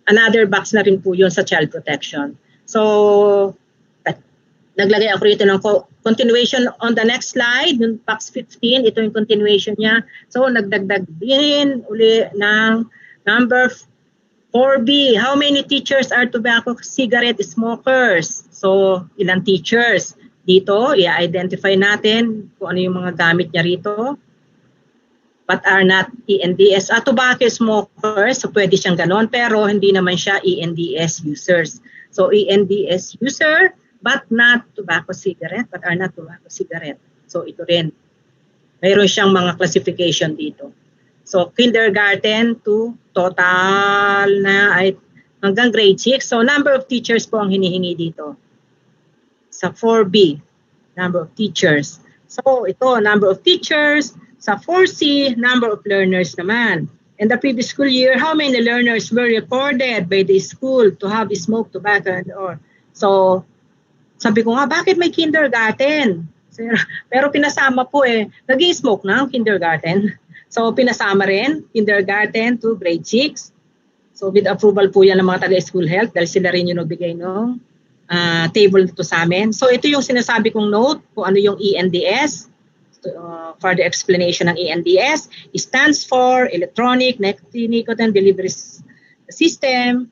Speaker 8: Another box na rin po yun sa child protection. So naglagay ako rito ng continuation on the next slide, yung box 15, ito yung continuation niya. So nagdagdag din uli ng number 4B. How many teachers are tobacco cigarette smokers? So ilang teachers? Dito, i-identify natin kung ano yung mga gamit niya rito. But are not ENDS. Tobacco smokers, so pwede siyang ganon, pero hindi naman siya ENDS users. So ENDS user, but not tobacco cigarette, but are not tobacco cigarette. So ito rin. Mayroon siyang mga classification dito. So kindergarten to total na ay hanggang grade 6. So number of teachers po ang hinihingi dito. Sa 4B, number of teachers. So ito, number of teachers. Sa 4C, number of learners naman. In the previous school year, how many learners were recorded by the school to have smoked tobacco and or? So sabi ko nga, bakit may kindergarten? Pero pinasama po nag-i-smoke na ang kindergarten. So pinasama rin, kindergarten to grade 6. So with approval po yan ng mga taga-school health dahil sila rin yung nagbigay ng table nito sa amin. So ito yung sinasabi kong note kung ano yung ENDS. For the explanation ng ENDS, it stands for Electronic Nicotine Delivery System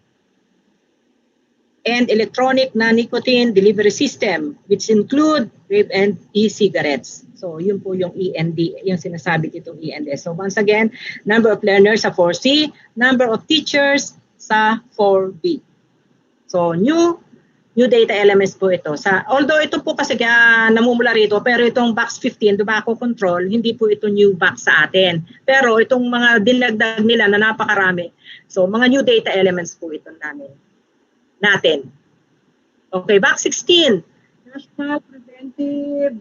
Speaker 8: and Electronic Non-Nicotine Delivery System, which include vape and e-cigarettes. So yun po yung END, yung sinasabi ditong ENDS. So once again, number of learners sa 4C, number of teachers sa 4B. So new data elements po ito. Although ito po kasi namumula rito, pero itong box 15, tobacco control, hindi po ito new box sa atin. Pero itong mga dinagdag nila na napakarami. So mga new data elements po ito natin. Okay, box 16. National Preventive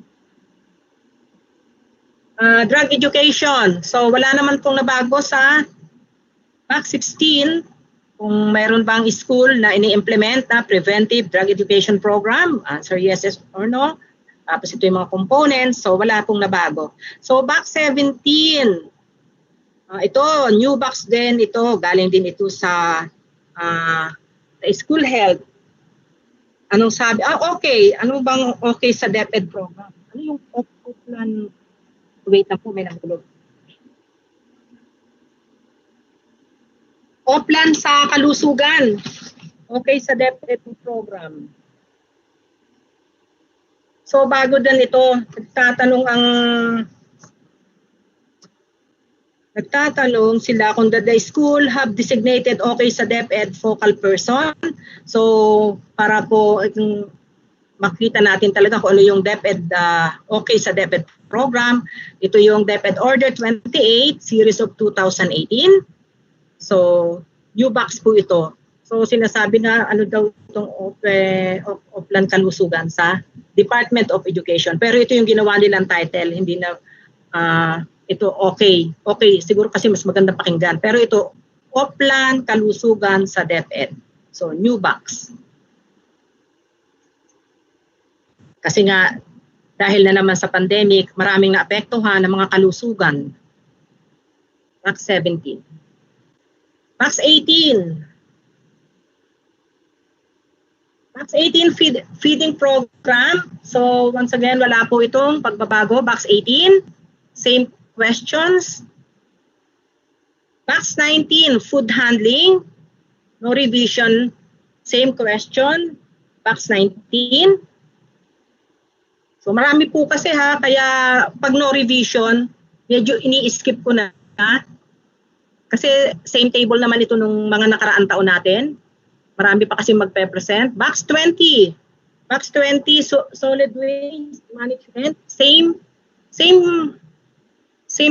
Speaker 8: Drug Education. So wala naman pong nabago sa box 16. Kung mayroon bang school na ini-implement na preventive drug education program, answer yes or no. Tapos ito yung mga components, so wala pong nabago. So box 17, ito, new box din ito, galing din ito sa school health. Anong sabi? Okay, ano bang okay sa DepEd program? Ano yung plan? Wait na po, may nahulog. Oplan sa kalusugan. Okay sa DepEd program. So bago din ito, nagtatanong sila kung the school have designated okay sa DepEd focal person. So para po makita natin talaga kung ano yung DepEd okay sa DepEd program. Ito yung DepEd Order 28 Series of 2018. So, new box po ito. So, sinasabi na ano daw itong Oplan Kalusugan sa Department of Education. Pero ito yung ginawa nilang title, hindi na ito okay. Okay, siguro kasi mas maganda pakinggan. Pero ito, Oplan Kalusugan sa DepEd. So, new box. Kasi nga, dahil na naman sa pandemic, maraming naapektuhan ng mga kalusugan. Box 17. Box 18. Box 18, feeding program. So, once again, wala po itong pagbabago. Box 18, same questions. Box 19, food handling. No revision, same question. Box 19. So, marami po kasi kaya pag no revision, medyo ini-skip ko na. Kasi same table naman ito nung mga nakaraang taon natin. Marami pa kasi magpe-present. Box 20. Box 20, solid waste management. Same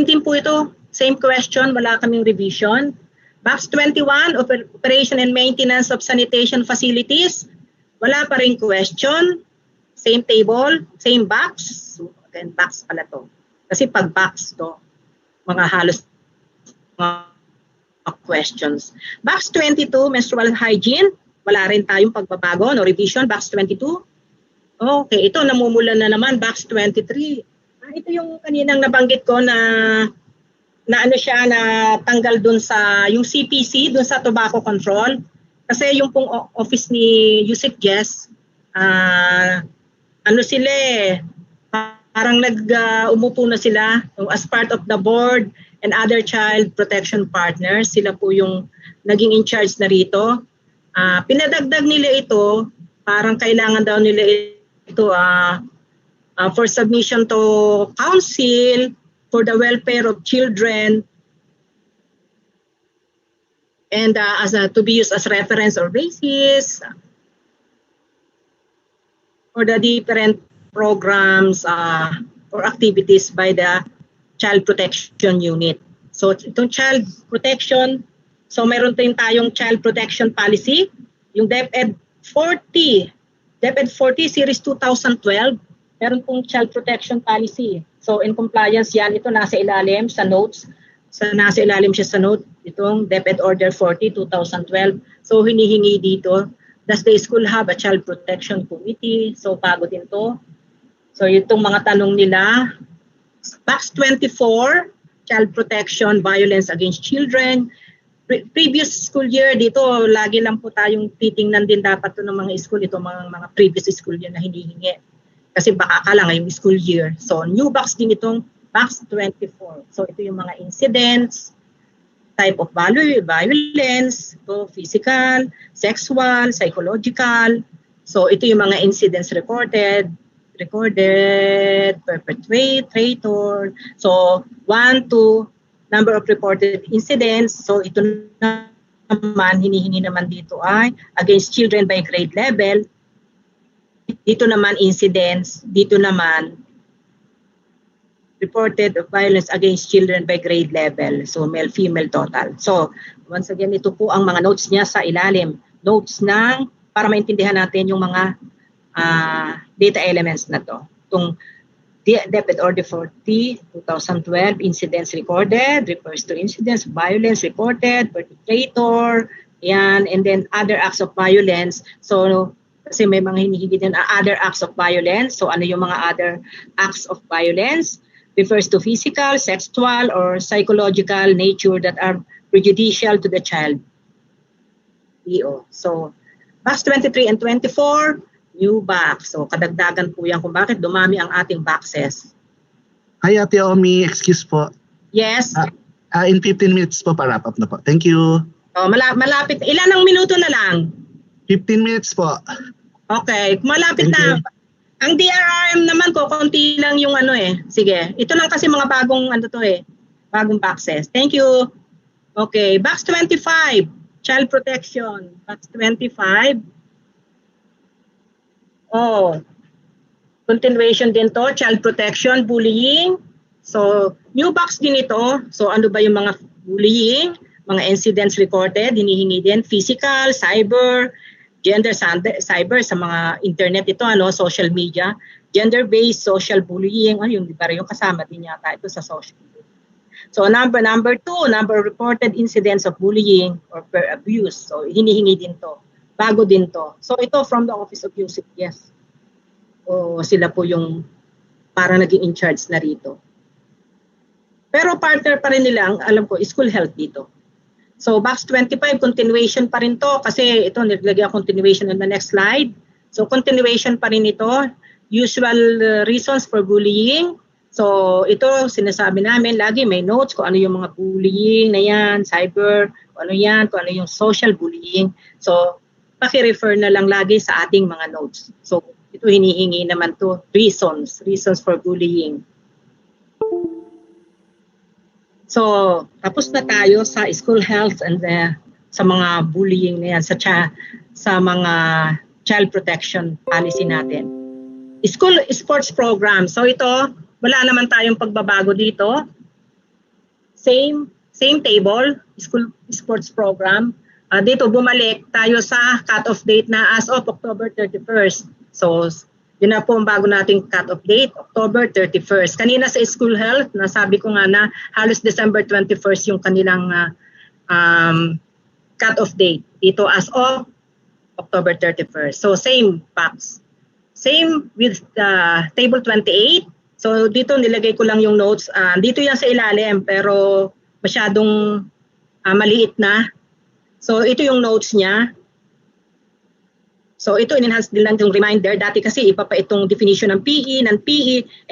Speaker 8: din po ito. Same question, wala kaming revision. Box 21, operation and maintenance of sanitation facilities. Wala pa rin question. Same table, same box. So, again, box pala to. Kasi pag box to, mga halos mga questions. Box 22, menstrual hygiene. Wala rin tayong pagbabago, no revision. Box 22. Okay, ito namumula na naman. Box 23. Ito yung kaninang nabanggit ko na ano siya, na tanggal dun sa yung CPC, dun sa tobacco control. Kasi yung pong office ni Yusik Jess, ano sila parang umupo na sila as part of the board and other child protection partners. Sila po yung naging in charge na rito. Pinadagdag nila ito, parang kailangan daw nila ito for submission to council for the welfare of children and to be used as reference or basis for the different programs or activities by the Child Protection Unit. So itong child protection, so meron tayong child protection policy, yung DepEd 40, DepEd 40 Series 2012, meron pong child protection policy. So in compliance yan, ito nasa ilalim sa notes, nasa ilalim siya sa note, itong DepEd Order 40 2012. So hinihingi dito, does the school have a child protection committee? So bago din to. So itong mga tanong nila, Box 24, child protection, violence against children. Previous school year dito, lagi lang po tayong titingnan din dapat to ng mga school, ito mga previous school year na hinihingi. Kasi baka akala ngayong school year. So new box din itong Box 24. So ito yung mga incidents, type of violence, so physical, sexual, psychological. So ito yung mga incidents recorded, perpetrator. So 1, 2, number of reported incidents. So ito naman, hinihingi naman dito ay against children by grade level. Dito naman incidents, dito naman reported of violence against children by grade level. So male, female total. So once again, ito po ang mga notes niya sa ilalim. Notes ng, para maintindihan natin yung mga data elements na to. Itong DepEd Order 40, 2012, incidents recorded, refers to incidents, violence reported, perpetrator, yan, and then other acts of violence. So kasi may mga hinihingi din other acts of violence. So ano yung mga other acts of violence? Refers to physical, sexual, or psychological nature that are prejudicial to the child. So, box 23 and 24, new box. So, kadagdagan po yan kung bakit dumami ang ating boxes.
Speaker 11: Hi, Ate Omi. Excuse po.
Speaker 8: Yes?
Speaker 11: In 15 minutes po, pa-wrap up na po. Thank you.
Speaker 8: Oh, malapit. Ilan ang minuto na lang?
Speaker 11: 15 minutes po.
Speaker 8: Okay, malapit na. Ang DRRM naman ko, konti lang yung Sige, ito lang kasi mga bagong bagong boxes. Thank you. Okay, box 25, child protection. Box 25. Oh, continuation din to, child protection, bullying. So, new box din ito. So, ano ba yung mga bullying, mga incidents recorded, hinihingi din, physical, cyber, gender, cyber sa mga internet ito, social media, gender-based social bullying, yung kasama din yata ito sa social media. So number 2, number of reported incidents of bullying or peer abuse. So hinihingi din to. Bago din to. So ito from the Office of Yusik, yes. O sila po yung parang naging in charge na rito. Pero partner pa rin nila, alam ko, school health dito. So box 25, continuation pa rin to kasi ito nilagay ang continuation on the next slide. So continuation pa rin ito. Usual reasons for bullying. So ito sinasabi namin lagi may notes kung ano yung mga bullying na yan, cyber, kung ano yan, kung ano yung social bullying. So paki-refer na lang lagi sa ating mga notes. So ito hinihingi naman to reasons for bullying. So, tapos na tayo sa school health and sa mga bullying na yan, sa mga child protection policy natin. School sports program. So ito, wala naman tayong pagbabago dito. Same table, school sports program. Dito bumalik tayo sa cut-off date na as of October 31st. So, yun na po ang bago nating cut-off date, October 31st. Kanina sa school health, nasabi ko nga na halos December 21st yung kanilang cut-off date dito as of October 31st. So same facts. Same with table 28. So dito nilagay ko lang yung notes. Dito yan sa ilalim pero masyadong maliit na. So ito yung notes niya. So ito in-enhance din lang yung reminder. Dati kasi iba pa itong definition ng PE, and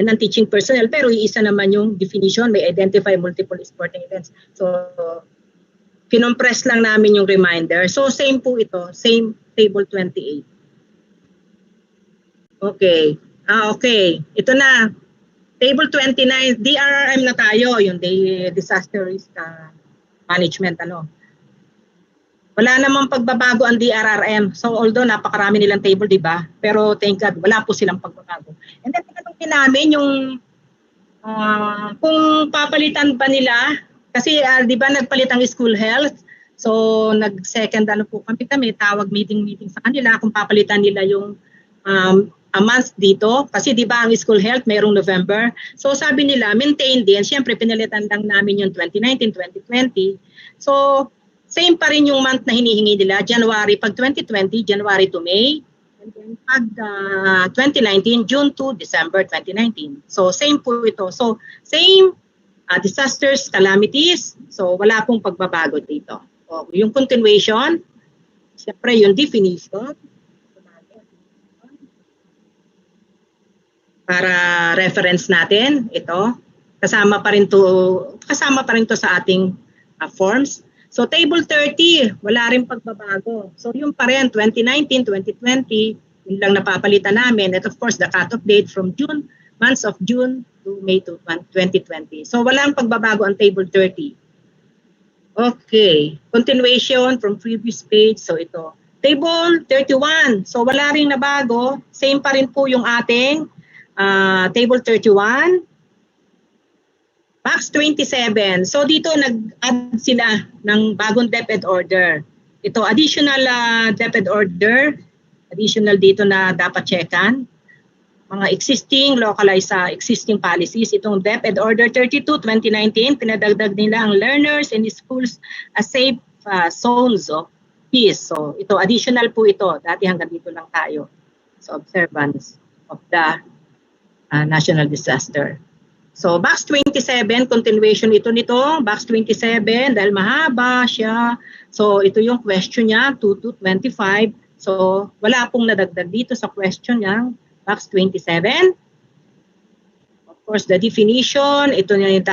Speaker 8: ng teaching personnel. Pero iisa naman yung definition, may identify multiple sporting events. So kinompress lang namin yung reminder. So same po ito, same table 28. Okay. Okay. Ito na. Table 29, DRRM na tayo, yung Disaster Risk Management. Wala namang pagbabago ang DRRM. So although napakarami nilang table, di ba? Pero thank God, wala po silang pagbabago. And then tinatanong namin yung kung papalitan ba nila, kasi di ba nagpalit ang school health? So nag-second po kami tawag meeting sa kanila kung papalitan nila yung a month dito. Kasi di ba ang school health mayroong November. So sabi nila, maintain din. Siyempre pinalitan lang namin yung 2019, 2020. So same pa rin yung month na hinihingi nila, January pag 2020, January to May, and then pag 2019, June to December 2019. So same po ito. So same disasters, calamities, so wala pong pagbabago dito. O, yung continuation, siyempre yung definition, para reference natin, ito, kasama pa rin to sa ating forms. So table 30, wala rin pagbabago. So yung pa rin, 2019, 2020, yun lang napapalitan namin. And of course, the cut-off date from June, months of June to May 2020. So walang pagbabago ang table 30. Okay, continuation from previous page. So ito, table 31. So wala rin nabago. Same pa rin po yung ating table 31. Box 27. So dito nag-add sila ng bagong DepEd order. Ito additional DepEd order, additional dito na dapat checkan. Mga existing localized existing policies. Itong DepEd order 32 2019 pinadagdag nila ang learners in schools as safe zones of peace. So ito additional po ito. Dati hanggang dito lang tayo sa observance of the national disaster. So, box 27, continuation ito nito. Box 27, dahil mahaba siya. So, ito yung question niya, 2 to 25. So, wala pong nadagdag dito sa question niya. Box 27. Of course, the definition, ito niya yung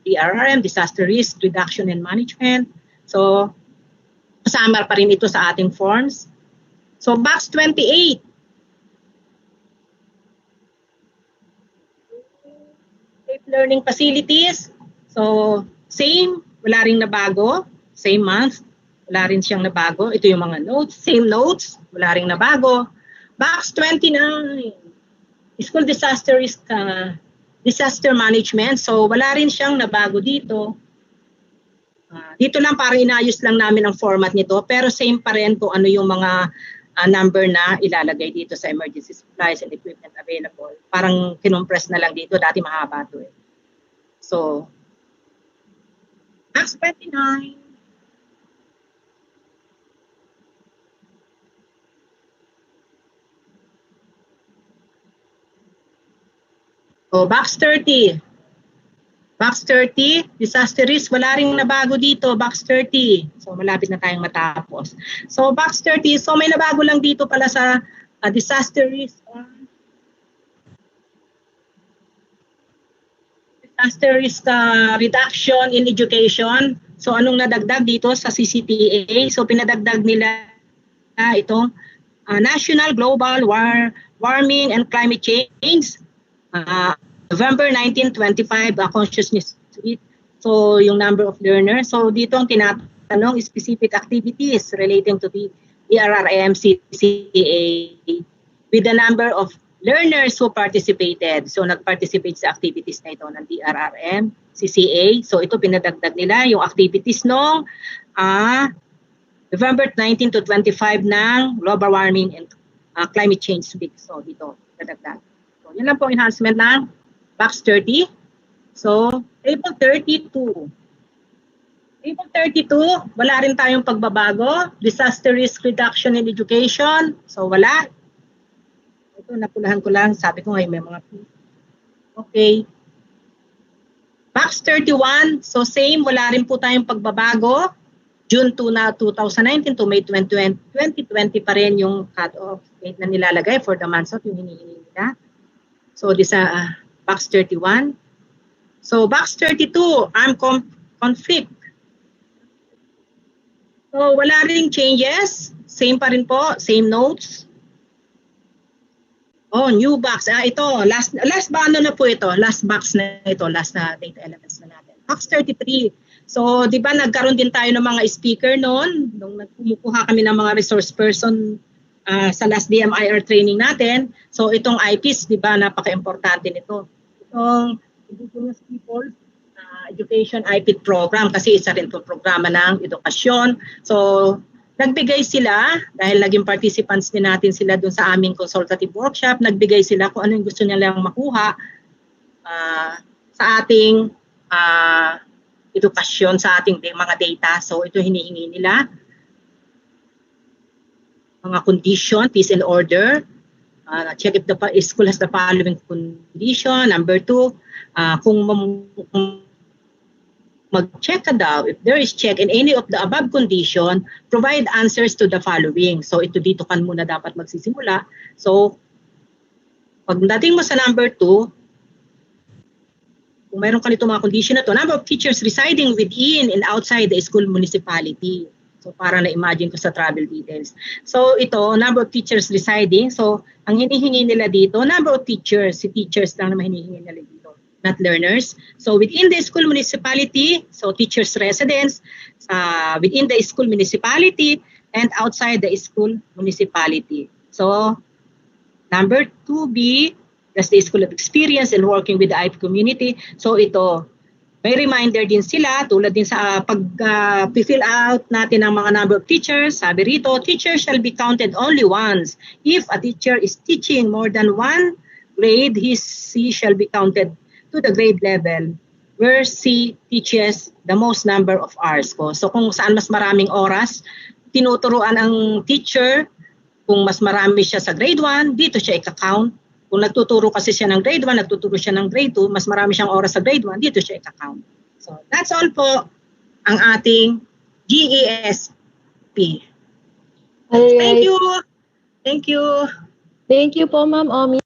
Speaker 8: DRRM, Disaster Risk Reduction and Management. So, kasama pa rin ito sa ating forms. So, box 28. Learning facilities. So, same, wala rin nabago. Same month, wala rin siyang nabago. Ito yung mga notes, same notes, wala rin nabago. Box 29, school disaster risk, disaster management. So, wala rin siyang nabago dito. Dito lang parang inayos lang namin ang format nito, pero same pa rin kung ano yung mga number na ilalagay dito sa emergency supplies and equipment available. Parang kinompress na lang dito. Dati mahaba ito eh. So, box 29. So, box 30. Box 30, disaster risk, wala rin nabago dito, box 30. So, malapit na tayong matapos. So, box 30, so may nabago lang dito pala sa disaster risk. Disaster risk reduction in education. So, anong nadagdag dito sa CCTA? So, pinadagdag nila itong National Global Warming and Climate Change. November 1925, consciousness week. So, yung number of learners. So, dito ang tinatanong specific activities relating to the DRRM CCA with the number of learners who participated. So, nag-participate sa activities na ito ng DRRM CCA. So, ito pinadagdag nila yung activities noong November 19 to 25 ng Global Warming and Climate Change Week. So, dito pinadagdag. So, yun lang po enhancement ng box 30. So, table 32. Table 32, wala rin tayong pagbabago. Disaster risk reduction in education. So wala. Ito, napulahan ko lang. Sabi ko ngayon may mga... Okay. Box 31, so same, wala rin po tayong pagbabago. June 2 na 2019 to May 2020, 2020 pa rin yung cut-off date na nilalagay for the months of yung hinihingi nila. So this box 31. So box 32, armed conflict. So wala ring changes. Same pa rin po, same notes. Oh, new box. Ito, last ba ano na po ito? Last box na ito, last na data elements na natin. Box 33. So, di ba nagkaroon din tayo ng mga speaker noon, nung nagkumukuha kami ng mga resource person sa last DMIR training natin. So, itong IPs, di ba, napaka-importante nito. Itong Indigenous People Education IPIT program kasi isa rin itong programa ng edukasyon. So, nagbigay sila, dahil naging participants din natin sila dun sa aming consultative workshop, nagbigay sila kung ano yung gusto nilang makuha sa ating edukasyon, sa ating mga data. So ito hinihingi nila. Mga condition, peace and order. Check if the school has the following condition. Number 2, kung mag-check ka daw, if there is check in any of the above condition, provide answers to the following. So ito dito kan muna dapat magsisimula. So pag dating mo sa number 2, kung mayroon ka nito mga condition na to, number of teachers residing within and outside the school municipality. So para na-imagine ko sa travel details. So ito, number of teachers residing. So ang hinihingi nila dito, number of teachers. Si teachers lang naman hinihingi nila dito, not learners. So within the school municipality, so teachers residence, within the school municipality, and outside the school municipality. So number 2B, that's the school of experience and working with the IP community. So ito, may reminder din sila, tulad din sa pag-fill out natin ng mga number of teachers. Sabi rito, teachers shall be counted only once. If a teacher is teaching more than one grade, he shall be counted to the grade level where she teaches the most number of hours ko. So kung saan mas maraming oras, tinuturuan ang teacher, kung mas marami siya sa grade 1, dito siya i-count. Kung nagtuturo kasi siya ng grade 1, nagtuturo siya ng grade 2, mas marami siyang oras sa grade 1, dito siya i-count. So that's all po ang ating GESP.
Speaker 13: Alright.
Speaker 8: Thank you. Thank you.
Speaker 13: Thank you po, Ma'am Omi.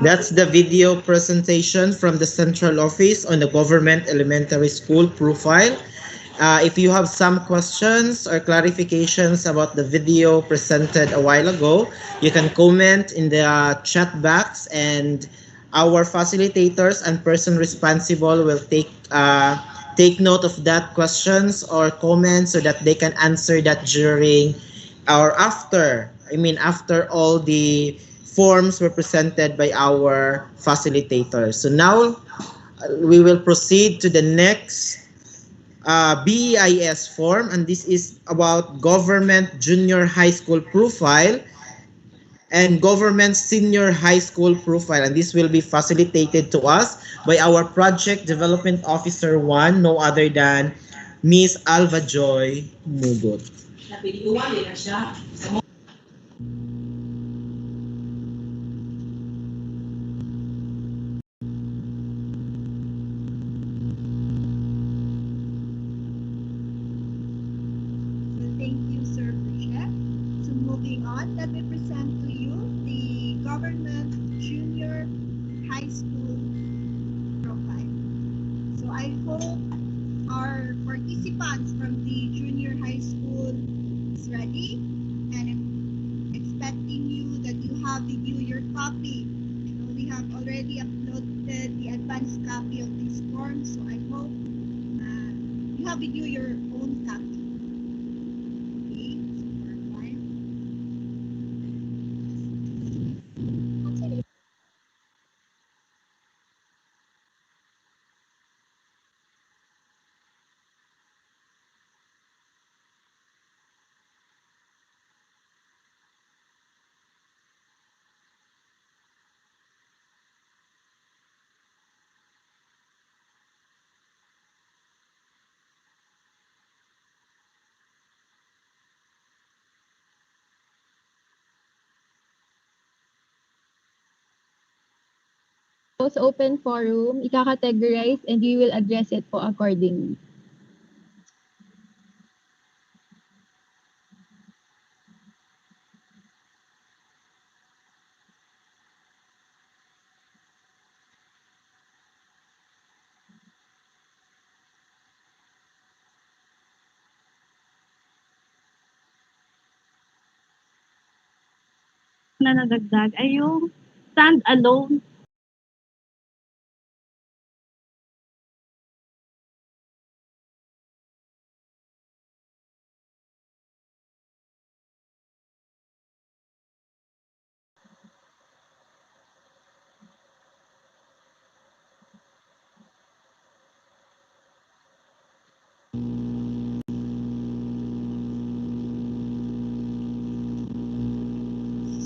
Speaker 1: That's the video presentation from the central office on the government elementary school profile. If you have some questions or clarifications about the video presented a while ago, you can comment in the chat box, and our facilitators and person responsible will take note of that questions or comments so that they can answer that during or after. After all the forms were presented by our facilitators. So now we will proceed to the next BEIS form, and this is about government junior high school profile and government senior high school profile, and this will be facilitated to us by our project development officer 1, no other than Miss Alva Joy Mugot.
Speaker 5: Thank you, Sir Chef. So moving on, let me present to you the government junior high school profile. So I hope our participants from the junior high school is ready, and I'm expecting you that you have reviewed your copy. We have already uploaded the advanced copy of this form, so I hope you have reviewed your own copy.
Speaker 13: Sa open forum, ika-categorize and we will address it po accordingly.
Speaker 3: Na nadagdag ay yung stand-alone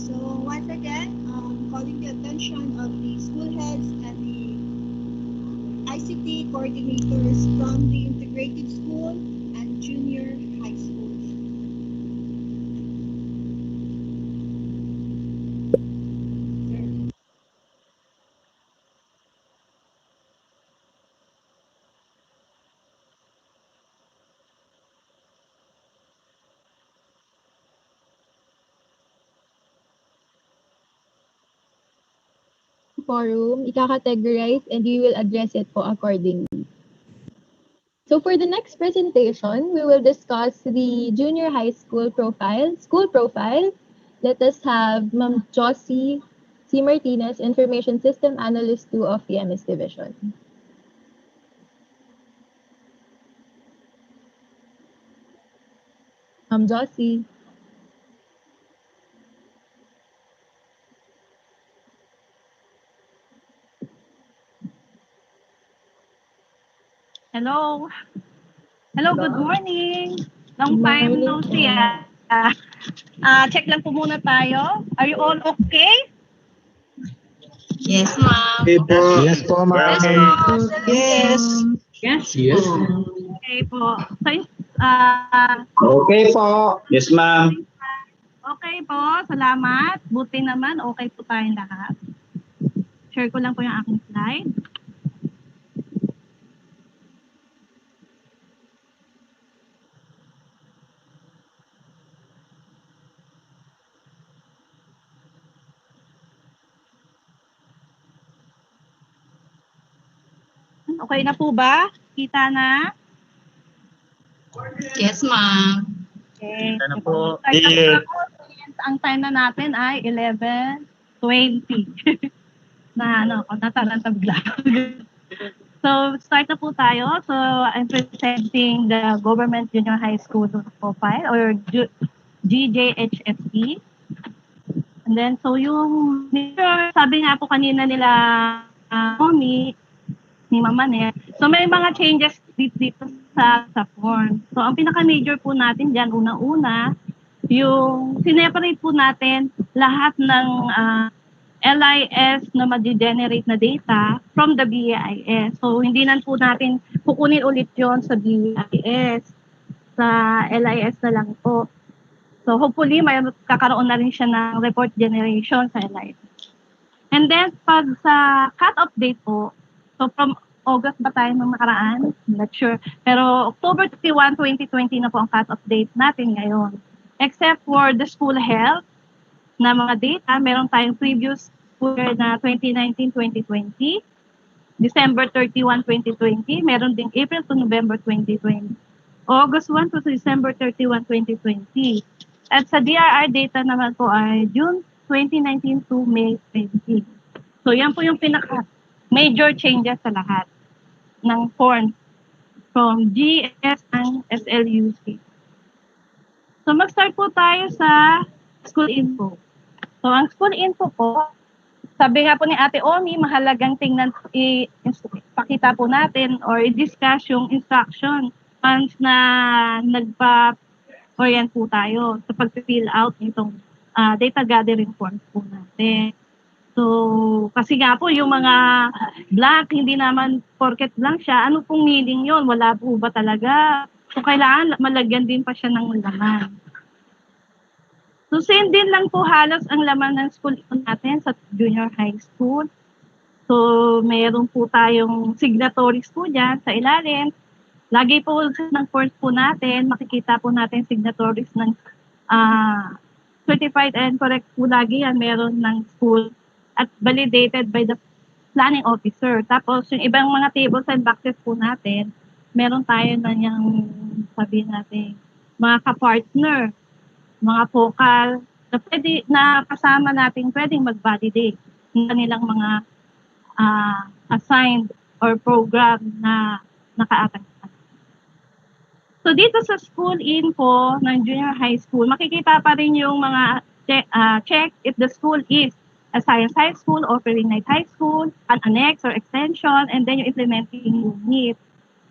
Speaker 5: So once again, calling the attention of the school heads and the ICT coordinators from the integrated school and junior high schools.
Speaker 13: Forum, ika-categorize and we will address it po accordingly. So for the next presentation, we will discuss the junior high school profile. Let us have Ma'am Josie C. Martinez, Information System Analyst 2 of EMS Division. Ma'am Josie.
Speaker 3: Hello. Hello, good morning. Long
Speaker 13: Good
Speaker 3: time
Speaker 13: morning
Speaker 3: no
Speaker 13: po.
Speaker 3: see. Check lang po muna tayo. Are you all okay?
Speaker 10: Yes, ma'am.
Speaker 11: Okay po. Yes po, ma'am.
Speaker 7: Yes.
Speaker 8: Yes.
Speaker 12: Yes.
Speaker 3: Okay po. So,
Speaker 12: Okay po. Yes, ma'am.
Speaker 3: okay po. Salamat. Buti naman. Okay po tayong lahat. Share ko lang po yung aking slide. Okay na po ba? Kita na?
Speaker 10: Yes, ma'am.
Speaker 3: Okay.
Speaker 11: Kita na po.
Speaker 3: Start na
Speaker 11: Yeah.
Speaker 3: po ako. Ang time na natin ay 11:20. na ano, nataranta bigla. So, start na po tayo. So, I'm presenting the Government Junior High School Profile or GJHSE. And then, so yung sabi nga po kanina nila ni Mama Net. So may mga changes dito sa form. So ang pinaka-major po natin diyan una-una, yung sineparate po natin lahat ng LIS na mag-generate na data from the BIS. So hindi na po natin kukunin ulit yon sa BIS. Sa LIS na lang po. So hopefully may kakaroon na rin siya ng report generation sa LIS. And then pag sa cut-off date po, so from August ba tayo nung nakaraan? Not sure. Pero October 31, 2020 na po ang cut-off date natin ngayon. Except for the school health na mga data, meron tayong previous school year na 2019-2020, December 31, 2020, meron ding April to November 2020, August 1 to December 31, 2020. At sa DRR data naman po ay June 2019 to May 20. So yan po yung pinaka major changes sa lahat ng form from GS and SLUC. So mag-start po tayo sa school info. So ang school info po, sabi nga po ni Ate Omi, mahalagang tingnan, pakita po natin or i-discuss yung instruction once na nagpa-orient po tayo sa pag-fill out nitong data gathering forms po natin. So, kasi nga po yung mga blank, hindi naman porket blank siya, ano pong meaning yon? Wala po ba talaga? So, kailangan malagyan din pa siya ng laman. So, same din lang po halos ang laman ng school natin sa junior high school. So, meron po tayong signatories po dyan sa ilalim. Lagi po ng course po natin, makikita po natin signatories ng certified and correct po lagi yan. Meron ng school at validated by the planning officer. Tapos, yung ibang mga tables and boxes po natin, meron tayo na yung, sabihin natin, mga ka-partner, mga focal, na pwede, na kasama natin pwedeng mag-validate ng kanilang mga assigned or program na naka-attach. So dito sa school info ng junior high school, makikita pa rin yung mga check if the school is a science high school, offering night high school, an annex or extension, and then yung implementing unit.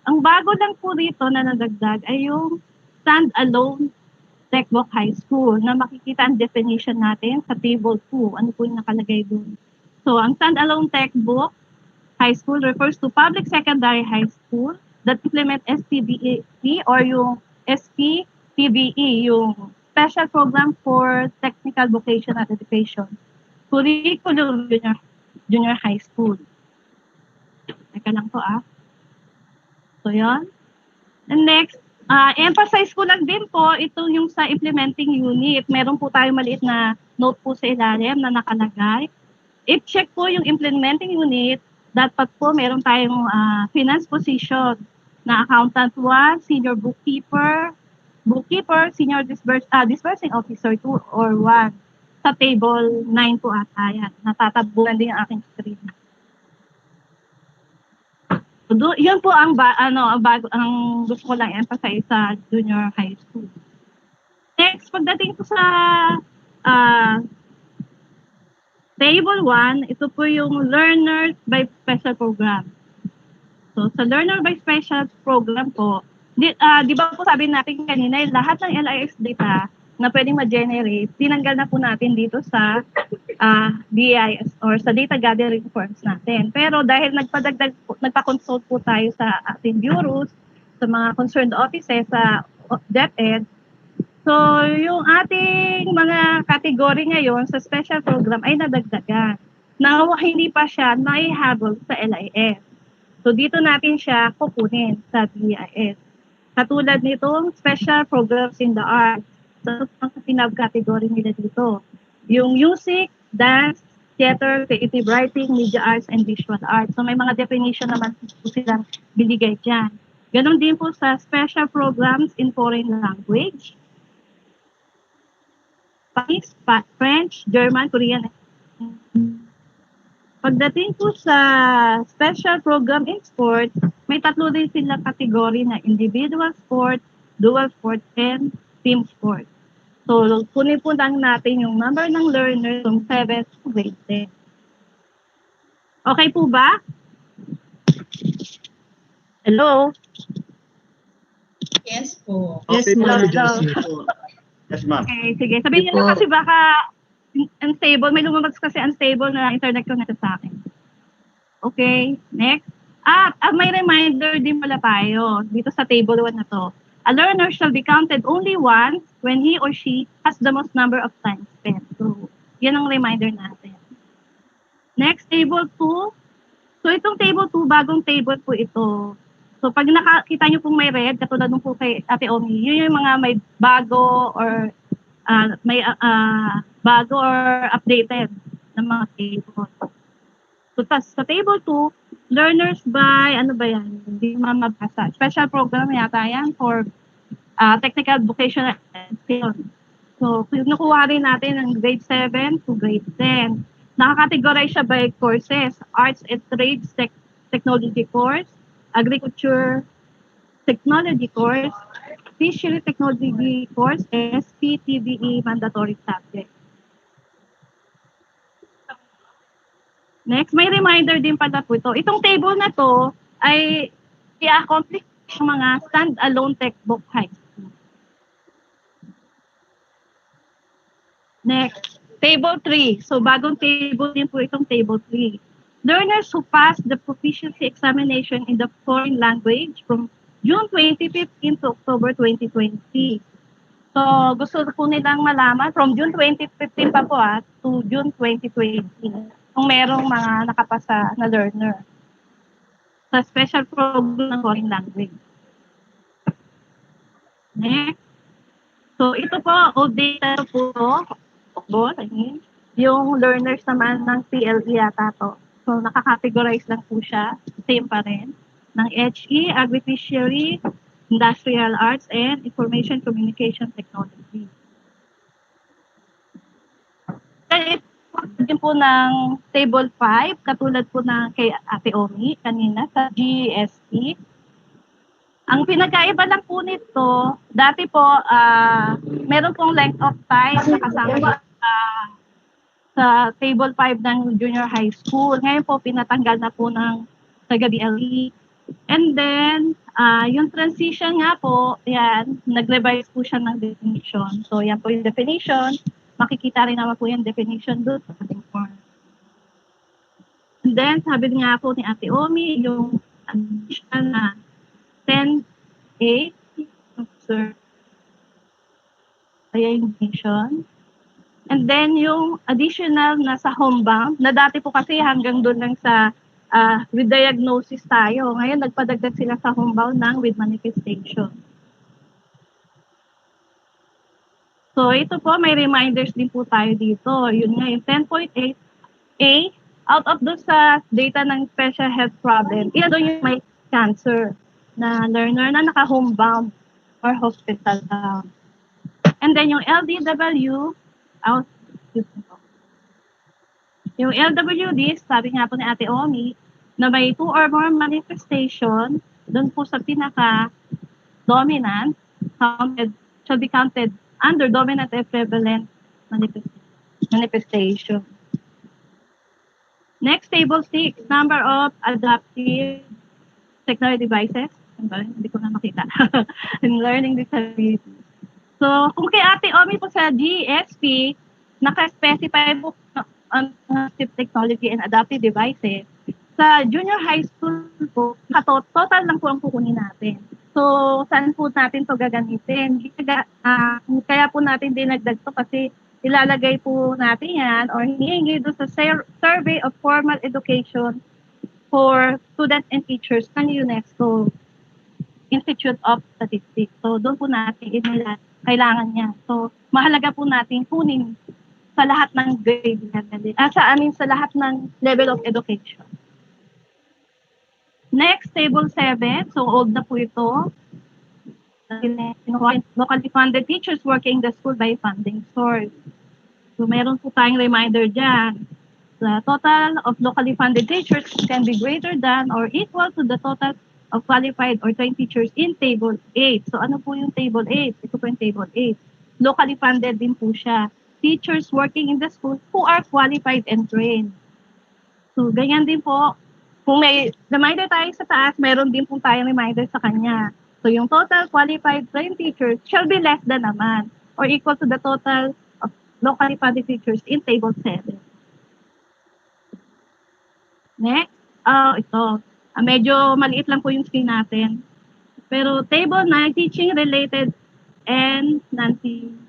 Speaker 3: Ang bago lang po dito na nadagdag ay yung stand-alone textbook high school na makikita ang definition natin sa table 2. Ano po yung nakalagay doon? So, ang stand-alone textbook high school refers to public secondary high school that implement SPBE or yung SPTBE, yung Special Program for Technical Vocational Education, curriculum junior high school. Teka lang po So, yun. And next, emphasize ko lang din po, ito yung sa implementing unit. Meron po tayo maliit na note po sa ilalim na nakalagay. I-check po yung implementing unit, dapat po meron tayong finance position na accountant 1, senior bookkeeper, senior disbursing officer 2 or 1. Sa table 9 po ata yan. Natatabunan din ang aking screen. Yun po ang ang gusto ko lang emphasize sa junior high school. Next, pagdating po sa table 1, ito po yung learners by special program. So, sa learner by special program po, di ba po sabi natin kanina, lahat ng LIS data na pwedeng ma-generate, tinanggal na po natin dito sa DIS or sa data gathering forms natin. Pero dahil nagpa-consult po tayo sa ating bureaus, sa mga concerned offices, sa DepEd, so yung ating mga category ngayon sa special program ay nadagdagan na hindi pa siya naihabol sa LIS. So dito natin siya kukunin sa DIS. Katulad nitong special programs in the arts. So, ang pinag-category nila dito. Yung music, dance, theater, creative writing, media arts, and visual arts. So may mga definition naman po silang binigay dyan. Ganon din po sa special programs in foreign language. Spanish, French, German, Korean. Pagdating po sa special program in sports, may tatlo din sila kategory na individual sport, dual sport, and team sport. So, kunin po lang natin yung number ng learners from 7th to grade 10. Okay po ba? Hello?
Speaker 10: Yes po.
Speaker 11: Okay po,
Speaker 3: Hello,
Speaker 11: Ate
Speaker 3: hello.
Speaker 11: Jessie. Yes, ma'am.
Speaker 3: Okay, sige. Sabihin niyo lang kasi baka unstable. May lumabas kasi unstable na internet connection sa akin. Okay, next. May reminder din pala tayo dito sa table 1 na to. A learner shall be counted only once when he or she has the most number of time spent. So, yan ang reminder natin. Next, table 2. So, itong table 2, bagong table po ito. So, pag nakakita nyo pong may red, katulad nung po kay Ate Omi, yun yung mga may bago or bago or updated na mga table. So, sa table 2, learners by, ano ba yan? Hindi mabasa. Special program yata yan for technical vocational education. So, nakuha rin natin ng grade 7 to grade 10. Nakakategorize siya by courses, arts and trades technology course, agriculture technology course, fishery technology course, SPTBE mandatory subject. Next, may reminder din pala po ito. Itong table na to ay i-accomplish ng mga stand-alone textbook high school. Next, table 3. So, bagong table din po itong table 3. Learners who pass the proficiency examination in the foreign language from June 2015 to October 2020. So, gusto ko nilang malaman from June 2015 pa po to June 2020. kung merong mga nakapasa na learner sa special program ng foreign language. Next. So, ito po, old data po I mean, yung learners naman ng PLE yata to. So, nakakategorize lang po siya. Same pa rin. Ng HE, Agri-Fishery, Industrial Arts, and Information Communication Technology. Then, din po ng Table 5, katulad po ng kay Ate Omi kanina sa GST. Ang pinagkaiba lang po nito, dati po, meron pong length of time na kasama sa Table 5 ng junior high school. Ngayon po, pinatanggal na po ng taga-BLE. And then, yung transition nga po, yan, nag-revise po siya ng definition. So, yan po yung definition. Makikita rin naman po yung definition doon sa ating form. And then, sabi nga po ni Ate Omi, yung addition na 10A, sir. Kaya yung definition. And then, yung additional na sa homebound, na dati po kasi hanggang doon lang sa with diagnosis tayo. Ngayon, nagpadagdag sila sa homebound ng with manifestation. So, ito po, may reminders din po tayo dito. Yun nga, yung 10.8A, out of those sa data ng special health problem, iyan doon yung may cancer na learner na naka-homebound or hospital bound. And then yung LDW, yung LWD, sabi nga po ni Ate Omi, na may 2 or more manifestation, doon po sa pinaka-dominant, shall be counted under dominant and prevalent manifestation. Next, table 6, number of adaptive technology devices. Hindi ko na makita. In learning disabilities. So, kung kay Ate Omi po sa GSP, naka-specify po ang assistive technology and adaptive devices. Sa junior high school po, total lang po ang kukunin natin. So, saan po natin ito gagamitin? Kaya po natin dinagdag to kasi ilalagay po natin yan or hinihingi doon sa Survey of Formal Education for Students and Teachers ng UNESCO Institute of Statistics. So, doon po natin kailangan niya. So, mahalaga po natin kunin sa lahat ng grade level. Sa lahat ng level of education. Next, table 7. So, old na po ito. Locally funded teachers working the school by funding source. So, meron po tayong reminder dyan. The total of locally funded teachers can be greater than or equal to the total of qualified or trained teachers in Table 8. So, ano po yung Table 8? Ito po yung Table 8. Locally funded din po siya. Teachers working in the school who are qualified and trained. So, ganyan din po. Kung may reminder tayo sa taas, meron din po tayong reminder sa kanya. So, yung total qualified trained teachers shall be less than naman or equal to the total of locally funded teachers in Table 7. Next, ito. Medyo maliit lang po yung screen natin. Pero Table 9, teaching related and non-teaching.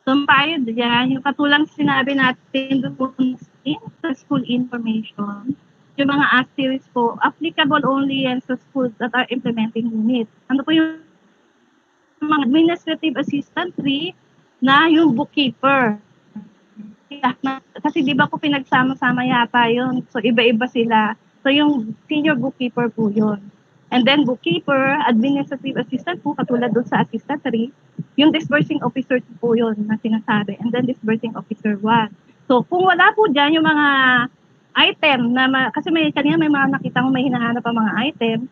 Speaker 3: So, tayo dyan, yung katulang sinabi natin doon sa school information, yung mga asterisks po, applicable only yan sa schools that are implementing unit. Ano po yung mga administrative assistant 3 na yung bookkeeper. Kasi di ba po pinagsama-sama yata yun. So, iba-iba sila. So, yung senior bookkeeper po yun. And then, bookkeeper, administrative assistant po, katulad doon sa assistant 3, yung disbursing officer po yun na sinasabi. And then, disbursing officer 1. So, kung wala po dyan yung mga item, kasi kanina may mga nakita mo may hinahanap ang mga item,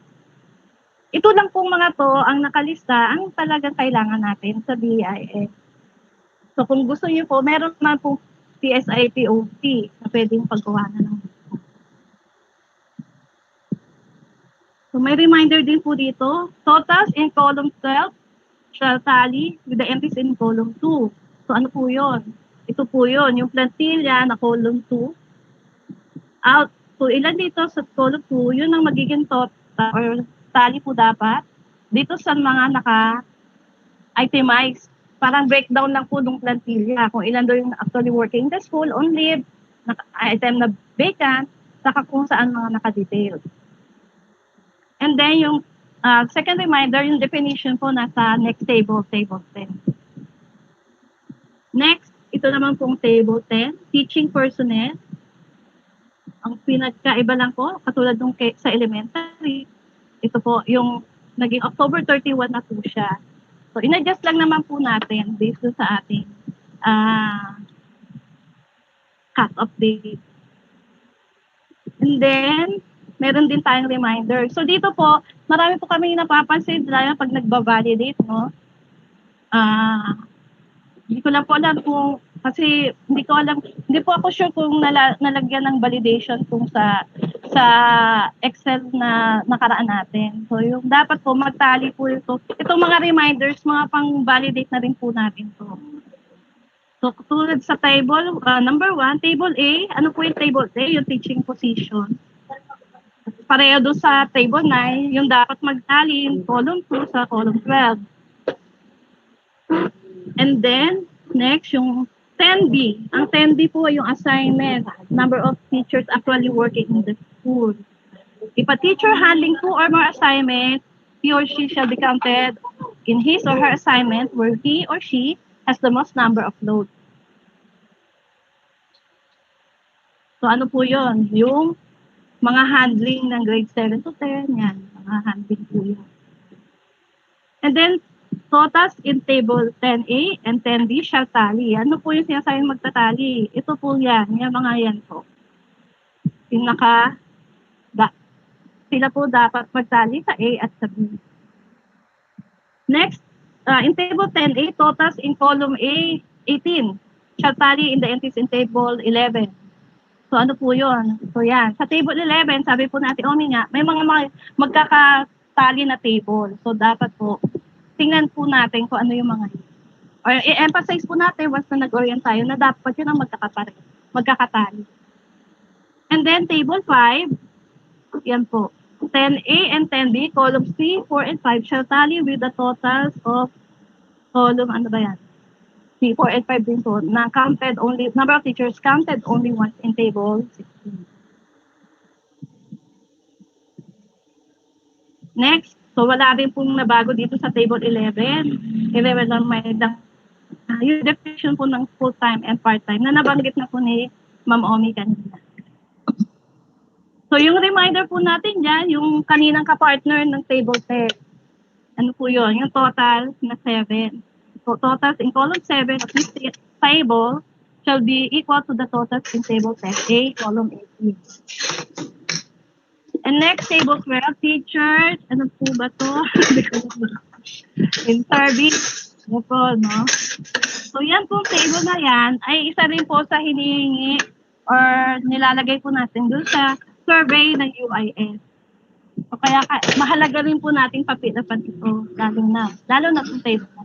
Speaker 3: ito lang pong mga to ang nakalista ang talagang kailangan natin sa BIS. So, kung gusto niyo po, meron naman pong PSIPOT na pwedeng paggawa na ng So, may reminder din po dito. Totals in column 12 shall tally with the entries in column 2. So, ano po yun? Ito po yun. Yung plantilla na column 2. Out. So, ilan dito sa column 2, yun ang magiging total or tally po dapat dito sa mga naka-itemize parang breakdown lang po ng plantilla. Kung ilan daw yung actually working in the school, on leave, item na vacant, saka kung saan mga naka-detail. And then yung second reminder, yung definition po nasa next table, table 10. Next, ito naman pong table 10, teaching personnel. Ang pinagkaiba lang po, katulad nung sa elementary, ito po yung naging October 31 na po siya. So, in-adjust lang naman po natin based sa ating cut-off date. And then, meron din tayong reminder. So, dito po, marami po kami napapansin lalo pag nagba-validate, no? Hindi ko lang po alam kung, kasi hindi po ako sure kung nalagyan ng validation kung sa Excel na nakaraan natin. So, yung dapat po magtali po ito. Itong mga reminders, mga pang-validate na rin po natin to. So, tulad sa table, number 1, table A. Ano po yung table A? Yung teaching position. Pareho doon sa table 9, yung dapat magtali yung column 2 sa column 12. And then, next, yung 10B. Ang 10B po yung assignment, number of teachers actually working in the school. If a teacher handling 2 or more assignments, he or she shall be counted in his or her assignment where he or she has the most number of loads. So ano po yun? Yung mga handling ng grade 7 to 10, yan. Mga handling po yun. And then, totals in table 10A and 10B shall tally. Ano po yung sinasayang magtatali? Ito po yan. Yung mga yan po. Sila po dapat magtali sa A at sa B. Next, in table 10A, totals in column A, 18 shall tally in the entries in table 11. So ano po yun? So yan. Sa table 11, sabi po natin, nga, may mga magkakatali na table. So dapat po, tingnan po natin kung ano yung mga yun. Or i-emphasize po natin once na nag-orient tayo na dapat yun ang magkakatali. And then table 5, yan po. 10A and 10B, columns 3, 4, and 5 shall tally with the totals of column, 3, 4, and 5 din po, na counted only, number of teachers counted only once in table 16. Next, so wala rin pong nabago dito sa table 11. 11 lang may yung definition po ng full-time and part-time na nabanggit na po ni Ma'am Omi kanina. So yung reminder po natin dyan, yung kaninang kapartner ng table 10. Ano po yun? Yung total na 7. So totals in column 7 of this table shall be equal to the totals in table 10A, column 18. And next, table 12, teachers. Ano po ba to? In service. Ano po, no? So yan po, table na yan, ay isa rin po sa hinihingi or nilalagay po natin doon sa survey ng UIS. So kaya mahalaga rin po natin papilapan ito, lalo na po table na.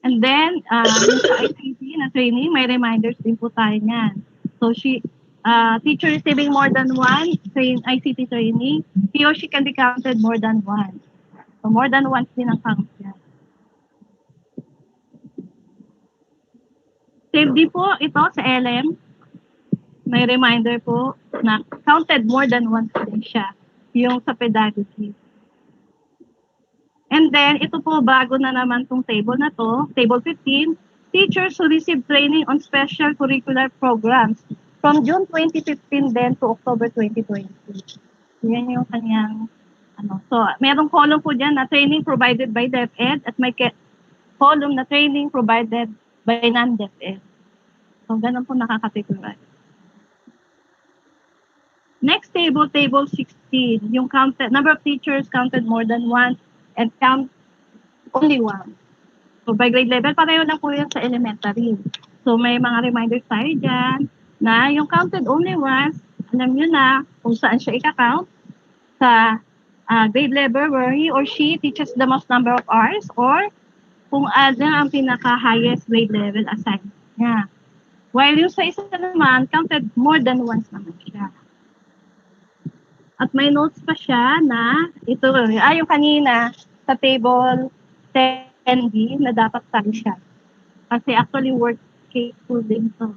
Speaker 3: And then, yung sa ICT na training, may reminders din po tayo niyan. So teacher receiving more than one ICT training, he or she can be counted more than one. So more than once din ang count yan. Same din po ito sa LM. May reminder po na counted more than once din siya. Yung sa pedagogy. And then, ito po bago na naman tong table na to, table 15, teachers who receive training on special curricular programs from June 2015 then to October 2020. Yan yung kanyang, So, merong column po dyan na training provided by DepEd at may column na training provided by non-DepEd. So, ganun po nakakategorize. Next table, table 16, yung number of teachers counted more than once and count only one. So, by grade level, pareho lang po yan sa elementary. So, may mga reminders tayo dyan na yung counted only once, alam nyo na kung saan siya ika-count sa grade level where he or she teaches the most number of hours or kung ano ang pinaka-highest grade level assignment niya. While yung sa isa naman, counted more than once naman siya. At may notes pa siya na ito, yung kanina sa table 10 ND na dapat tali siya. Kasi actually work capable din to.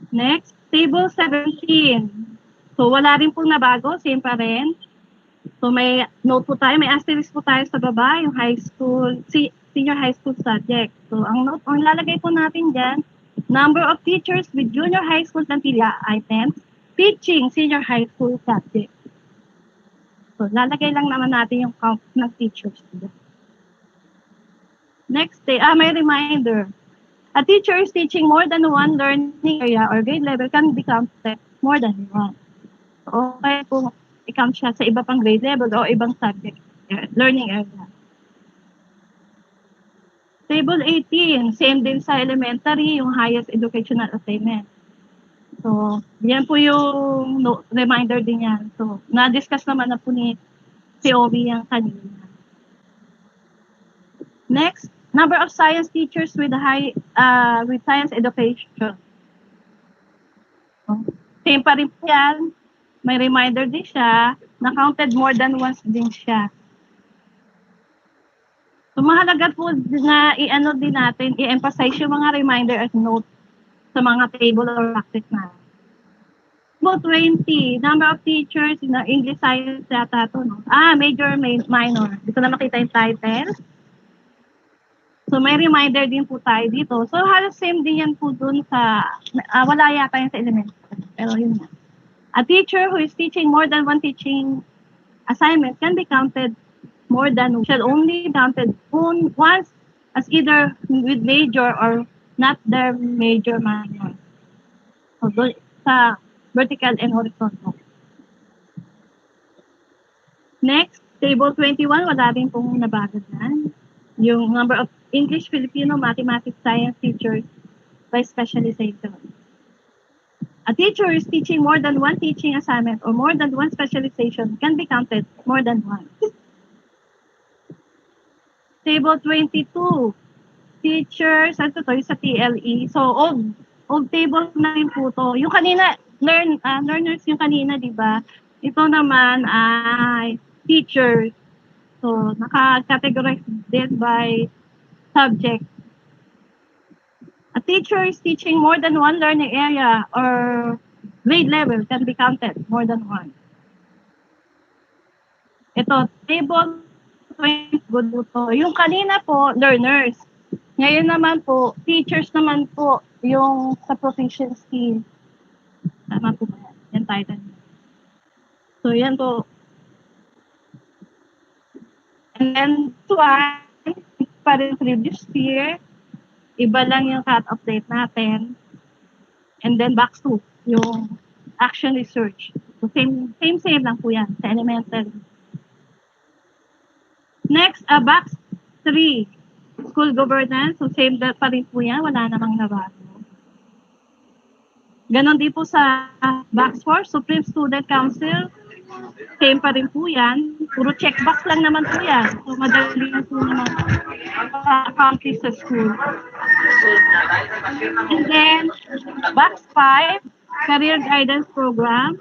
Speaker 3: Next, table 17. So wala rin pong nabago, same pa rin. So may note po tayo, may asterisk po tayo sa baba, yung high school, senior high school subject. So ang note, ang lalagay po natin dyan, number of teachers with junior high school plantilla items, teaching senior high school subject. So lalagay lang naman natin yung count ng teachers. Next day, may reminder. A teacher is teaching more than one learning area or grade level can be counted more than one. So, okay kung i-count siya sa iba pang grade level o ibang subject learning area. Table 18, same din sa elementary, yung highest educational attainment. So, yan po yung reminder din yan. So, na-discuss naman na po ni Omi yan kanina. Next, number of science teachers with with science education. So, same pa rin po yan. May reminder din siya na counted more than once din siya. So, mahalaga po na i-ano din natin, i-emphasize yung mga reminder at note sa mga table or practice na. About 20, number of teachers in English science yata ito, no? Major, minor. Dito na makita yung title. So, may reminder din po tayo dito. So, halos same din yan po dun sa, wala yata yan sa elementary. Pero yun na. A teacher who is teaching more than one teaching assignment can be counted more than shall only be counted once as either with major or not their major minor. So, sa vertical and horizontal. Next, table 21, wala rin pong nabago dyan. Yung number of English, Filipino, Mathematics, Science teachers by specialization. A teacher is teaching more than one teaching assignment or more than one specialization can be counted more than one. Table 22, teachers, ito to, sa TLE. So, old table na rin po to. Yung kanina, learners yung kanina, di ba? Ito naman ay teachers. So, naka-categorize din by subject. A teacher is teaching more than one learning area or grade level can be counted more than one. Ito, table 20, good po. Yung kanina po, learners. Ngayon naman po, teachers naman po yung sa proficiency. Tama po ba yan? Yan title. So, yan po. And then, pa rin previous year, iba lang yung cut-off date natin. And then box 2, yung action research. So same lang po yan sa elementary. Next, box 3, school governance. So same pa rin po yan, wala namang nabago. Ganon din po sa box 4, Supreme Student Council. Same pa rin po yan. Puro checkbox lang naman po yan. So madali na po naman accomplish sa school. And then, box 5, Career Guidance Program.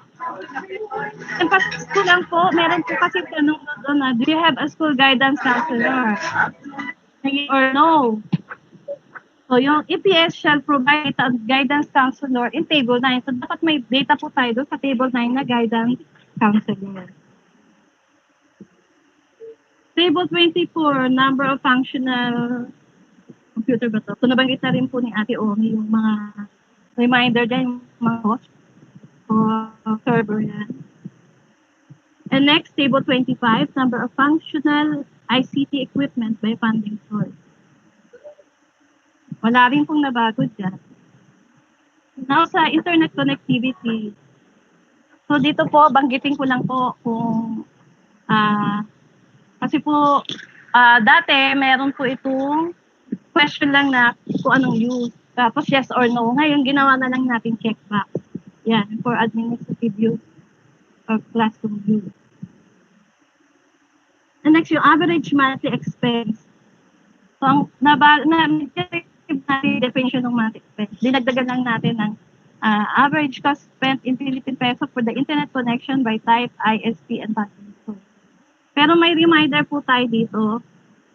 Speaker 3: And ko lang po, meron po kasi tanong doon na, do you have a school guidance counselor? Or no? So, yung EPS shall provide a guidance counselor in Table 9. So, dapat may data po tayo doon sa Table 9 na guidance counselor. Table 24, number of functional computer ba to? So, nabanggit na rin po ni Ate Omi yung mga reminder dyan, yung mga host o server yan. And next, table 25, number of functional ICT equipment by funding source. Wala rin pong nabago dyan. Now, sa internet connectivity, so dito po, banggitin ko lang po kung kasi po, dati, meron po itong question lang na kung anong use. Tapos yes or no. Ngayon, ginawa na lang natin checkbox. Yan, for administrative use or classroom use. And next, yung average monthly expense. So, ang definition ng monthly expense. Dinagdagan lang natin ng average cost spent in Philippine peso for the internet connection by type, ISP, and passing. So, Pero may reminder po tayo dito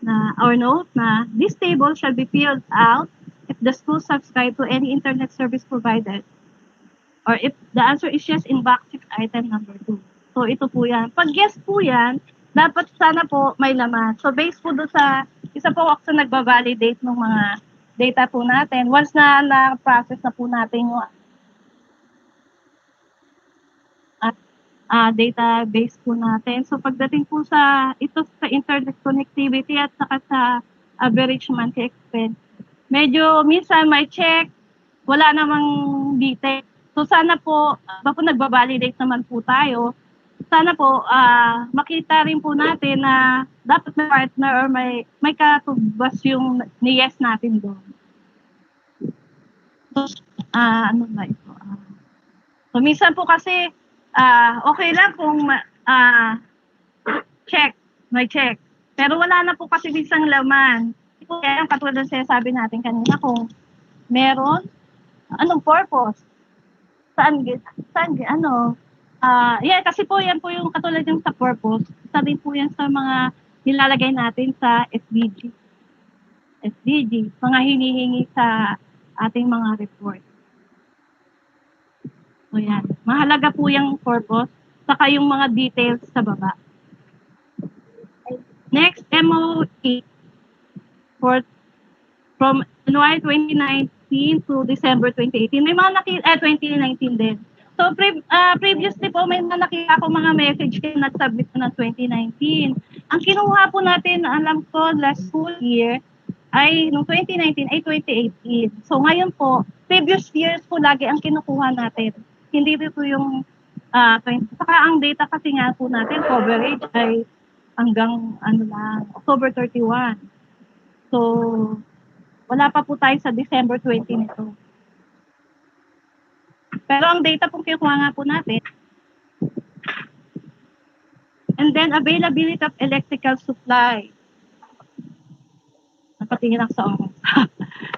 Speaker 3: na or note na this table shall be filled out if the school subscribe to any internet service provided or if the answer is yes in box 6 item number 2. So ito po yan. Pag yes po yan, dapat sana po may laman. So based po doon sa, isa po ako sa nagbabalidate ng mga data po natin. Once na na-process na po natin yung database po natin. So pagdating po sa ito sa internet connectivity at saka sa average monthly expense, medyo minsan may check, wala namang detail. So sana po, bako nagbabalidate naman po tayo, sana po makita rin po natin na dapat may partner or may katubas yung ni-yes natin doon. So, ano ba ito? So minsan po kasi okay lang kung check, may check. Pero wala na po kasi minsan laman. Kaya yung katulad ng sinasabi natin kanina kung meron, anong purpose? Saan ano? Yeah, kasi po yan po yung katulad yung sa purpose. Isa din po yan sa mga nilalagay natin sa SDG. Mga hinihingi sa ating mga report. So yan. Mahalaga po yung purpose, saka yung mga details sa baba. Next, MOE from January 2019 to December 2018. May mga 2019 din. So previously po may mga nakita ako mga message kayo nag-submit ng 2019. Ang kinuha po natin, alam ko last school year ay noong 2019 ay 2018. So ngayon po, previous years po lagi ang kinukuha natin. Hindi dito yung 20. Saka ang data kasi nga po natin, coverage ay hanggang October 31. So, wala pa po tayo sa December 20 nito. Pero ang data po kinukuha nga po natin. And then, availability of electrical supply. Napatingin ako sa oras.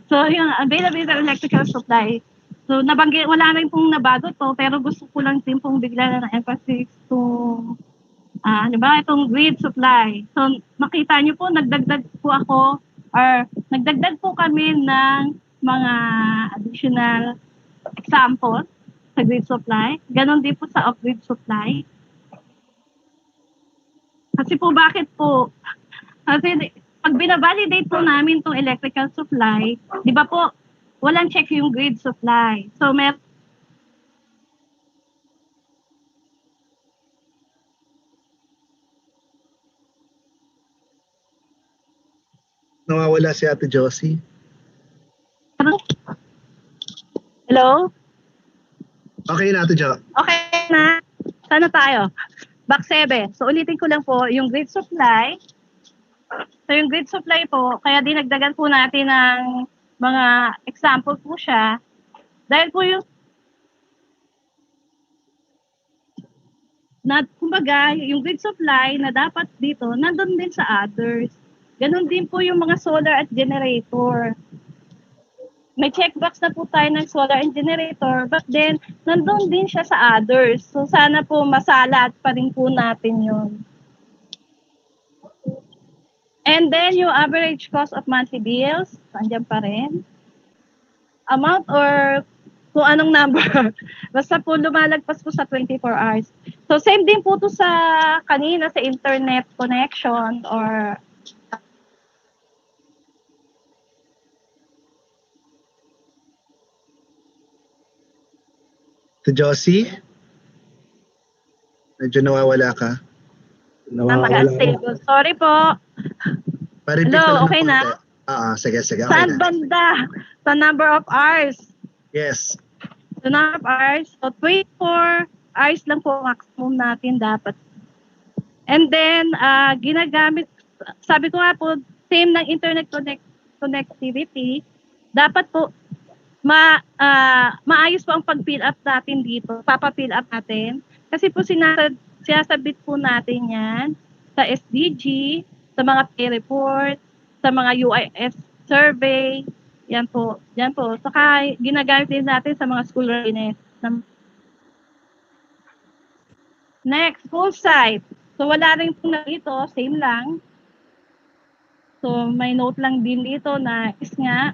Speaker 3: So, yung availability of electrical supply. So, nabanggit, wala rin pong nabago to, pero gusto ko lang din pong bigla na emphasis itong, itong grid supply. So, makita nyo po, nagdagdag po ako, or nagdagdag po kami ng mga additional examples sa grid supply. Ganon din po sa off-grid supply. Kasi po, bakit po? Kasi pag binabalidate po namin itong electrical supply, di ba po, walang check yung grid supply. So,
Speaker 11: Nawawala si Ate Josie.
Speaker 3: Hello?
Speaker 11: Okay na, Ate Jo.
Speaker 3: Okay na. Sana tayo? Back 7. So, ulitin ko lang po, yung grid supply. So, yung grid supply po, kaya dinagdagan po natin ng mga example po siya. Dahil po yung kumbaga, yung grid supply na dapat dito, nandun din sa others. Ganon din po yung mga solar at generator. May checkbox na po tayo ng solar and generator, but then, nandun din siya sa others. So, sana po masalat pa rin po natin yun. And then, yung average cost of monthly bills, andyan pa rin. Amount or kung anong number. Basta po lumalagpas po sa 24 hours. So, same din po to sa kanina sa internet connection or
Speaker 11: Ate Josie? Medyo nawawala ka.
Speaker 3: unstable. Sorry po.
Speaker 11: Pa-repeat
Speaker 3: Hello,
Speaker 11: lang
Speaker 3: okay
Speaker 11: ng
Speaker 3: na?
Speaker 11: konti. Sige, okay
Speaker 3: Saan
Speaker 11: na.
Speaker 3: banda? Sa number of hours.
Speaker 11: Yes.
Speaker 3: So, number of hours. So, 24 hours lang po maximum natin dapat. And then, ginagamit, sabi ko nga po, same ng internet connectivity, dapat po, maayos po ang pag-fill up natin dito. Papa-fill up natin. Kasi po sinasabit po natin yan sa SDG, sa mga pay report, sa mga UIS survey, yan po. Saka ginagamit din natin sa mga school readiness. Next, school site. So wala rin po na dito, same lang. So may note lang din dito na is nga,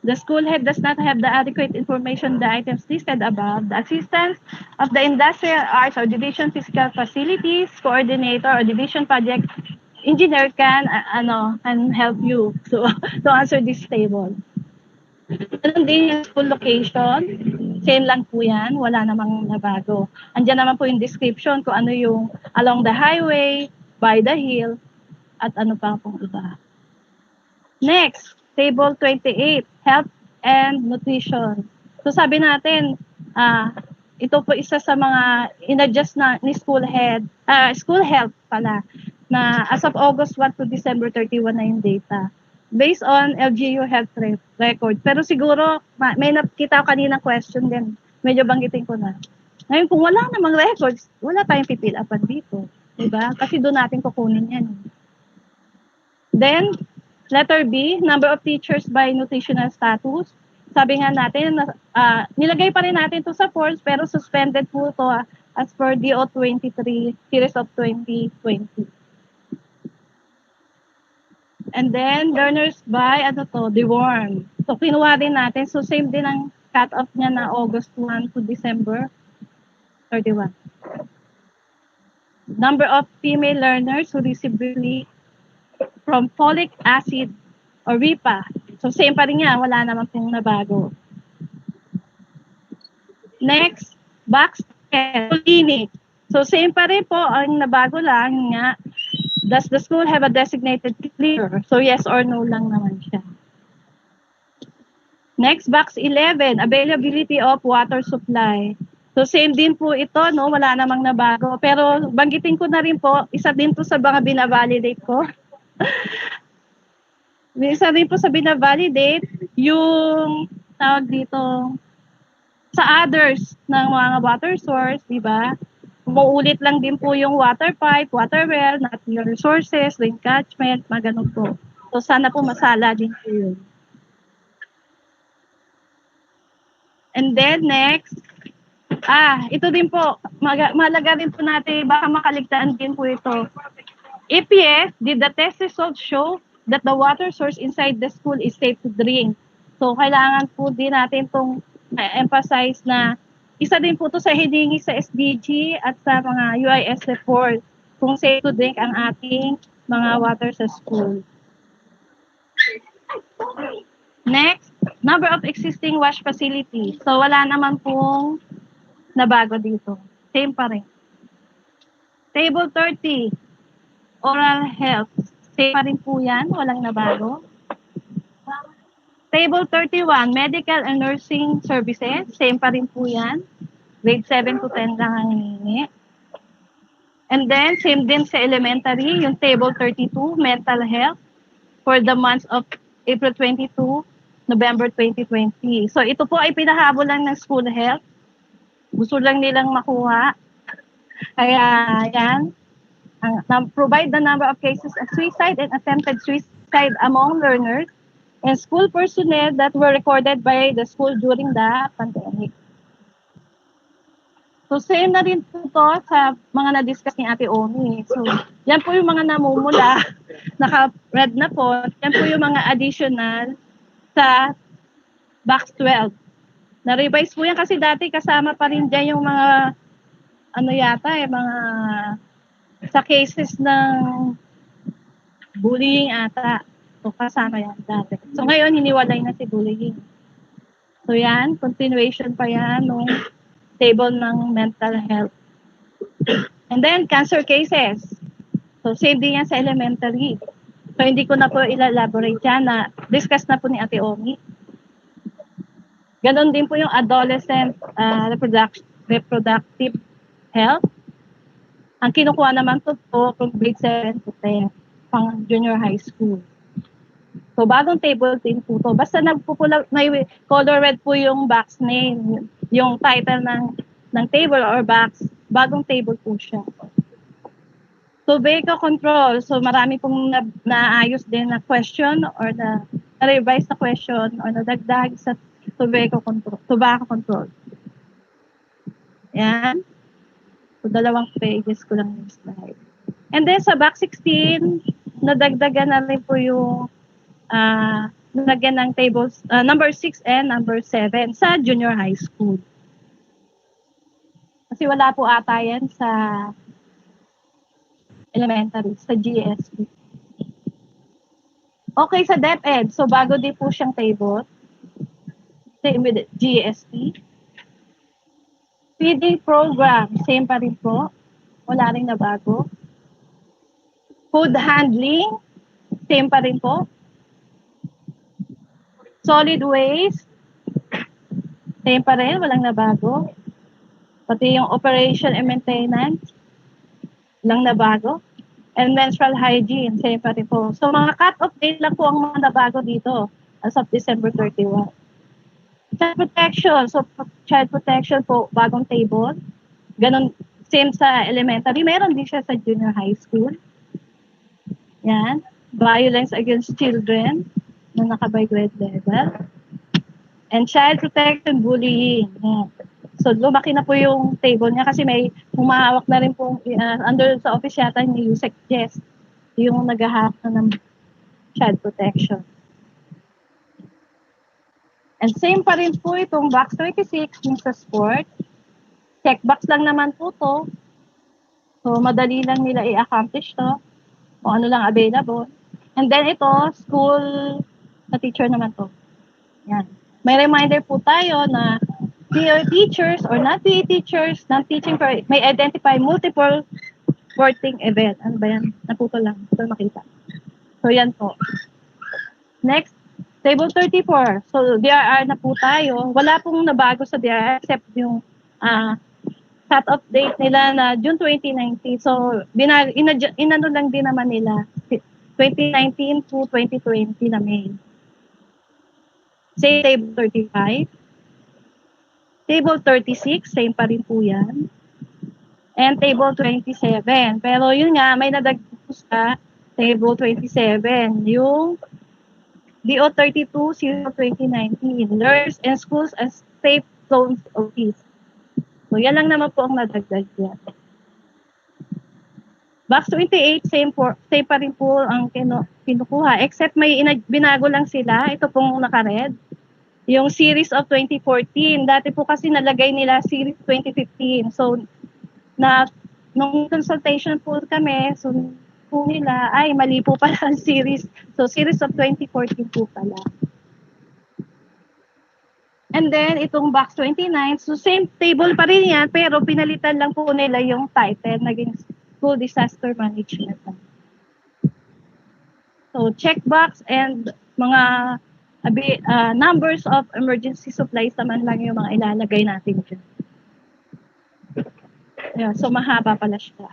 Speaker 3: the school head does not have the adequate information the items listed above. The assistance of the industrial arts or division physical facilities coordinator or division project engineer can can help you to answer this table. Ganun din yung school location. Same lang po yan. Wala namang nabago. Andiyan naman po yung description kung ano yung along the highway, by the hill, at ano pa pong iba. Next, table 28, health and nutrition. So sabi natin, ito po isa sa mga in-adjust na ni school health pala, na as of August 1 to December 31 na yung data. Based on LGU health record. Pero siguro, may nakita ko kaninang question din. Medyo banggitin ko na. Ngayon, kung wala namang records, wala tayong pipil upan dito. Diba? Kasi doon natin kukunin yan. Then, letter B, number of teachers by nutritional status. Sabi nga natin, nilagay pa rin natin to sa forms, pero suspended po to as per DO 23, series of 2020. And then, learners by, deworm. So, kinuha din natin. So, same din ang cut-off niya na August 1 to December 31. Number of female learners who receive relief from folic acid or RIPA. So, same pa rin yan. Wala naman pong nabago. Next, box clinic. So, same pa rin po. Ang nabago lang nga, does the school have a designated cleaner? So, yes or no lang naman siya. Next, box 11, availability of water supply. So, same din po ito, no? Wala namang nabago. Pero, banggitin ko na rin po, isa din po sa mga binavalidate ko. Isa rin po sa binavalidate, yung tawag dito, sa others ng mga water source, di ba? Umuulit lang din po yung water pipe, water well, natural resources, rain catchment, mga ganun po. So, sana po masala din po yun. And then, next, ito din po, mahalaga rin po natin, baka makaligtaan din po ito. If yes, did the test results show that the water source inside the school is safe to drink? So, kailangan po din natin itong emphasize na isa din po ito sa hiningi sa SDG at sa mga UIS report kung safe to drink ang ating mga water sa school. Next, number of existing wash facilities. So, wala naman pong nabago dito. Same pa rin. Table 30, oral health. Same pa rin po yan. Walang nabago. Table 31, medical and nursing services. Same pa rin po yan. Grade 7 to 10 lang ang hiningi. And then, same din sa elementary, yung table 32, mental health for the months of April 22, November 2020. So, ito po ay pinahabol lang ng school health. Gusto lang nilang makuha. Kaya, yan. Provide the number of cases of suicide and attempted suicide among learners and school personnel that were recorded by the school during the pandemic. So, same na rin po to sa mga na-discuss ni Ate Omi. So, yan po yung mga namumula, naka-red na po. Yan po yung mga additional sa box 12. Na-revise po yan kasi dati kasama pa rin dyan yung mga, mga sa cases ng bullying ata. So, kasama yan dati. So, ngayon, hiniwalay na si bullying. So, yan, continuation pa yan nung table ng mental health. And then, cancer cases. So, same din yan sa elementary. So, hindi ko na po elaborate yan na discuss na po ni Ate Omi. Ganon din po yung adolescent reproductive health. Ang kinukuha naman po from grade 7 to 10, pang junior high school. So, bagong table din po to. Basta may color red po yung box name, yung title ng table or box, bagong table po siya. Tobacco control. So, marami pong naayos din na question or na-revise na question or nadagdag sa tobacco control. Yan. So, 2 pages ko lang yung slide. And then, sa back 16, nadagdagan na rin po yung nalagyan ng tables, number 6 and number 7 sa junior high school. Kasi wala po ata yan sa elementary, sa GSP. Okay, sa DepEd. So, bago din po siyang table. Same with GSP. Feeding program, same pa rin po. Wala rin na bago. Food handling, same pa rin po. Solid waste, same pa rin, walang nabago. Pati yung operation and maintenance, lang nabago. And menstrual hygiene, same pa rin po. So mga cut-off date lang po ang mga nabago dito as of December 31. Child protection, so child protection po, bagong table. Ganon, same sa elementary. Meron din siya sa junior high school. Yan. Violence against children na naka-by grade level. And child protection bullying. Yan. So, lumaki na po yung table niya kasi may humahawak na rin po under sa office yata ni Yusek Jess, yung naghahawak na ng child protection. And same pa rin po itong box 36 yung sa sport. Checkbox lang naman po to. So, madali lang nila i-accomplish to. Kung ano lang available. And then ito, school na teacher naman to. Yan. May reminder po tayo na PE teachers or not PE teachers, non-teaching may identify multiple sporting event. Ano ba yan? Naputo lang. Ito makita. So, yan po. Next, table 34. So, DRR na po tayo. Wala pong nabago sa DRR except yung cut-off date nila na June 2019. So, inano lang din naman nila 2019 to 2020 na May. Say table 35. Table 36, same pa rin po yan. And table 27. Pero yun nga, may nadagdag sa table 27. Yung DO 32/2019, Learners and Schools as Safe Zones of Peace. So yan lang naman po ang nadagdag yan. Box 28, same pa rin po ang kinukuha. Except may binago lang sila. Ito pong naka-red. Yung series of 2014. Dati po kasi nalagay nila series 2015. So, nung consultation po kami, so po nila, ay mali po pala ang series. So, series of 2014 po pala. And then, itong box 29, so same table pa rin yan, pero pinalitan lang po nila yung title, naging School Disaster Management. So, checkbox and mga numbers of emergency supplies naman lang yung mga ilalagay natin dyan. Yeah, so, mahaba pala siya.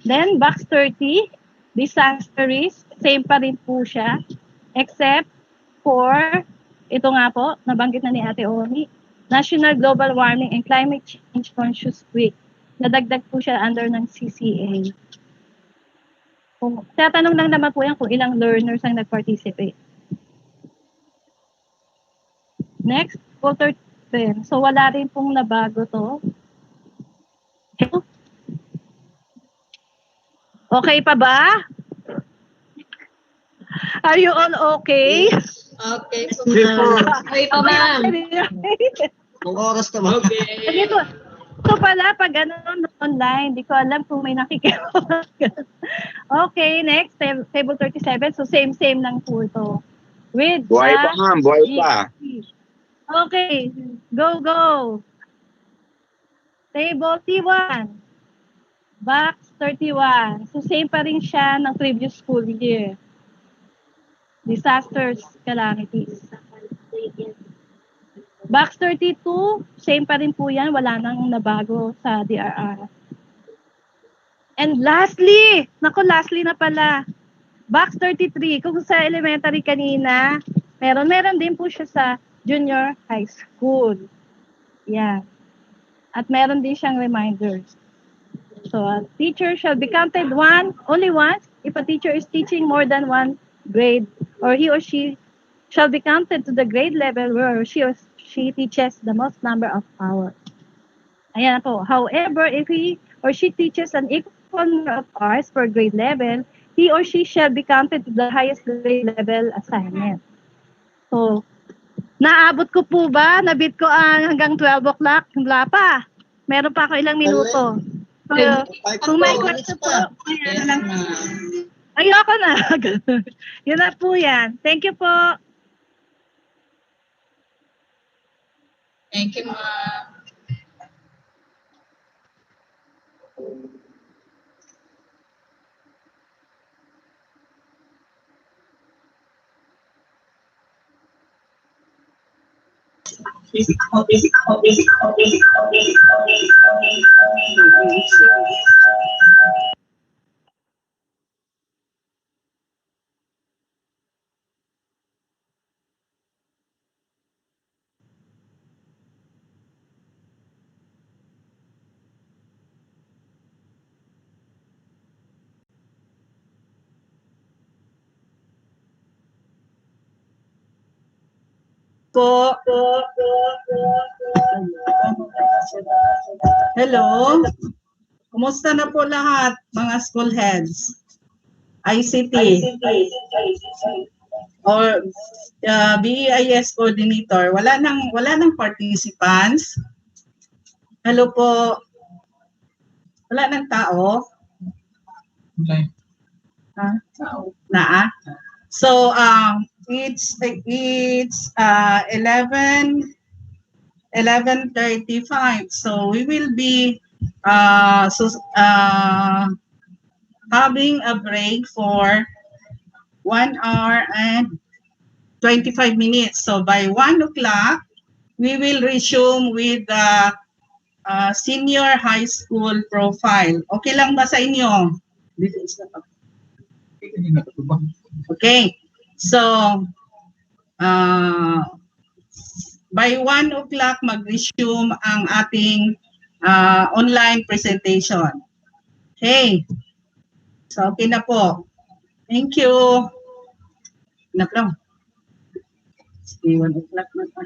Speaker 3: Then, box 30, disaster risk, same pa rin po siya, except for, ito nga po, nabanggit na ni Ate Oni, National Global Warming and Climate Change Conscious Week. Nadagdag po siya under ng CCA. Tatanong lang naman po yan kung ilang learners ang nag-participate. Next, quarter 10. So, wala rin pong nabago to. Okay pa ba? Are you all okay?
Speaker 10: Okay po,
Speaker 11: Okay po.
Speaker 10: Okay po, ma'am.
Speaker 11: Ang oras naman.
Speaker 3: Okay. Ito pala, pag online, di ko alam kung may nakikinig. Okay, next, table 37. So, same lang po ito. With
Speaker 14: Buhay pa ma'am, buhay pa.
Speaker 3: Okay, go. Table T1. Box 31. So, same pa rin siya ng previous school year. Disasters, calamities. Box 32, same pa rin po yan. Wala nang nabago sa DRR. And lastly na pala. Box 33, kung sa elementary kanina, meron din po siya sa junior high school. Yeah. At meron din siyang reminders. So, a teacher shall be counted only once if a teacher is teaching more than one grade, or he or she shall be counted to the grade level where she or she teaches the most number of hours. Ayan po. However, if he or she teaches an equal number of hours per grade level, he or she shall be counted to the highest grade level assignment. So, naabot ko po ba? Nabit ko hanggang 12 o'clock? Wala pa. Meron pa ako ilang minuto. So, kung may question po,
Speaker 10: Yes, ma'am.
Speaker 3: ayoko na. Yun na po yan. Thank you po.
Speaker 10: Thank you, ma'am.
Speaker 7: Po. Hello. Kumusta na po lahat, mga school heads? ICT or BEIS coordinator. Wala nang participants. Hello po. Wala nang tao. Na. So it's 11:35. So we will be having a break for 1 hour and 25 minutes. So by 1 o'clock, we will resume with the senior high school profile. Okay lang ba sa inyo? Okay. So, by 1 o'clock, mag-resume ang ating online presentation. Okay. So, okay na po. Thank you. Enough lang. 1 o'clock na pa.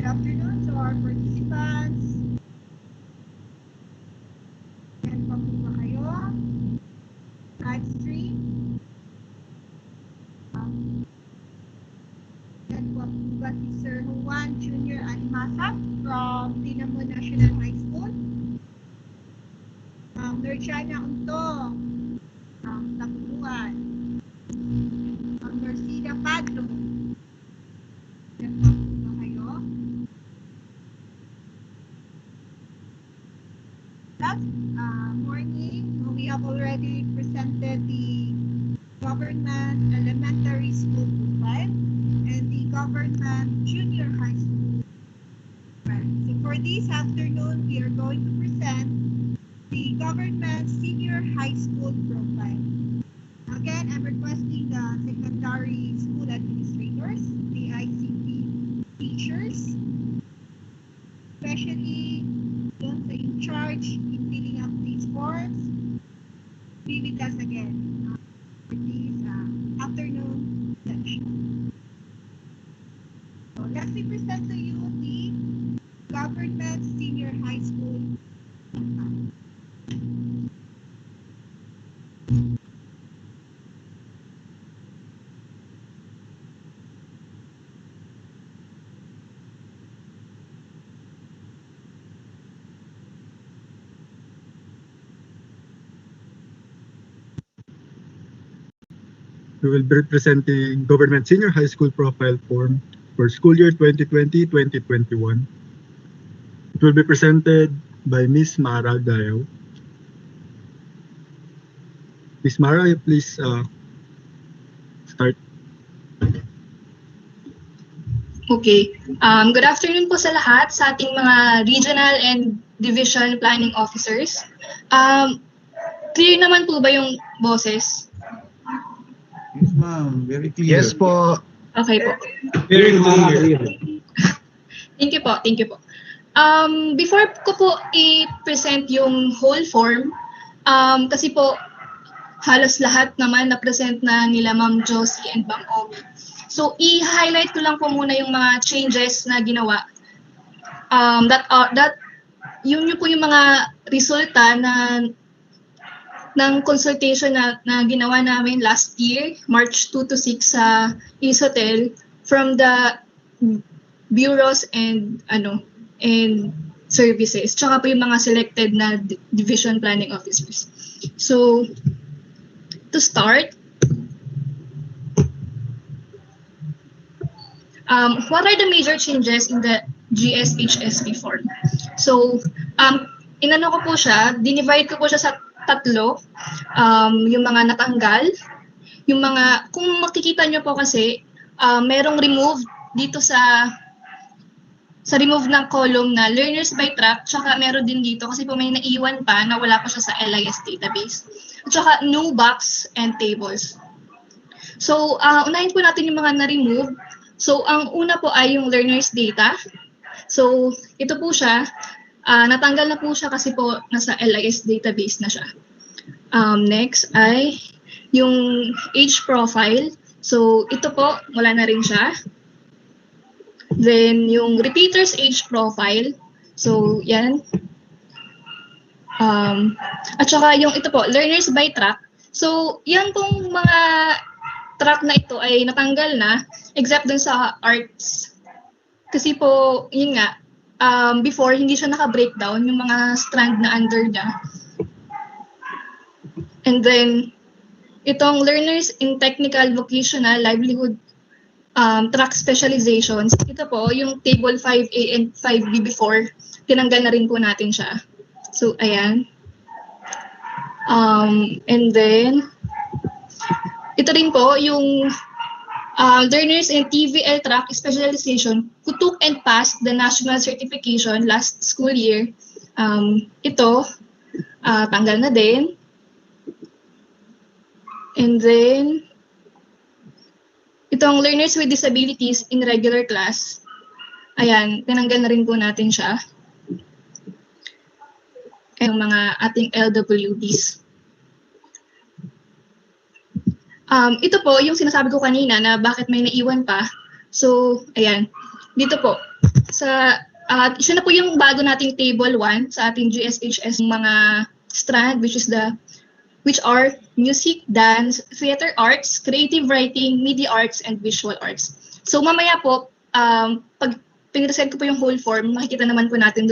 Speaker 5: Good afternoon to our participants. Yan pa po ba kayo? Live stream. Yan po ba si Sir Juan Jr. Animasa from Dinamo National High School. Norjana Untong. Tapuan. Mercida Padro. Yan pa po ba kayo? Last morning, we have already presented the government elementary school profile and the government junior high school. Right. So for this afternoon, we are going to present the government senior high school profile. Again, I'm requesting the secondary school administrators, the ICT teachers, especially those in charge in filling up these forms, be with us again for this afternoon session. So let me present to you the government senior high school.
Speaker 15: We will be presenting Government Senior High School Profile Form for school year 2020-2021. It will be presented by Ms. Mara Gayo. Ms. Mara, please start.
Speaker 16: Okay. Good afternoon po sa lahat sa ating mga regional and division planning officers. Clear naman po ba yung boses?
Speaker 11: Yes, ma'am. Very clear.
Speaker 15: Yes po.
Speaker 16: Okay po.
Speaker 11: Very clear.
Speaker 16: Thank you po. Thank you po. Before ko po i-present yung whole form, kasi po halos lahat naman na-present na nila Ma'am Josie and Ma'am Omi. So, i-highlight ko lang po muna yung mga changes na ginawa. Yun po yung mga resulta ng consultation na ginawa namin last year, March 2 to 6 sa ISOTEL from the bureaus and services. Tsaka po yung mga selected na division planning officers. So, to start, what are the major changes in the GSHSP form? So, inano ko po siya, dinivide ko po siya sa tatlo, yung mga natanggal, yung mga, kung makikita nyo po kasi, merong remove dito sa remove ng column na learners by track, tsaka meron din dito kasi po may naiwan pa na wala pa siya sa LIS database. At tsaka new box and tables. So, unahin po natin yung mga na-remove. So, ang una po ay yung learners data. So, ito po siya. Natanggal na po siya kasi po nasa LIS database na siya. Next ay yung age profile. So, ito po, wala na rin siya. Then, yung repeaters age profile. So, yan. At saka yung ito po, learners by track. So, yan pong mga track na ito ay natanggal na, except dun sa arts. Kasi po, yun nga, before, hindi siya naka-breakdown, yung mga strand na under niya. And then, itong learners in technical, vocational, livelihood, track specializations, ito po, yung table 5A and 5B before, tinanggal na rin po natin siya. So, ayan. And then, ito rin po, yung learners in TVL track specialization who took and passed the national certification last school year. Ito, tanggal na din. And then, itong learners with disabilities in regular class, ayan, tinanggal na rin po natin siya. And mga ating LWDs. Ito po, yung sinasabi ko kanina na bakit may naiwan pa. So, ayan. Dito po. Siya na po yung bago nating table 1 sa ating GSHS mga strand, which are music, dance, theater arts, creative writing, media arts, and visual arts. So, mamaya po, pag pinresent ko po yung whole form, makikita naman po natin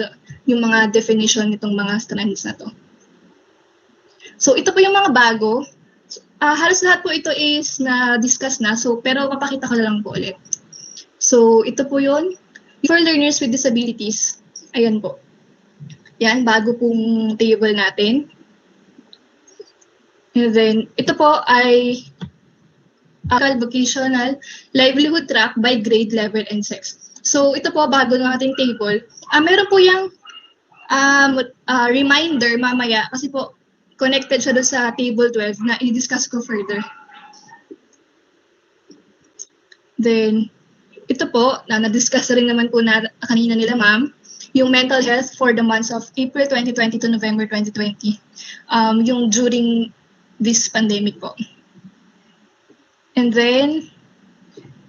Speaker 16: yung mga definition nitong mga strands na to. So, ito po yung mga bago. Halos lahat po ito is na-discuss na, so, pero mapakita ko lang po ulit. So, ito po yun. For learners with disabilities, ayan po. Yan, bago pong table natin. And then, ito po ay vocational livelihood track by grade, level, and sex. So, ito po, bago ng ating table. Meron po yung reminder mamaya, kasi po, connected siya doon sa table 12 na i-discuss ko further. Then, ito po, na-discuss rin naman po na kanina nila ma'am, yung mental health for the months of April 2020 to November 2020, yung during this pandemic po. And then,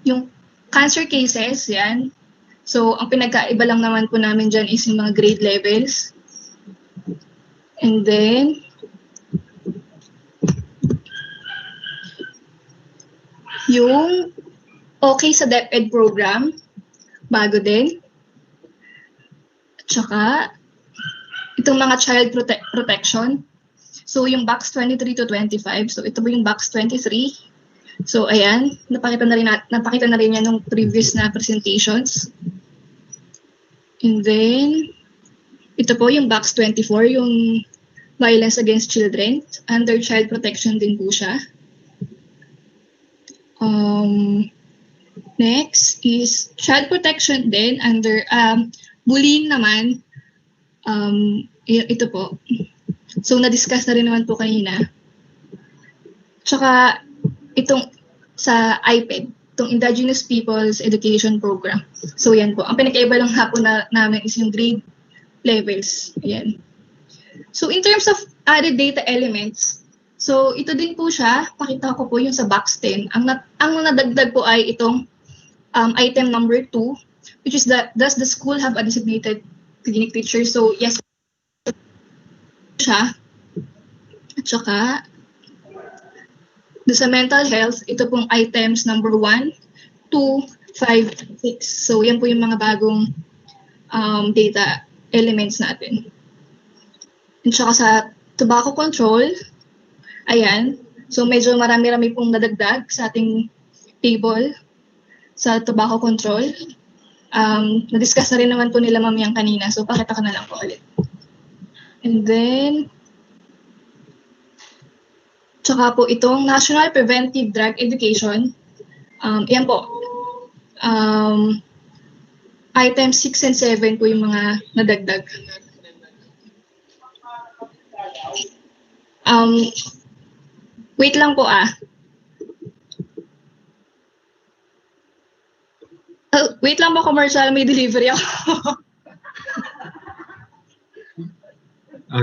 Speaker 16: yung cancer cases, yan. So, ang pinagkaiba lang naman po namin dyan is yung mga grade levels. And then, yung okay sa DepEd program, bago din. At saka, itong mga child protection. So, yung box 23 to 25. So, ito po yung box 23. So, ayan. Napakita na rin yan nung previous na presentations. And then, ito po yung box 24, yung violence against children. Under child protection din po siya. Next is child protection din under bullying naman. Ito po. So, na-discuss na rin naman po kanina. Tsaka, itong sa IPED, itong Indigenous Peoples Education Program. So, yan po. Ang pinakaiba lang hapon namin is yung grade levels. Ayan. So, in terms of added data elements, so, ito din po siya. Pakita ko po yung sa box 10. Ang nadagdag po ay itong item number 2, which is that, does the school have a designated clinic teacher? So, yes, siya. At saka, sa mental health, ito pong items number 1, 2, 5, 6. So, yan po yung mga bagong data elements natin. At saka sa tobacco control, ayan. So, medyo marami-rami pong nadagdag sa ating table sa tobacco control. Na-discuss na rin naman po nila mamayang kanina. So, pakita ko na lang po ulit. And then, tsaka po itong National Preventive Drug Education. Yan po. Item 6 and 7 po yung mga nadagdag. Wait lang po wait lang po, commercial. May delivery ako.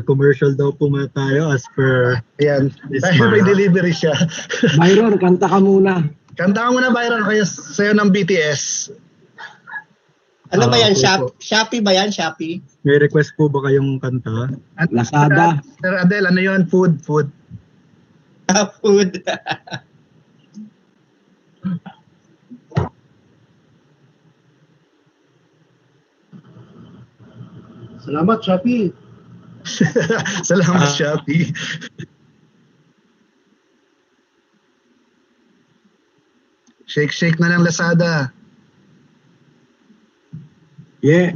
Speaker 15: Commercial daw po muna tayo as per...
Speaker 11: Ayan, may delivery siya.
Speaker 17: Byron, kanta ka muna.
Speaker 11: Kanta ka muna, Byron, kaya sa'yo ng BTS.
Speaker 18: Ano ba yan?
Speaker 15: Okay
Speaker 18: Shopee ba yan? Shopee?
Speaker 15: May request po ba kayong kanta?
Speaker 11: At
Speaker 17: Lazada.
Speaker 11: Sir Adel, ano yun? Food.
Speaker 18: Food.
Speaker 17: Salamat, Shopee.
Speaker 11: Salamat, Shopee. Shake na lang, Lazada.
Speaker 17: Yeah.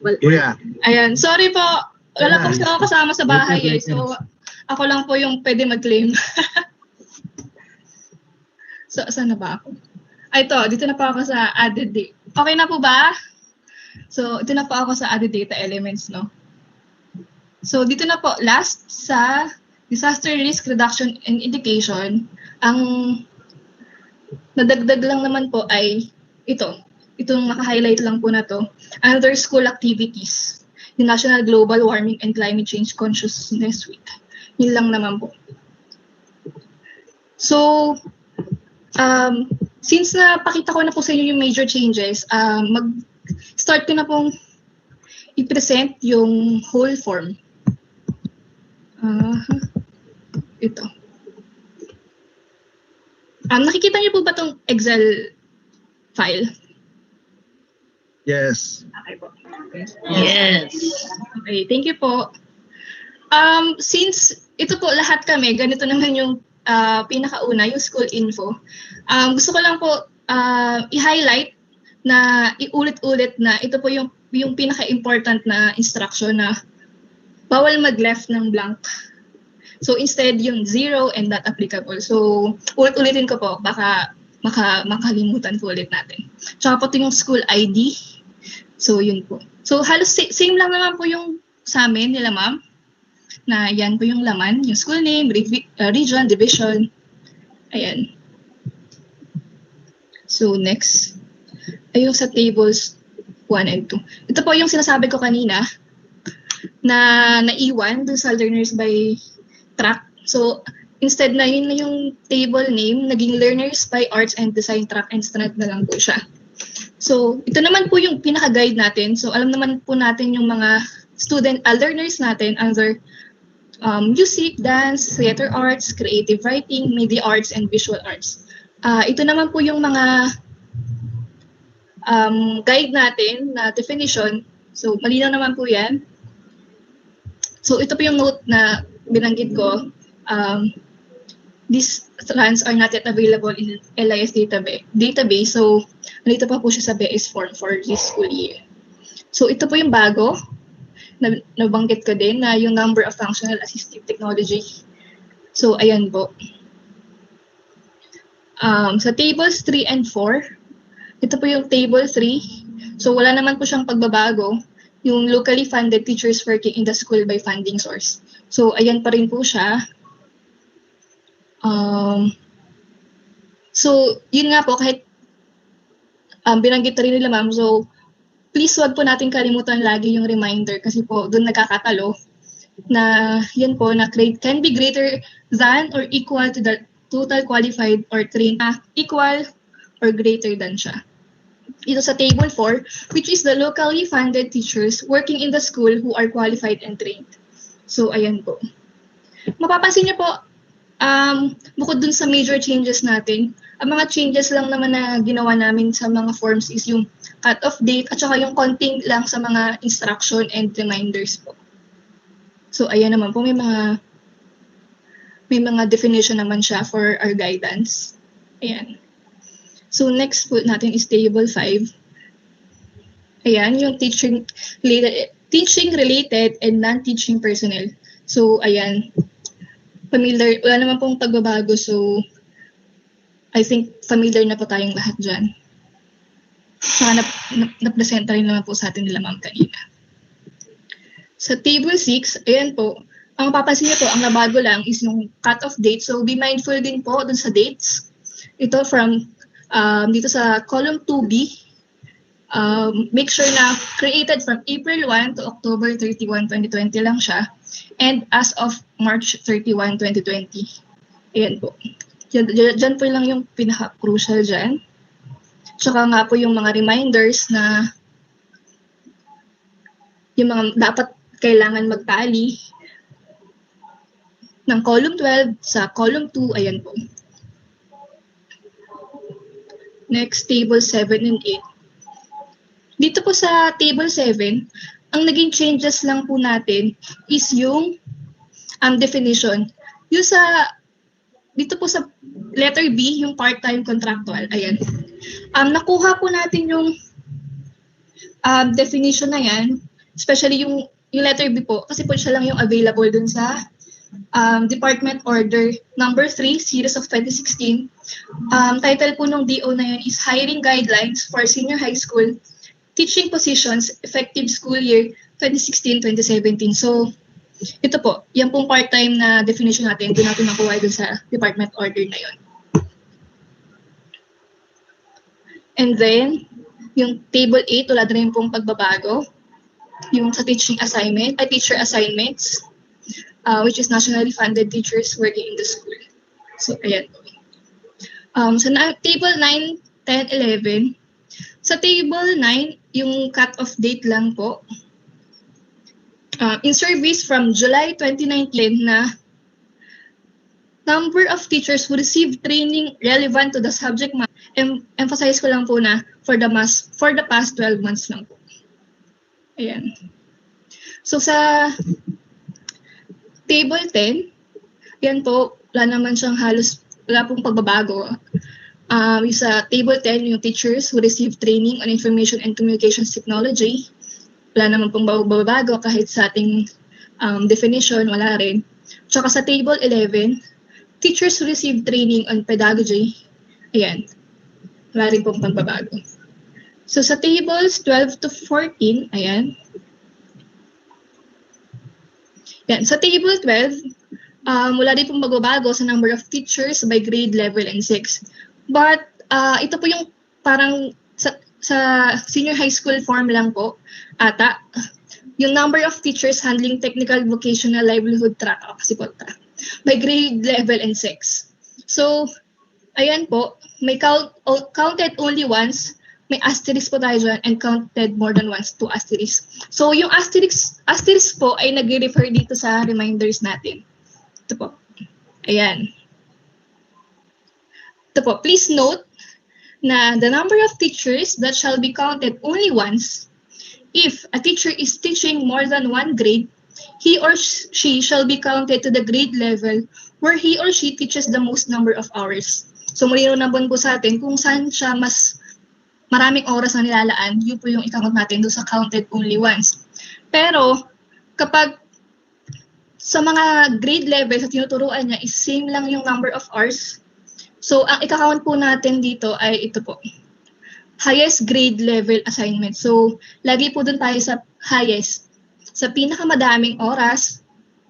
Speaker 11: Kuya.
Speaker 16: Ayan. Sorry po. Wala po siya kasama sa bahay eh. So, ako lang po yung pwede mag-claim. So, saan na ba ako? Ito, dito na po ako sa added data. Okay na po ba? So, ito na po ako sa added data elements, no? So, dito na po, last sa disaster risk reduction and education, ang nadagdag lang naman po ay ito. Itong naka-highlight lang po na to. Under school activities, the National Global Warming and Climate Change Consciousness Week. Yun lang naman po. So, since napakita ko na po sa inyo yung major changes, mag-start ko na pong i-present yung whole form. Ito. Nakikita niyo po ba itong Excel file?
Speaker 11: Yes.
Speaker 16: Okay po.
Speaker 10: Yes.
Speaker 16: Okay, thank you po. Since ito po lahat kami, ganito naman yung pinakauna, yung school info. Gusto ko lang po i-highlight na iulit-ulit na ito po yung pinaka-important na instruction na bawal mag-left ng blank. So instead yung 0 and not applicable. So ulit-ulitin ko po, baka makalimutan po ulit natin. Tsaka po yung school ID. So yun po. So halos same lang naman po yung sa amin nila ma'am. na yan po yung laman, yung school name, region, division. Ayan. So next, ay yung sa tables 1 and 2. Ito po yung sinasabi ko kanina na naiwan dun sa learners by track. So instead na yun na yung table name, naging learners by arts and design track and strand na lang po siya. So ito naman po yung pinaka-guide natin. So alam naman po natin yung mga learners natin under music, dance, theater arts, creative writing, media arts, and visual arts. Ito naman po yung mga guide natin na definition. So malinaw naman po yan. So ito po yung note na binanggit ko. These strands are not yet available in LIS database. So nandito pa po siya sa BS form for this school year. So ito po yung bago. Nabanggit ko din na yung number of functional assistive technology. So ayan po. Sa tables 3 and 4, ito po yung table 3. So wala naman po siyang pagbabago. Yung locally funded teachers working in the school by funding source. So ayan pa rin po siya. So yun nga po, kahit binanggit na rin nila ma'am, so please wag po natin kalimutan lagi yung reminder kasi po doon nagkakatalo na yan po na can be greater than or equal to the total qualified or trained, equal or greater than siya. Ito sa table 4, which is the locally funded teachers working in the school who are qualified and trained. So ayan po. Mapapansin niyo po, bukod dun sa major changes natin, ang mga changes lang naman na ginawa namin sa mga forms is yung cut-off date at saka yung konting lang sa mga instruction and reminders po. So ayan naman po, may mga definition naman siya for our guidance. Ayan. So next po natin is table 5. Ayan, yung teaching related and non-teaching personnel. So ayan, familiar, wala naman pong pagbabago. So I think familiar na po tayong lahat dyan. Saka na-presenta rin naman po sa atin nila ma'am kanina. Sa table 6, ayan po, ang papansin niyo po, ang nabago lang is yung cut-off date. So be mindful din po dun sa dates. Ito from dito sa column 2B, make sure na created from April 1 to October 31, 2020 lang siya. And as of March 31, 2020. Ayan po. Diyan po lang yung pinaka-crucial dyan. Tsaka nga po yung mga reminders na yung mga dapat kailangan magtali ng column 12 sa column 2. Ayan po. Next, table 7 and 8. Dito po sa table 7, ang naging changes lang po natin is yung definition. Yung dito po sa letter B, yung part-time contractual. Ayan. Nakuha po natin yung definition na yan, especially yung letter B po, kasi po siya lang yung available dun sa Department Order number 3, Series of 2016. Title po ng DO na yun is Hiring Guidelines for Senior High School Teaching Positions Effective School Year 2016-2017. So, ito po, yan pong part-time na definition natin, doon natin makuha dun sa Department Order na yun. And then, yung table 8, wala na rin pong pagbabago. Yung sa teacher assignments, which is nationally funded teachers working in the school. So, ayan po. Table 9, 10, 11. Sa table 9, yung cut-off date lang po. In service from July 2019 na number of teachers who received training relevant to the subject matter. Emphasize ko lang po na for the past 12 months lang po. Ayan. So sa table 10, yan po, wala naman siyang wala pong pagbabago. Sa table 10, yung teachers who received training on information and communications technology, wala naman pong babago kahit sa ating definition, wala rin. Tsaka sa table 11, teachers who received training on pedagogy, ayan, wala rin pong pagbabago. So sa tables 12 to 14, ayan, Yan. Sa table 12, wala din pong magbabago sa number of teachers by grade, level, and sex. But ito po yung parang sa senior high school form lang po ata. Yung number of teachers handling technical, vocational, livelihood track, kasi po by grade, level, and sex. So, ayan po, may counted only once, may asterisk po tayo dyan, and counted more than once, 2 asterisk. So, yung asterisk po ay nag-refer dito sa reminders natin. Ito po. Ayan. Ito po, please note na the number of teachers that shall be counted only once, if a teacher is teaching more than one grade, he or she shall be counted to the grade level where he or she teaches the most number of hours. So, malinaw na po sa atin kung saan siya mas maraming oras na nilalaan, yun po yung i-count natin doon sa counted only once. Pero, kapag sa mga grade level sa tinuturuan niya is same lang yung number of hours, so ang i-count po natin dito ay ito po, highest grade level assignment. So, lagi po doon tayo sa highest, sa pinakamadaming oras,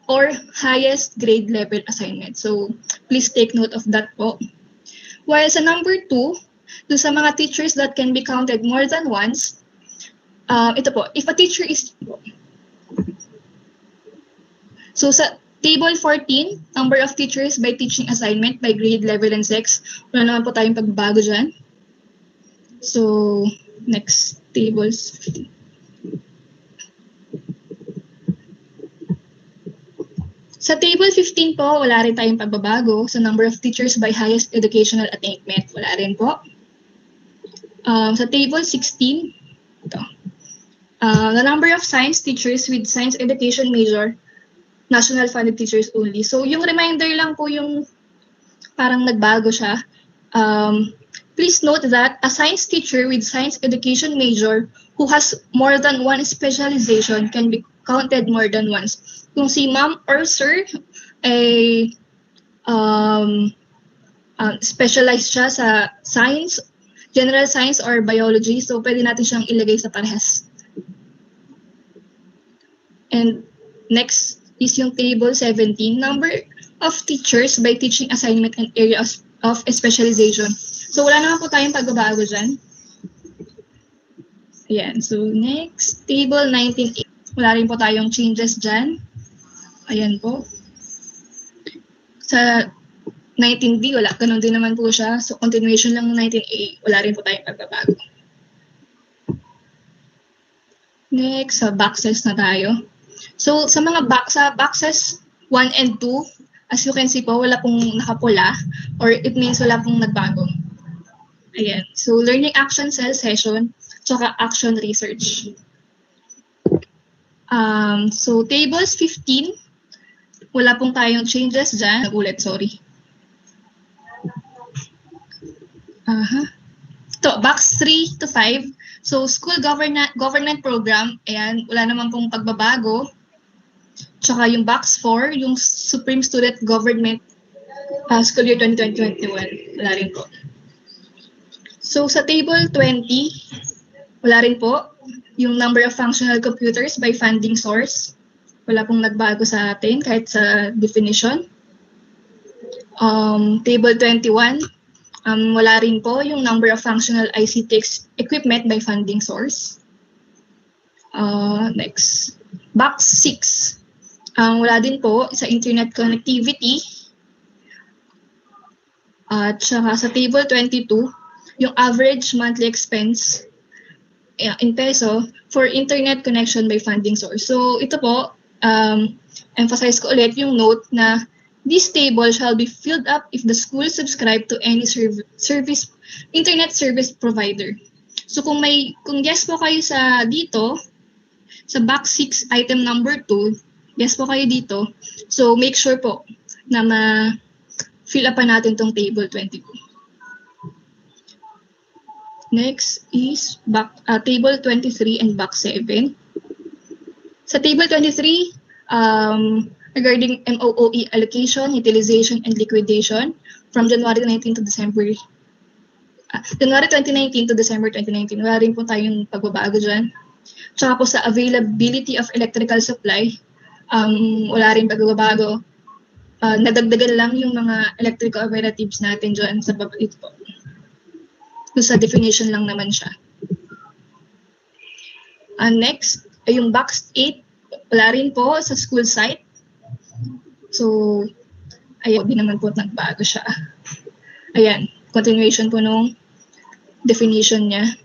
Speaker 16: or highest grade level assignment. So, please take note of that po. While sa number 2, dun sa mga teachers that can be counted more than once, ito po, if a teacher is... So sa table 14, number of teachers by teaching assignment by grade, level, and sex, wala naman po tayong pagbabago dyan. So, next tables. Sa table 15 po, wala rin tayong pagbabago sa number of teachers by highest educational attainment. Wala rin po. Sa table 16, ito. The number of science teachers with science education major, national funded teachers only. So, yung reminder lang po yung parang nagbago siya. Please note that a science teacher with science education major who has more than one specialization can be counted more than once. Kung si ma'am or sir ay specialized siya sa science, general science or biology, so pwede natin siyang ilagay sa parehas. And next is yung table 17, number of teachers by teaching assignment and areas of specialization. So wala naman po tayong pagbabago dyan. Ayan, so next, table 19A. Wala rin po tayong changes dyan. Ayan po. Sa 19B, wala. Ganun din naman po siya. So, continuation lang ng 19A. Wala rin po tayong pagbabago. Next, sa boxes na tayo. So, sa mga boxes 1 and 2, as you can see po, wala pong nakapula or it means wala pong nagbago. Ayan. So, learning action cell session, tsaka action research. So, tables 15, wala pong tayong changes dyan. Nagulit, sorry. Ito, box 3 to 5. So, school government program, ayan, wala naman pong pagbabago. Tsaka yung box 4, yung Supreme Student Government School Year 2020-2021, wala rin po. So, sa table 20, wala rin po. Yung number of functional computers by funding source, wala pong nagbago sa atin kahit sa definition. Table 21, wala rin po yung number of functional ICT equipment by funding source. Next, box 6, wala din po sa internet connectivity. At saka sa table 22, yung average monthly expense in peso for internet connection by funding source. So ito po, emphasize ko ulit yung note na this table shall be filled up if the school subscribe to any internet service provider. So kung yes po kayo sa dito, sa box 6 item number 2, yes po kayo dito. So make sure po na ma-fill up pa natin tong table 22. Next is table 23 and box 7. Sa table 23, regarding MOOE allocation, utilization, and liquidation from January 2019 to December 2019, wala rin po tayong pagbabago dyan. Tsaka po sa availability of electrical supply, wala rin pagbabago. Nadagdagan lang yung mga electrical operatives natin dyan sa baba ito po. Sa definition lang naman siya. Next, ay yung box 8, wala rin po sa school site. So, ayun, di naman po nagbago siya. Ayan, continuation po nung definition niya.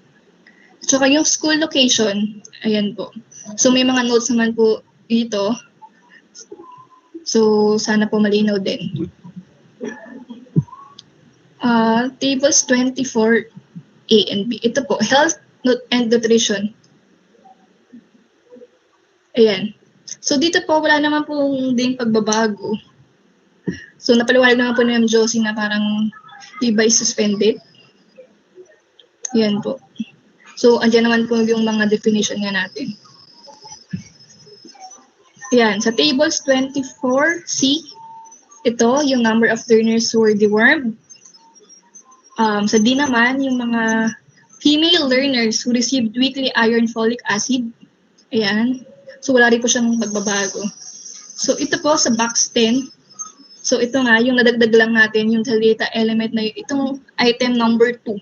Speaker 16: Tsaka yung school location, ayan po. So, may mga notes naman po dito. So, sana po malinaw din. Tables 24A and B. Ito po, health and nutrition. Ayan. So, dito po, wala naman pong ding pagbabago. So, napaliwanag naman po ni Ma'am Josie na parang iba is suspended. Ayan po. So, andyan naman po yung mga definition nga natin. Ayan, sa tables 24C, ito yung number of learners who were dewormed. Sa D naman, yung mga female learners who received weekly iron folic acid. Ayan. So, wala rin po siyang magbabago. So, ito po sa box 10. So, ito nga, yung nadagdag lang natin, yung sa data element na itong item number 2.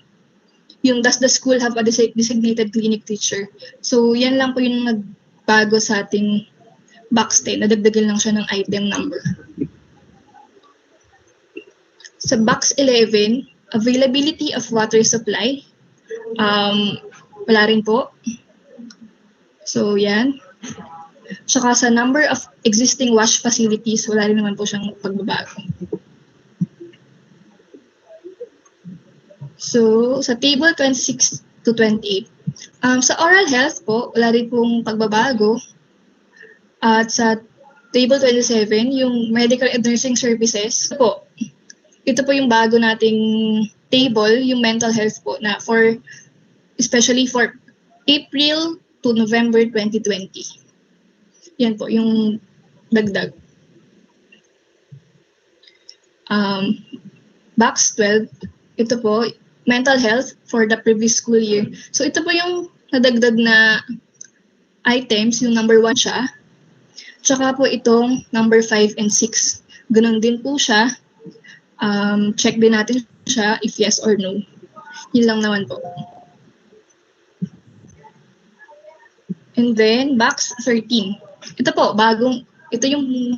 Speaker 16: Yung does the school have a designated clinic teacher? So, yan lang po yung nagbago sa ating box 10. Nadagdagan lang siya ng item number. Sa box 11, availability of water supply. Wala rin po. So, yan. Tsaka sa number of existing wash facilities, wala rin naman po siyang pagbabago. So, sa table 26 to 28. Sa oral health po, wala rin pong pagbabago. At sa table 27, yung medical and nursing services po, ito po yung bago nating table, yung mental health po, na especially for April to November 2020. Yan po, yung dagdag. Box 12, ito po, mental health for the previous school year. So ito po yung nadagdag na items, yung number 1 siya. Tsaka po itong number 5 and 6. Ganun din po siya. Check din natin siya if yes or no. Yun lang naman po. And then, box 13. Ito po, ito yung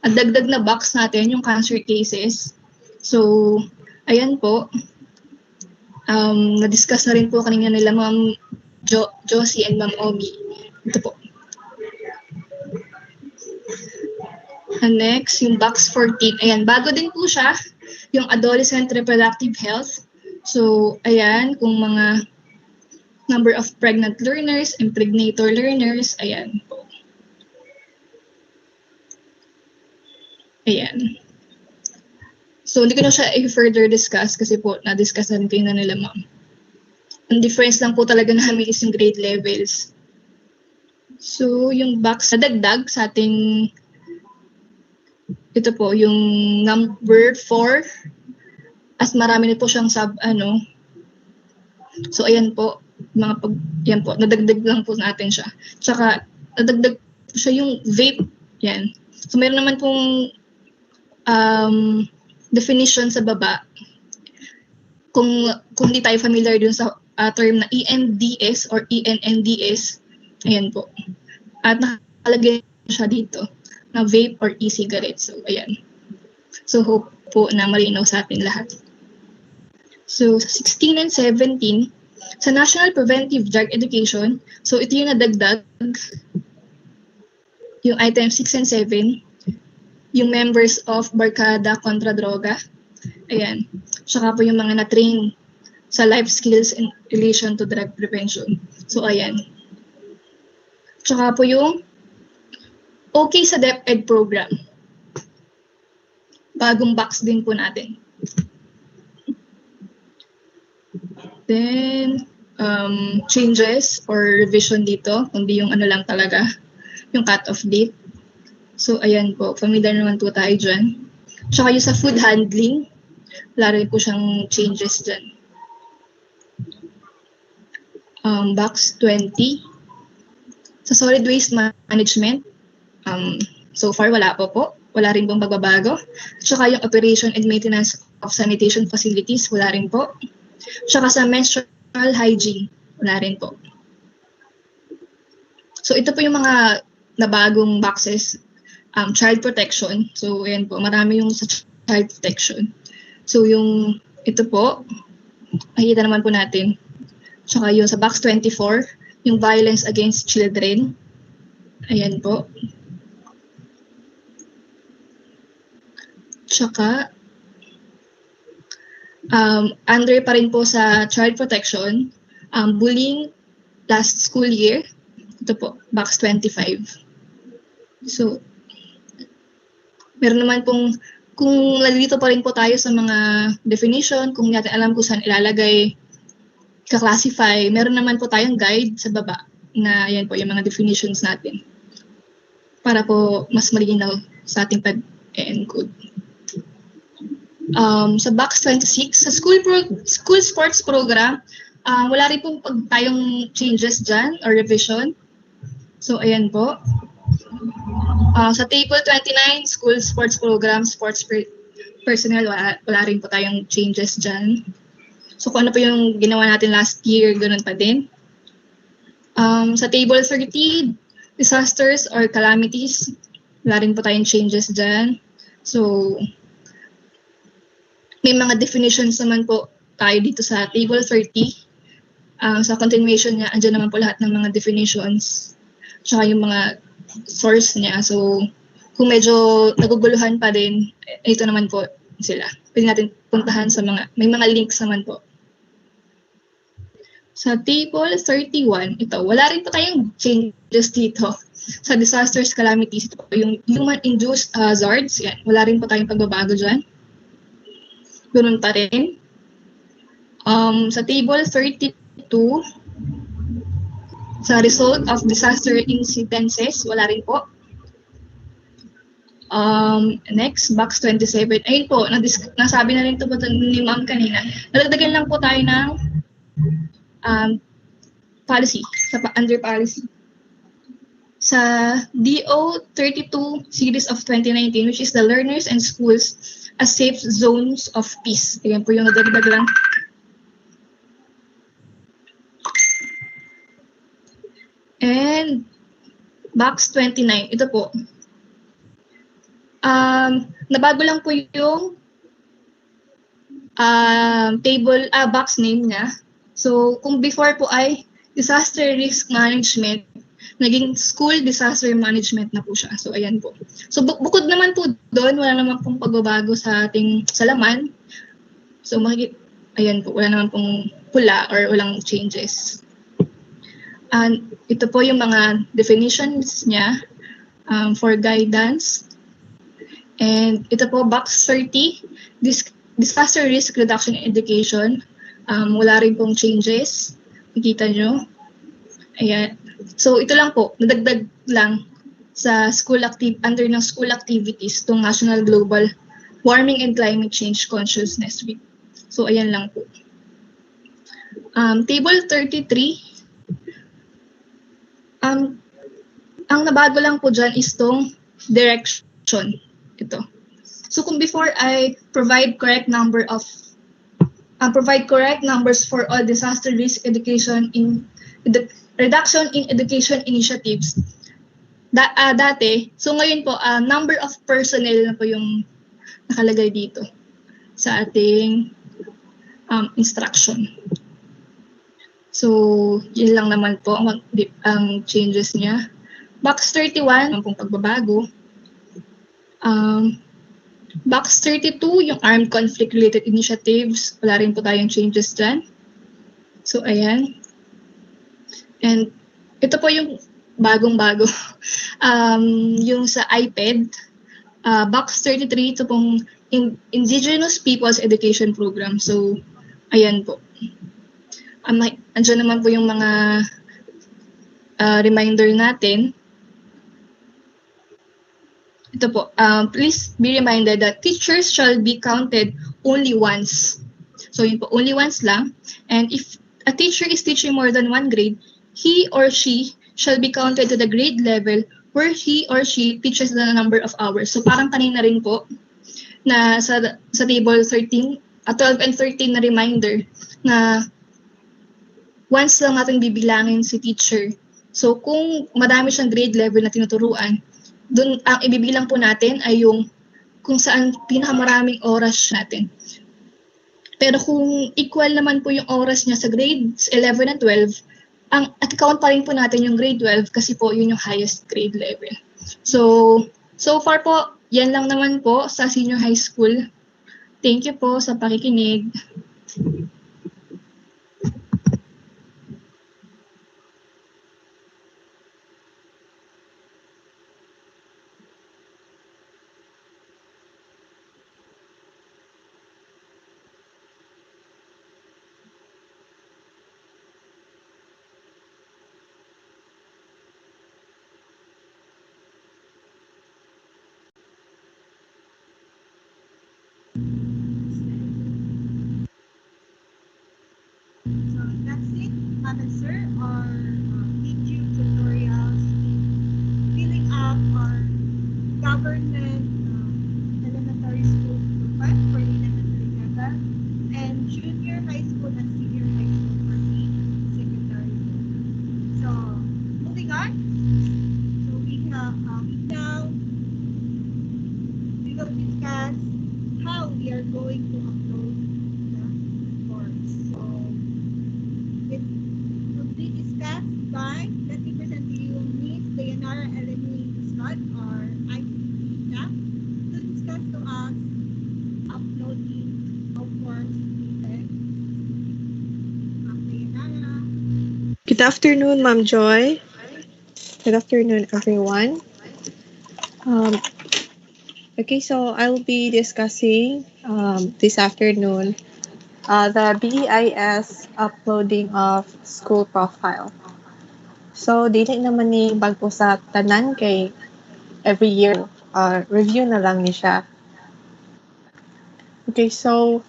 Speaker 16: dagdag na box natin, yung cancer cases. So, ayan po. Na-discuss na rin po kanina nila Ma'am Josie and Ma'am Omi. Ito po. And next, yung box 14. Ayan, bago din po siya, yung adolescent reproductive health. So, ayan, kung mga number of pregnant learners, impregnator learners, ayan po. Ayan. So, hindi ko na siya i-further discuss kasi po, na-discuss na rin na nila ma'am. Ang difference lang po talaga namin is yung grade levels. So, yung box na dagdag sa ating ito po, yung number 4, as marami na po siyang So, ayan po, yan po, nadagdag lang po natin siya. Tsaka, nadagdag po siya yung vape, yan. So, meron naman pong definition sa baba. Kung hindi tayo familiar dun sa term na ENDS or ENNDS, ayan po. At nakalagay siya dito na vape or e-cigarette. So, ayan. So, hope po na malinaw sa atin lahat. So, sa 16 and 17, sa National Preventive Drug Education, so ito yung nadagdag, yung item 6 and 7, yung members of Barkada Kontra Droga, ayan. Saka po yung mga na-train sa life skills in relation to drug prevention. So, ayan. Saka po yung okay sa DepEd program. Bagong box din po natin. Then, changes or revision dito, kundi yung ano lang talaga, yung cut-off date. So, ayan po, familiar naman po tayo dyan. Tsaka yung sa food handling, wala rin po siyang changes dyan. Box 20. Sa solid waste management, So far, wala po. Wala rin pong pagbabago. Tsaka yung operation and maintenance of sanitation facilities, wala rin po. Tsaka sa menstrual hygiene, wala rin po. So ito po yung mga nabagong boxes. Child protection. So ayan po, marami yung sa child protection. So yung ito po, makikita naman po natin. Tsaka yung sa box 24, yung violence against children. Ayan po. Tsaka, under pa rin po sa child protection, bullying last school year. Ito po, box 25. So, meron naman pong, kung nalilito pa rin po tayo sa mga definition, kung natin alam kung saan ilalagay, ka-classify, meron naman po tayong guide sa baba na yan po yung mga definitions natin para po mas malinaw sa ating pag-encode. Sa box 26, sa school sports program, wala rin pong tayong changes dyan or revision. So, ayan po. Sa table 29, school sports program, sports personnel, wala rin po tayong changes dyan. So, kung ano po yung ginawa natin last year, ganun pa din. Sa table 30, disasters or calamities, wala rin po tayong changes dyan. So, may mga definitions naman po tayo dito sa table 30. Sa continuation niya, andyan naman po lahat ng mga definitions. Tsaka yung mga source niya. So, kung medyo naguguluhan pa din, ito naman po sila. Pwede natin puntahan sa mga, may mga links naman po. Sa table 31, ito, wala rin po tayong changes dito. Sa disasters, calamities, ito po, yung human-induced hazards, yan, wala rin po tayong pagbabago dyan. Ganun pa rin. Sa table 32, sa result of disaster incidences, wala rin po. Next, box 27. Ayun po, nasabi na rin ito po ni Ma'am kanina. Nalagdagan lang po tayo ng policy, under policy. Sa DO 32 series of 2019, which is the learners and schools as safe zones of peace. Ayan po yung nadagdag lang. And box 29, ito po. Nabago lang po yung box name niya. So, kung before po ay disaster risk management, naging school disaster management na po siya. So, ayan po. So, bukod naman po doon, wala naman pong pagbabago sa ating salaman. So, ayan po, wala naman pong pula or walang changes. And ito po yung mga definitions niya for guidance. And ito po, box 30, disaster risk reduction education. Wala rin pong changes. Nakita nyo. Ayan. So, ito lang po, nadagdag lang sa under ng school activities itong National Global Warming and Climate Change Consciousness Week. So, ayan lang po. Table 33, ang nabago lang po dyan is itong direction. Ito. So, kung before I provide correct numbers for all disaster risk education in the reduction in education initiatives. Dati, so ngayon po, number of personnel na po yung nakalagay dito sa ating instruction. So, yun lang naman po ang changes niya. Box 31, ang pong pagbabago. Box 32, yung armed conflict-related initiatives. Wala rin po tayong changes dyan. So, ayan. And ito po yung bagong-bago. Yung sa iPad, box 33, ito pong Indigenous Peoples Education Program. So, ayan po. Andiyan naman po yung mga reminder natin. Ito po, please be reminded that teachers shall be counted only once. So, yun po, only once lang. And if a teacher is teaching more than one grade, he or she shall be counted to the grade level where he or she teaches the number of hours. So parang kanina rin po na sa table 13, 12 and 13 na reminder na once lang natin bibilangin si teacher. So kung madami siyang grade level na tinuturuan, dun ang ibibilang po natin ay yung kung saan pinakamaraming oras natin. Pero kung equal naman po yung oras niya sa grades 11 and 12, ang at-count pa rin po natin yung grade 12 kasi po yun yung highest grade level. So far po, yan lang naman po sa senior high school. Thank you po sa pakikinig.
Speaker 5: So that's it, Ma'am and Sir, our YouTube tutorials in filling up our government elementary school profile for elementary level and junior high school and senior high school for the secondary level. So moving on, so we have now we will discuss how we are going to upload the forms. So it will be discussed by, let me present to you Miss Dayanara Eleni Scott, our ICT staff, to discuss to us uploading of forms needed. Dayanara.
Speaker 19: Good afternoon, Ma'am Joy. Good afternoon, everyone. Okay, so I'll be discussing this afternoon the BEIS uploading of school profile. So, dili naman ni bago sa tanan kay every year review na lang ni siya. Okay, so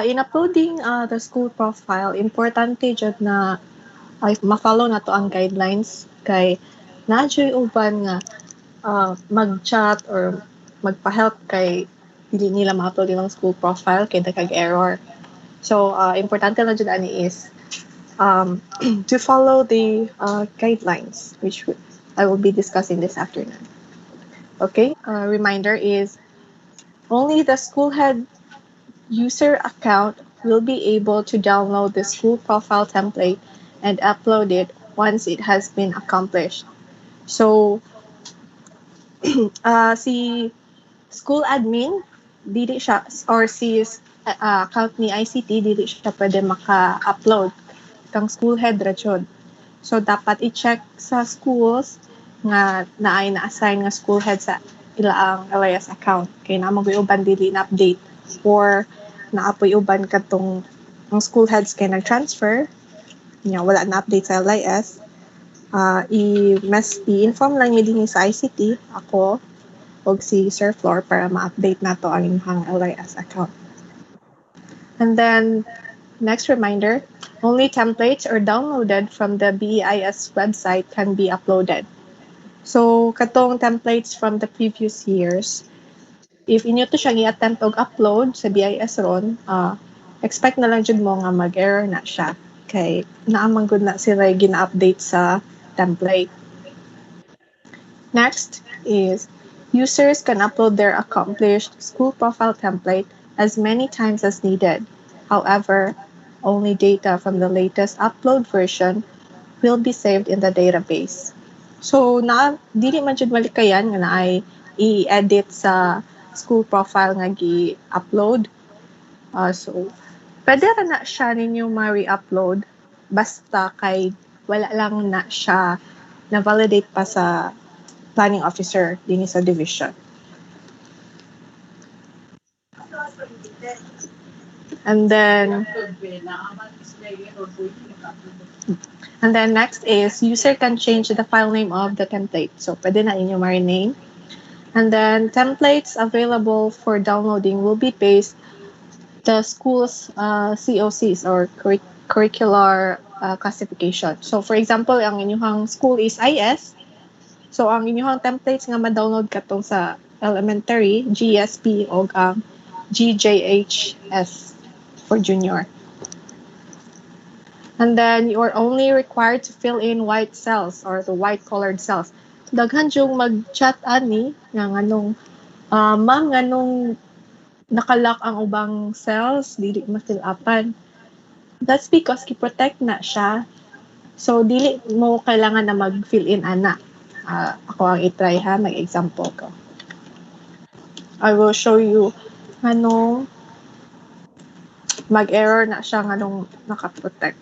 Speaker 19: in uploading the school profile, importante jud na ay ma-follow na to ang guidelines kay na-joy uban nga mag-chat or magpa-help kay hindi nila ma-upload yung school profile kay dagag error. So, importante lang dyan ani is to follow the guidelines, which I will be discussing this afternoon. Okay, reminder is only the school head user account will be able to download the school profile template and upload it once it has been accomplished. So, si school admin, dili siya, or si account ni ICT, dili siya pwede maka-upload kang school head ra jud. So, dapat i-check sa schools nga naay na-assign nga school head sa ilaang LIS account. Kaya na mag-uban dili na-update or naapoy uban katong ang school heads kay nag-transfer, wala na-update sa LIS. I-inform lang mi din sa ICT, ako, o si Sir Flor para ma-update na to ang inyong LIS account. And then, next reminder, only templates are downloaded from the BEIS website can be uploaded. So, katong templates from the previous years, if inyo to siya i-attempt og upload sa BIS ron, expect na lang jud mo nga mag-error na siya. Kay naamang good na sila gina-update sa template. Next is users can upload their accomplished school profile template as many times as needed. However, only data from the latest upload version will be saved in the database. So, dili man jud malikayan nga naay i-edit sa school profile nga gi-upload. So, pwede ra na siya ninyo ma-re-upload basta kay wala lang na siya na-validate pa sa planning officer din sa division. And then next is user can change the file name of the template. So, pwede na inyo ma-rename. And then templates available for downloading will be based the school's COCs or curricular classification. So, for example, ang inyong school is IS, So ang inyong templates nga ma-download katong sa elementary, GSP o ang GJHS for junior. And then you are only required to fill in white cells or the white colored cells. Daghan yung mag-chat ani nga nganong ma'am nganong nakalock ang ubang cells dili ma-fill upan. That's because ki-protect na siya. So dili mo kailangan na mag-fill in ana. Ako ang i-try ha, mag-example ko. I will show you anong mag-error na siya nganong naka-protect.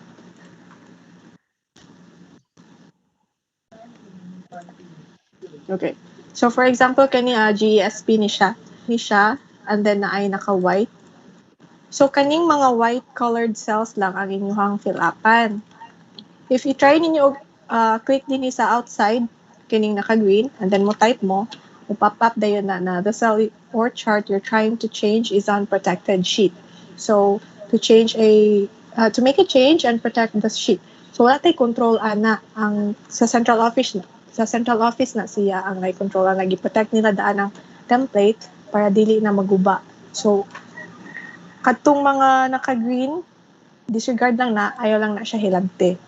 Speaker 19: Okay. So for example kani GESP ni siya and then na ay naka-white. So kaning mga white colored cells lang ang inyong fill upan. If you try ninyo click din sa outside kining naka-green and then mo type mo pop up dayon na the cell or chart you're trying to change is on protected sheet. So to make a change and protect the sheet. So wala tay control ana ang sa central office na siya ang may control ang nagi-protect nila daan ang template para dili na maguba. So kadtong mga naka-green disregard lang na ayaw lang na siya hilabte.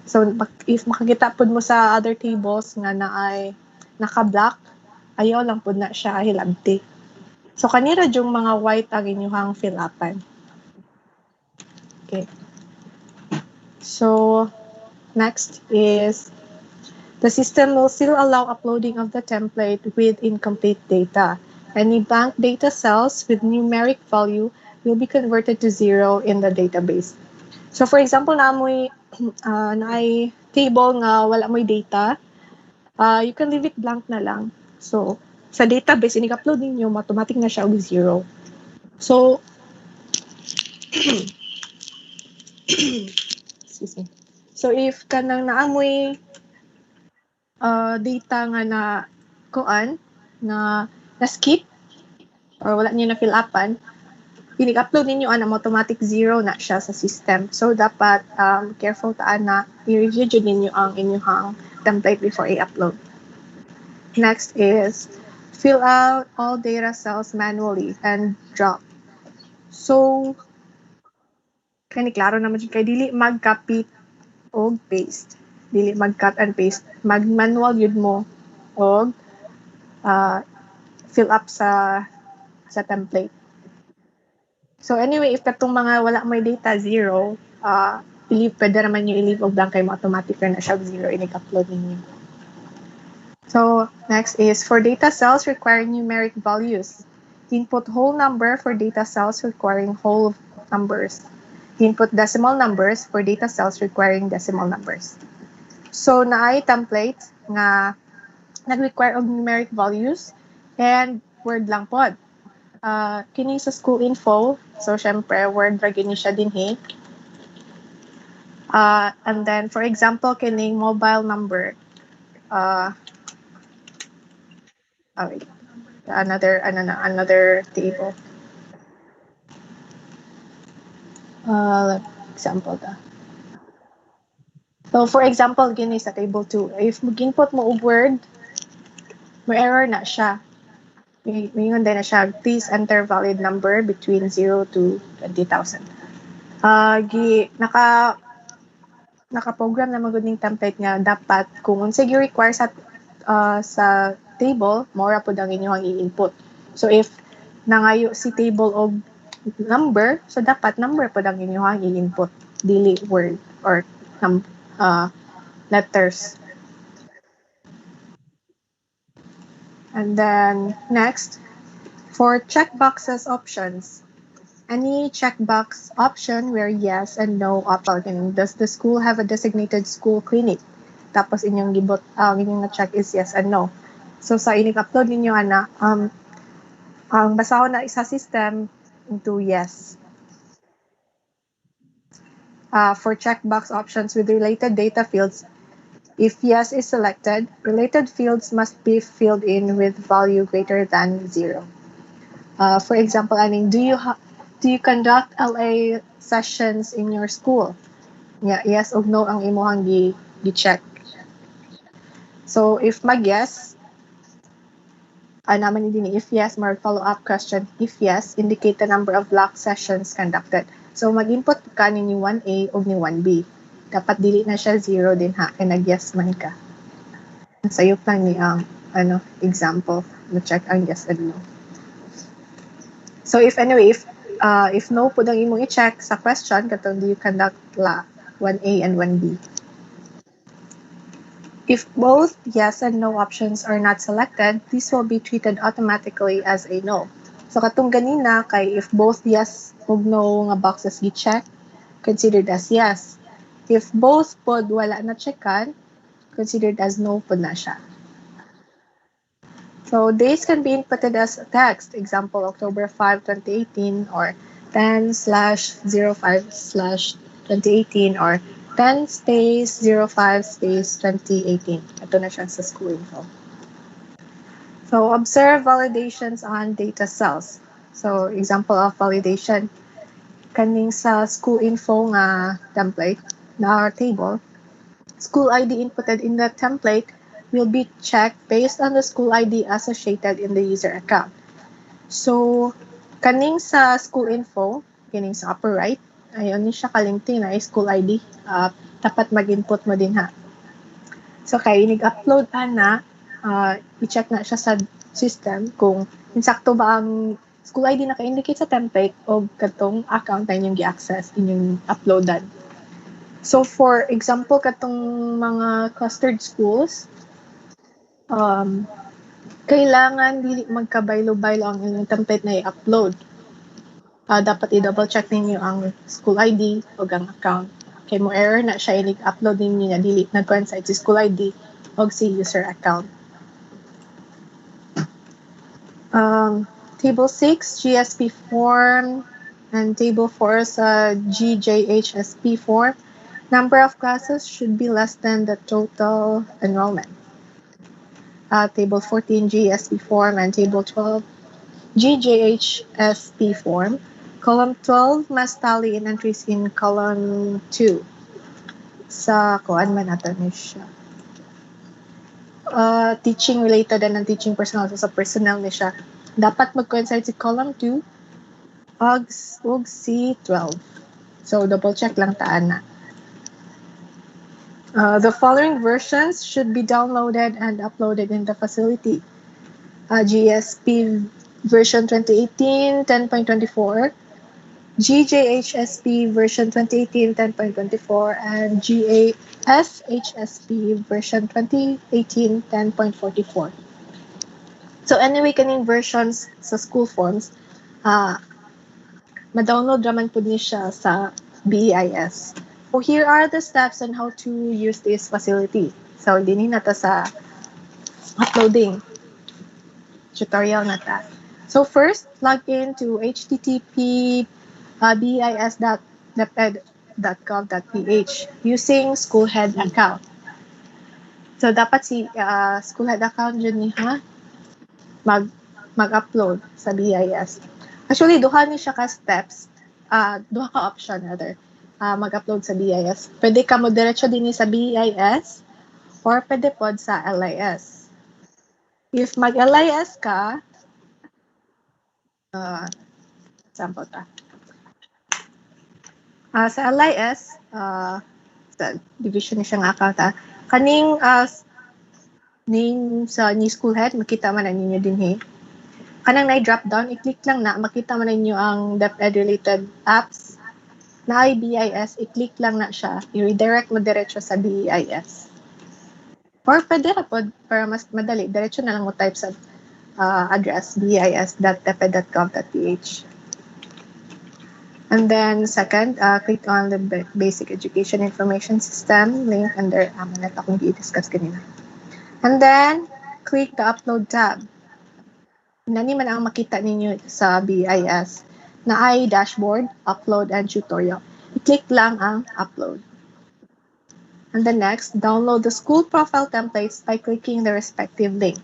Speaker 19: So if makakita pud mo sa other tables nga naay naka-black ayaw lang pud na siya hilabte. So kanira yung mga white ang inyong fill upan. Okay. So next is the system will still allow uploading of the template with incomplete data. Any blank data cells with numeric value will be converted to 0 in the database. So for example, naay table nga wala mo'y data, you can leave it blank na lang. So sa database, inig-upload ninyo, automatic na siya with 0. So, excuse me. So if kanang naamoy data nga na skip or wala niyo na fill upan, inig-upload ninyo ang automatic 0 na siya sa system. So dapat careful taan na i-review ninyo ang inyong template before i-upload. Next is fill out all data cells manually and drop. So kani klaro naman kay dili mag-copy o paste. Dili mag-cut and paste. Mag-manual yun mo o fill up sa template. So anyway, if katong mga wala may data 0, pwede naman nyo i-leave og blank kay mo automatic na siya 0 inig-upload ninyo. So next is for data cells requiring numeric values. Input whole number for data cells requiring whole numbers. Input decimal numbers for data cells requiring decimal numbers. So naay template nga nag-require og numeric values and word lang pod. Kini sa school info, so syempre word ra gini siya dinhi. And then for example kining mobile number. Wait. Another table. Example ta. So for example gini sa table 2, if mag-input mo og word, may error na siya. Mayroon din na siya, please enter valid number between 0 to 20,000. Naka-program na maguding template nga dapat kung unsay require sa table, mora po ang inyong i-input. So if nangayo si table og number, so dapat number po ang inyong i-input, dili word or letters. And then next, for checkboxes options, any checkbox option where yes and no option. Does the school have a designated school clinic? Tapos inyong gibot, inyong na-check is yes and no. So sa inig-upload ninyo ang basahon na isa system into yes. For checkbox options with related data fields, if yes is selected, related fields must be filled in with value greater than 0. For example, do you conduct LA sessions in your school? Yeah, yes or no ang imuhang gi-check. So if mag-yes, naman din if yes, more follow-up question. If yes, indicate the number of block sessions conducted. So mag-input ka ni 1A o ni 1B. Dapat dili na siya 0 din ha, kaya nag-yes man ka. Sa'yo lang ni example, na-check ang yes and no. So if no po ang imong i-check sa question, katong do you conduct 1A and 1B. If both yes and no options are not selected, this will be treated automatically as a no. So katong ganina kay if both yes ug no nga boxes gi-check, considered as yes. If both pod wala na checkan, considered as no pod na siya. So dates can be inputted as text. Example, October 5, 2018 or 10/05/2018 or 10 space 05 space 2018. Ito na siya sa school info. So observe validations on data cells. So example of validation, kaning sa school info nga template na our table, school ID inputted in the template will be checked based on the school ID associated in the user account. So, kaning sa school info, kaning sa upper right, ayon ni siya kalimting na school ID. Dapat mag-input mo din ha. So, kay inig-upload na, i-check na siya sa system kung insakto ba ang school ID naka-indicate sa template o katong account na inyong gi-access, inyong uploadan. So, for example, katong mga clustered schools, kailangan dili magkabaylo-baylo ang inyong template na i-upload. Dapat i-double check ninyo ang school ID o ang account. Kay mo error na siya i-upload ninyo na dili nag-coincide si school ID o si user account. Table 6, GSP form, and Table 4 sa GJHSP form. Number of classes should be less than the total enrollment. Table 14, GSP form, and Table 12, GJHSP form. Column 12 must tally in entries in column 2. Sa kuan man natin siya. Teaching related and non-teaching personnel. So sa personnel ni siya. Dapat mag-coincide si column 2 ug si 12. So double check lang taan na. The following versions should be downloaded and uploaded in the facility. GSP version 2018 10.24, GJHSP version 2018 10.24, and GAFHSP version 2018 10.44. So anyway, kaning versions sa school forms, ma-download raman po ni siya sa BEIS. So here are the steps on how to use this facility. So dinin na ta sa uploading tutorial na ta. So first, log in to http bis.deped.gov.ph using schoolhead account. So dapat si schoolhead account dyan niya mag-upload sa BIS. Actually, duha ni siya ka steps, duha ka option rather, mag-upload sa BIS. Pwede ka mo diretso din sa BIS or pwede pod sa LIS. If mag-LIS ka, sample ta. Sa LIS, sa division ni siya nga account, kaning name sa ni schoolhead, makita man na ninyo din kanang na-drop down, i-click lang na, makita man ninyo ang DepEd related apps na BIS, i-click lang na siya, i-redirect mo diretso sa BIS. Or pwede na po, para mas madali, diretso na lang mo type sa address bis.deped.gov.ph. And then second, click on the Basic Education Information System link under na akong i-discuss kanina. And then, click the Upload tab. Nani man ang makita ninyo sa BIS na ay dashboard, upload, and tutorial. I-click lang ang upload. And then next, download the school profile templates by clicking the respective link.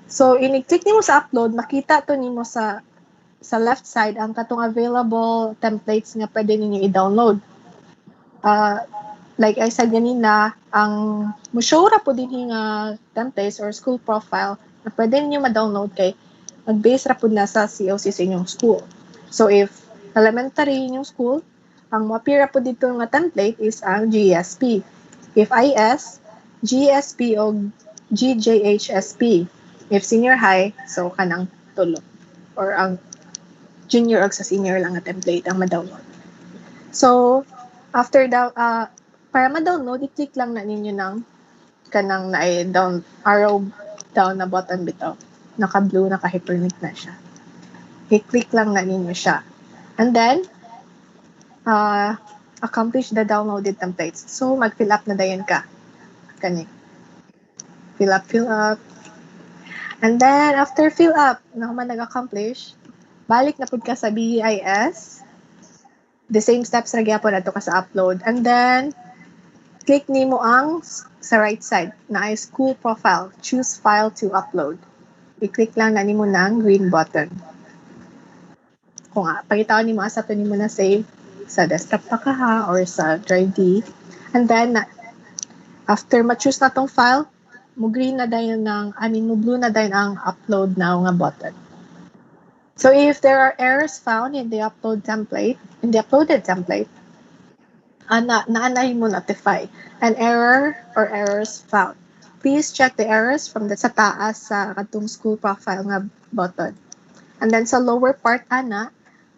Speaker 19: So, ini-click nimo sa upload, makita to nimo sa left side ang katong available templates nga pwede ninyo i-download. like I said ganina, ang musura po din nga templates or school profile na pwede niyo ma-download kay mag-base ra po na sa COC sa inyong school. So if elementary inyong school, ang mo-appear po dito nga template is ang GSP. If IS, GSP o GJHSP. If senior high, so kanang tulo. Or ang junior o sa senior lang nga template ang ma-download. So, after para ma-download, i-click lang na ninyo ng kanang down arrow down na button bitaw. Naka-blue, naka-hyperlink na siya. I-click lang na ninyo siya. And then, accomplish the downloaded templates. So, mag-fill up na dayon ka. Kani. Fill up. And then, after fill up, na man nag-accomplish, balik na pud ka sa BEIS. The same steps na gyapon ato ka sa upload. And then, click nimo ang sa right side na ay school profile. Choose file to upload. I-click lang na nimo ng green button. Kung pagitaw nimo asa to nimo na save sa desktop pa ka ha or sa drive D. And then, after ma-choose na tong file, mo green na dayon mo blue na dayon ang upload now nga button. So if there are errors found in the uploaded template, naanay mo notify an error or errors found. Please check the errors from sa taas sa katong school profile nga button. And then sa lower part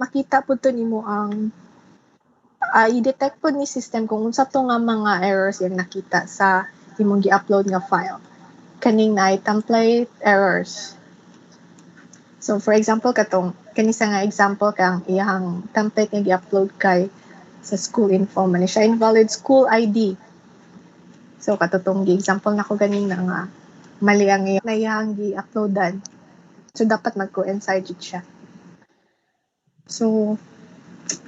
Speaker 19: makita po to nimo ang i-detect po ni system kung unsa to nga mga errors yung nakita sa imong gi-upload nga file. Kaning na template errors. So for example kani sa nga example kang iyang template nga gi-upload kay sa school info man siya invalid school ID. So katutong gi-example nako ganing na nga mali ang iyang gi-uploadan. So dapat mag-coincide siya. So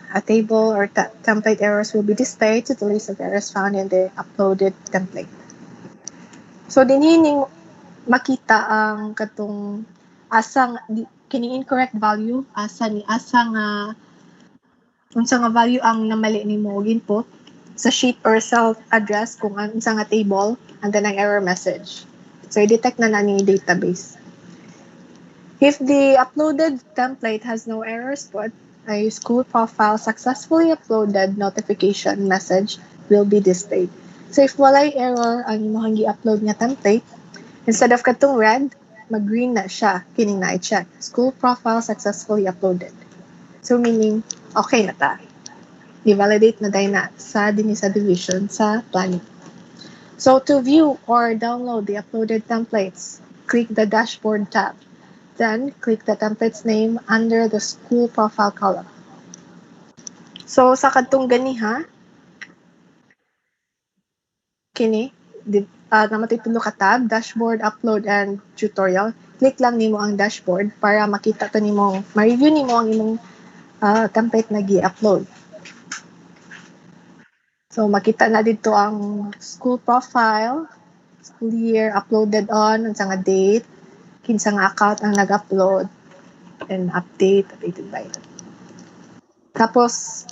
Speaker 19: a table or template errors will be displayed to the list of errors found in the uploaded template. So dinhining makita ang katong asang kining incorrect value unsa nga value ang namali nimo og input sa sheet or cell address kung unsa nga table and then ang error message. So i-detect na ni database. If the uploaded template has no errors put, a school profile successfully uploaded notification message will be displayed. So if walay error ang imong gi-upload nga template, instead of katong red, mag-green na siya, kining na i-check. School profile successfully uploaded. So meaning, okay na ta. I-validate na dahil na sa division sa planning. So to view or download the uploaded templates, click the dashboard tab. Then, click the template's name under the school profile column. So, sa kadtong ganiha, kini, na matitulo ka tab, dashboard, upload, and tutorial. Click lang nimo ang dashboard para makita to nimo, ma-review nimo ang imong template na gi-upload. So, makita na dito ang school profile, school year, uploaded on, unsa nga date, kinsa nga account ang nag-upload, and updated by it. Tapos,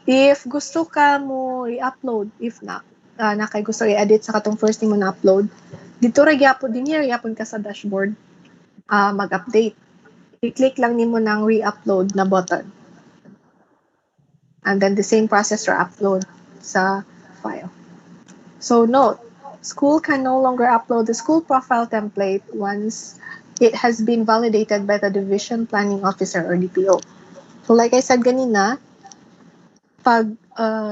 Speaker 19: if gusto ka mo i-upload, if na kay gusto i-edit sa katong first mo na-upload, dito ra gyapon din here gyapon ka sa dashboard mag-update. I-click lang nimo ng re-upload na button. And then the same process for upload sa file. So note, school can no longer upload the school profile template once it has been validated by the Division Planning Officer or DPO. So like I said ganina, pag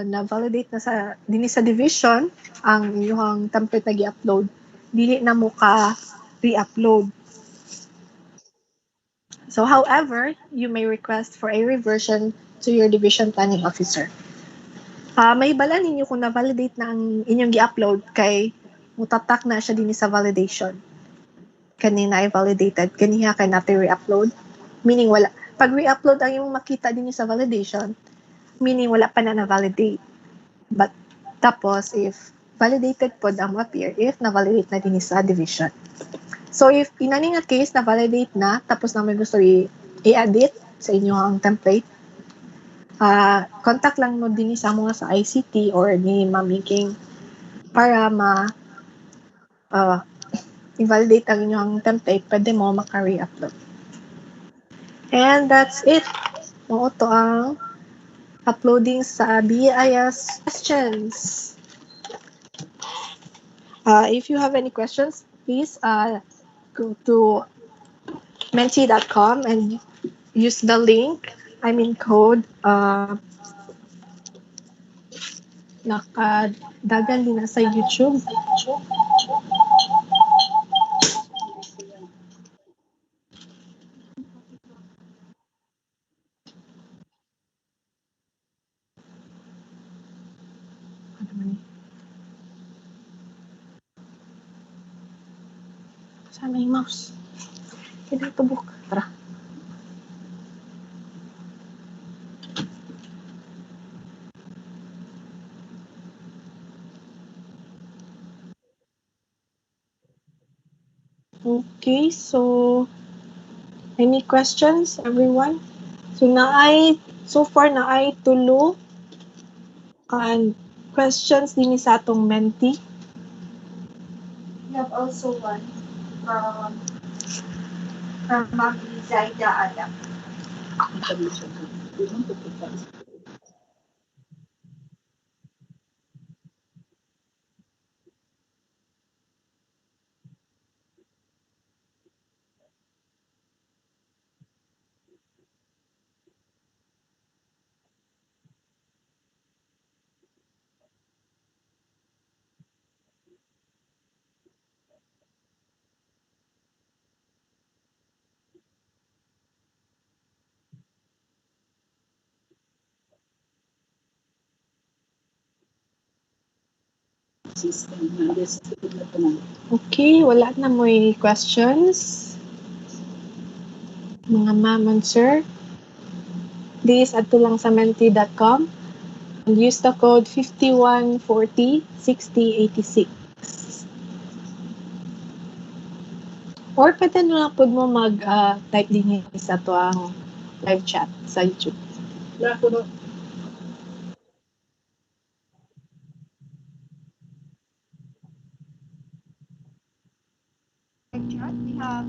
Speaker 19: na-validate na sa division ang inyong template na gi-upload, dili na mo ka re-upload. So however, you may request for a reversion to your Division Planning Officer. May bala ninyo kung na-validate na ang inyong gi-upload kay mutatak na siya din sa validation. Kanina ay validated, kaniya kay natin re-upload. Meaning wala. Pag re-upload ang imong makita din sa validation, meaning wala pa na validate. But tapos if validated po ang appear if na-validate na din sa division. So if inani nga case na validate na tapos na may gusto i-edit sa inyong template, contact lang mo din sa mga sa ICT or ni mamiging para invalidate ang inyong template, pwede mo maka-re-upload. And that's it. Mo to ang uploading sa BIS questions. If you have any questions, please go to menti.com and use the link, code, nakadagan din na sa YouTube. Saan na yung mouse? Kaya tubok. Tara. Okay, so any questions, everyone? So far naay tulo and questions din sa atong menti.
Speaker 5: We have also one from Ma'am Zaida Adam.
Speaker 19: Okay, wala na mo'y questions. Mga ma'am and sir, please add to lang sa menti.com and use the code 5140-6086. Or pwede na lang po mo mag-type din sa to ang live chat sa YouTube.
Speaker 5: Chat, we have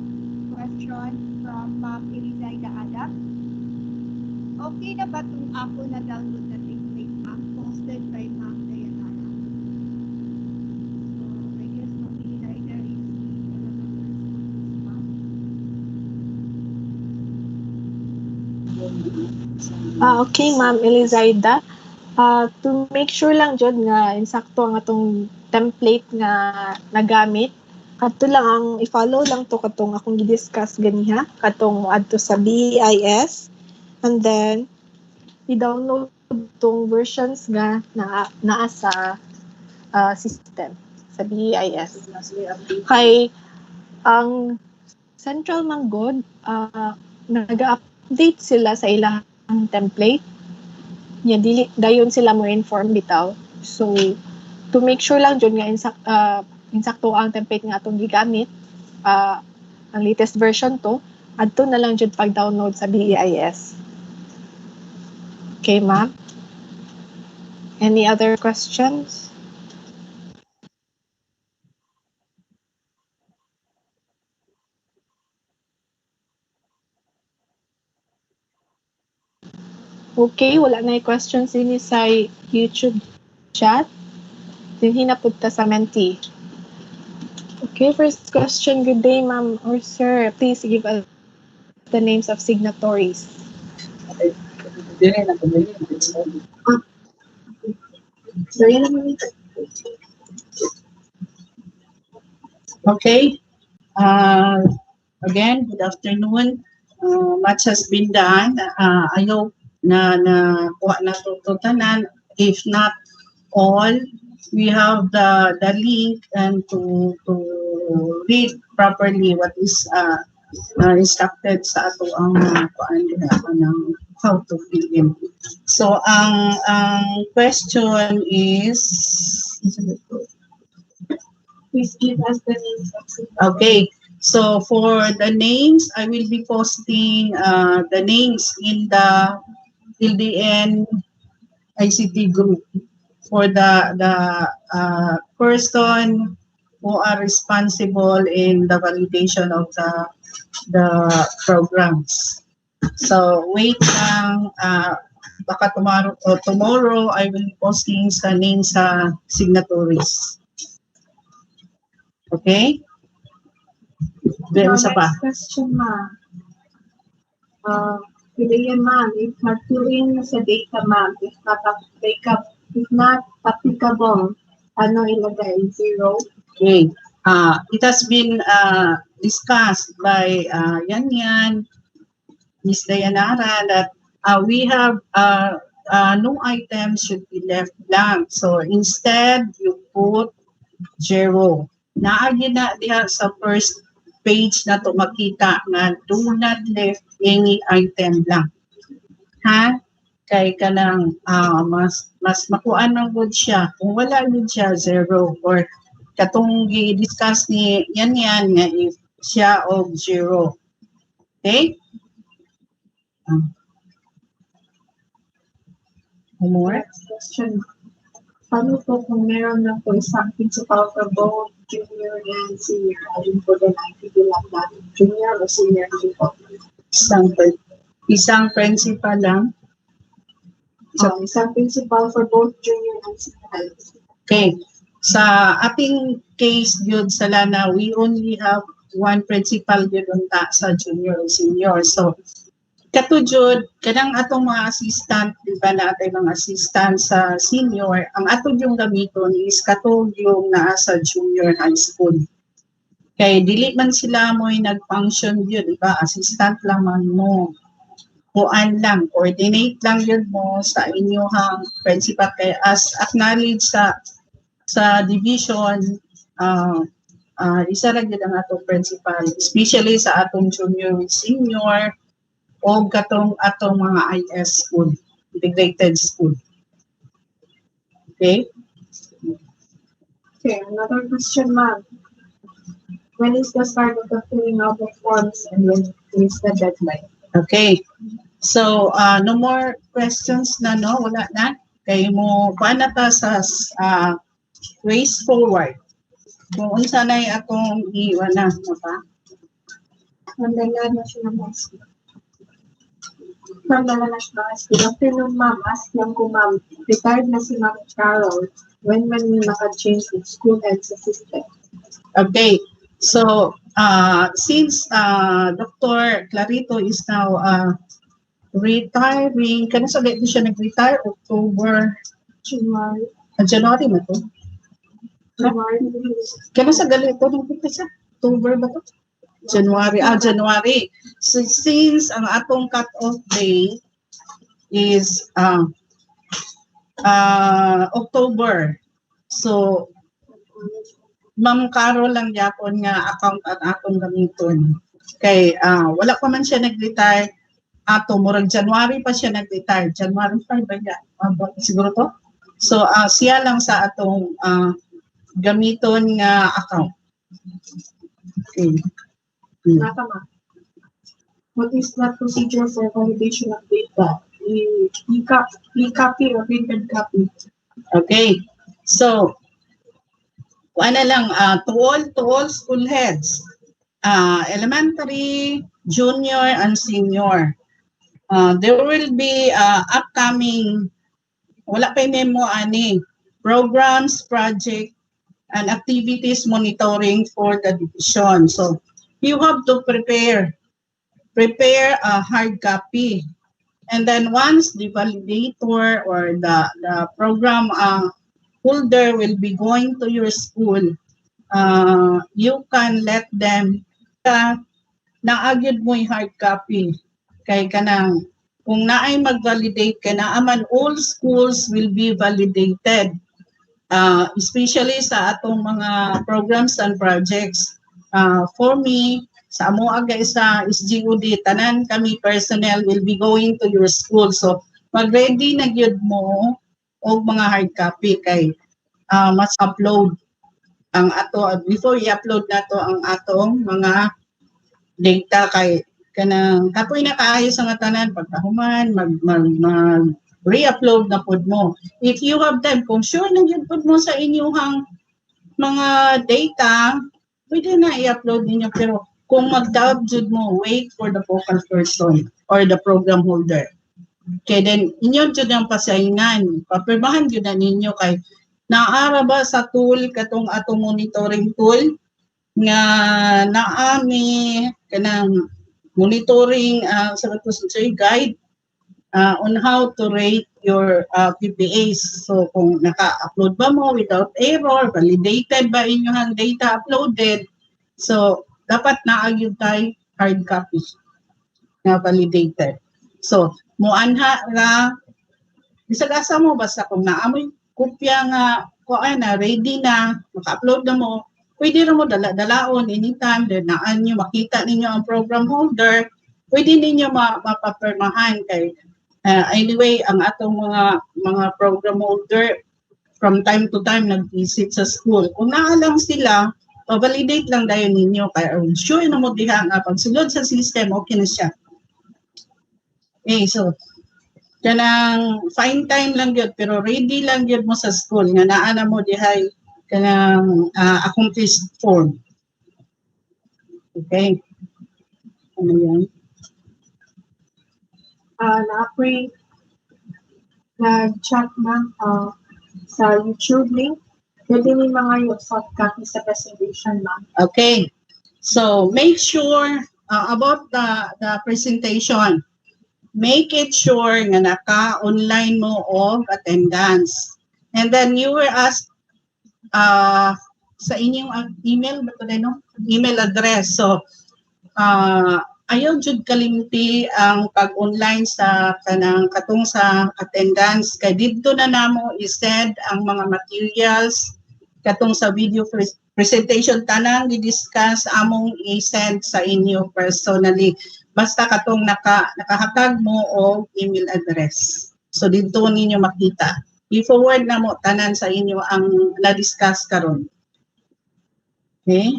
Speaker 5: question from Ma'am Elizaida Adam. Okay na ba itong ako na download na template, ma'am? Posted by Ma'am Dayanara. So, I guess Ma'am Elizaida is
Speaker 19: Okay, Ma'am Elizaida. To make sure lang jud nga insakto ang atong template nga nagamit, kadto lang ang i-follow lang to katong akong gi-discuss ganiha, katong adto sa BIS and then i-download tong versions nga naa sa system sa BIS. Kay ang Central Manggod, nag-update sila sa ilang template. Nya dili dayon sila mo inform bitaw. So to make sure lang jud nga insakto ang template nga atong gigamit, ang latest version to, adto na lang jud pag-download sa BIS. Okay, ma'am? Any other questions? Okay, wala na questions din sa YouTube chat. Then hinapunta sa Menti. Okay, first question. Good day, ma'am or sir. Please give us the names of signatories.
Speaker 7: Okay. Again, good afternoon. Much has been done. I hope na kuha na to tanan. If not all, we have the link and to read properly what is instructed sa ato ang how to fill in. So ang question is, please give us the names of okay. So for the names, I will be posting the names in the LDN ICT group for the person who are responsible in the validation of the programs. So wait lang, baka tomorrow I will be posting sa name sa signatories. Okay? Then isa pa.
Speaker 5: Next question, ma'am. Today, ma'am, if not turing sa data, ma'am, if not applicable, ano ilagay? Zero?
Speaker 7: Okay. It has been discussed by Yan, Ms. Dayanara, that we have no items should be left blank. So instead, you put zero. Naagin na diha sa first page na to makita nga do not left any item blank. Ha? Kay kanang mas makuan ng good siya. Kung wala good siya, zero. Or katong gi-discuss ni yan nga if siya og zero. Okay? More?
Speaker 5: Next question. Paano po kung meron na po isang principal for both junior and senior? Alin po din ang tigilan natin? Junior o senior po?
Speaker 7: Isang principal lang.
Speaker 5: Isang principal for both junior and senior.
Speaker 7: Okay. Sa ating case yun sa Lana, we only have one principal yun unta sa junior and senior. So, katujod, kanang atong mga assistant, di ba na atay mga assistant sa senior, ang atong yung gamiton is katong yung naa sa junior high school. Kay dili man sila mo'y nag-function yun, di ba? Assistant lang man mo. Kuan lang, coordinate lang yun mo sa inyong principal. Kay as acknowledge sa division, isa ra gyud ang atong principal, especially sa atong junior with senior, o katong atong mga IS school, integrated school. Okay?
Speaker 5: Okay, another question, ma'am. When is the start of the filling out of forms and when is the deadline?
Speaker 7: Okay. So, no more questions na, no? Wala na. Kaya mo, paano ta sa ways forward? Kung unsa na atong iwan na, pa?
Speaker 5: Mandala National High School. From the National High School. Afternoon, ma'am. Ask lang ko, ma'am. Retired na si Ma'am Carol. When man maka-change with school head sa system?
Speaker 7: Okay. So, since Dr. Clarito is now retiring, kano sa date siya nag-retire? October?
Speaker 5: January.
Speaker 7: January na to?
Speaker 5: January.
Speaker 7: Kano sa galito nung siya? October ba to? January. January. So, since ang atong cut-off day is October. So, Ma'am Carol lang yapon nga account at atong gamiton. Kay wala pa man siya nag-retire ato murag January pa siya nag-retire. January 5 ba yan? Siguro to? So siya lang sa atong gamiton nga account. Okay.
Speaker 5: Nakama. What is the procedure for validation of data? E-copy or printed copy?
Speaker 7: Okay. So, ano lang, to all school heads, elementary, junior, and senior. There will be upcoming, wala pa memo ani, programs, project, and activities monitoring for the division. So, you have to prepare a hard copy. And then once the validator or the program holder will be going to your school, you can let them naagid mo yung hard copy. Kay kanang kung naay mag-validate ka na aman, all schools will be validated. Especially sa atong mga programs and projects. For me, sa amo aga sa SGOD, tanan kami personnel will be going to your school. So, mag-ready na gyud mo og mga hard copy kay mas upload ang ato before i-upload nato ang atong mga data kay kanang kapoy na kaayo sa nga tanan pagkahuman mag re-upload na pod mo. If you have time, kung sure na gyud pod mo sa inyong mga data, pwede na i-upload ninyo. Pero kung mag-doubt jud mo, wait for the focal person or the program holder. Kaya then, inyo jud ang pasaingan. Papirmahan jud na ninyo kay naara ba sa tool katong atong monitoring tool nga naami kanang monitoring sa guide on how to rate your PPAs. So kung naka-upload ba mo without error, validated ba inyong data uploaded, so dapat naagyon tayo hard copy na validated. So muanha ra bisag asa mo basta kung naamoy kopya nga kuan na ready na maka-upload na mo, pwede ra mo dalaon anytime then naan nyo makita ninyo ang program holder, pwede ninyo mapapirmahan kay anyway, ang atong mga program holder from time to time nag-visit sa school. Kung naalang sila, validate lang dayon ninyo kaya sure na mo diha nga pagsulod sa system okay na siya. Okay, so kanang fine time lang yun pero ready lang yun mo sa school nga naa na mo diha kanang accomplished form. Okay. Ano yan?
Speaker 20: Na-apoy nag-chat na sa YouTube link. Pwede may mga yung soft copy sa presentation na.
Speaker 7: Okay. So, make sure about the presentation. Make it sure nga naka-online mo o attendance. And then you were asked sa inyong email, ba ito no? Email address. So, ayaw jud kalimti ang pag-online sa kanang katong sa attendance kay didto na namo i-send ang mga materials katong sa video presentation tanang di-discuss among i-send sa inyo personally basta katong nakahatag mo og email address. So didto ninyo makita. I-forward na mo tanan sa inyo ang na-discuss karon. Okay?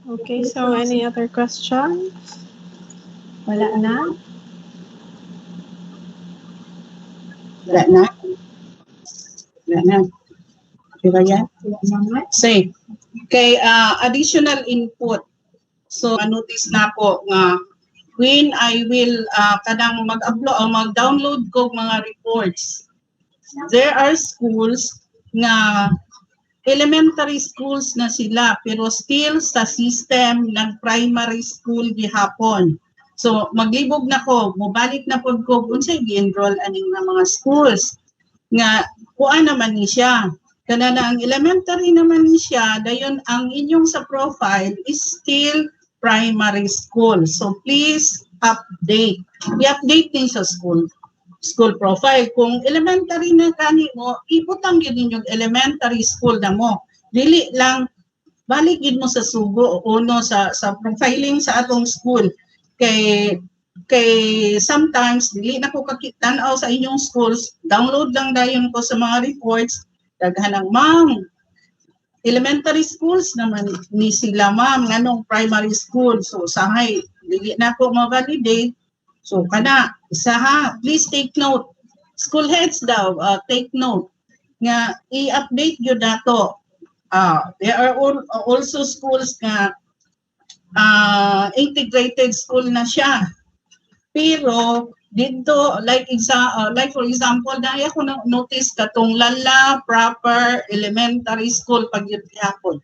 Speaker 19: Okay, so any other questions? Wala na?
Speaker 7: Wala na? Wala na. Okay ba yan? Say, kay additional input. So, notice na ko nga when I will kadang mag-upload o mag-download ko mga reports, there are schools nga elementary schools na sila pero still sa system ng primary school gihapon. So maglibog na ko, mobalik na pod ko unsay gi-enroll aning mga schools nga kuan naman ni siya. Kana na ang elementary naman ni siya, dayon ang inyong sa profile is still primary school. So please update. I-update din sa school profile. Kung elementary na kani mo, ibutang yun yung elementary school na mo. Dili lang, balik yun mo sa sugo o uno sa profiling sa atong school. Kay sometimes, dili na ko kakitanaw sa inyong schools, download lang dayon ko sa mga reports, daghan ng ma'am, elementary schools naman ni sila ma'am, nganong primary school. So sahay, dili na ko ma-validate. So kana isa ha, please take note. School heads daw, take note nga i-update yun nato. There are also schools nga integrated school na siya. Pero dito like for example dahil ako notice katong Lala Proper Elementary School pag yun hapon.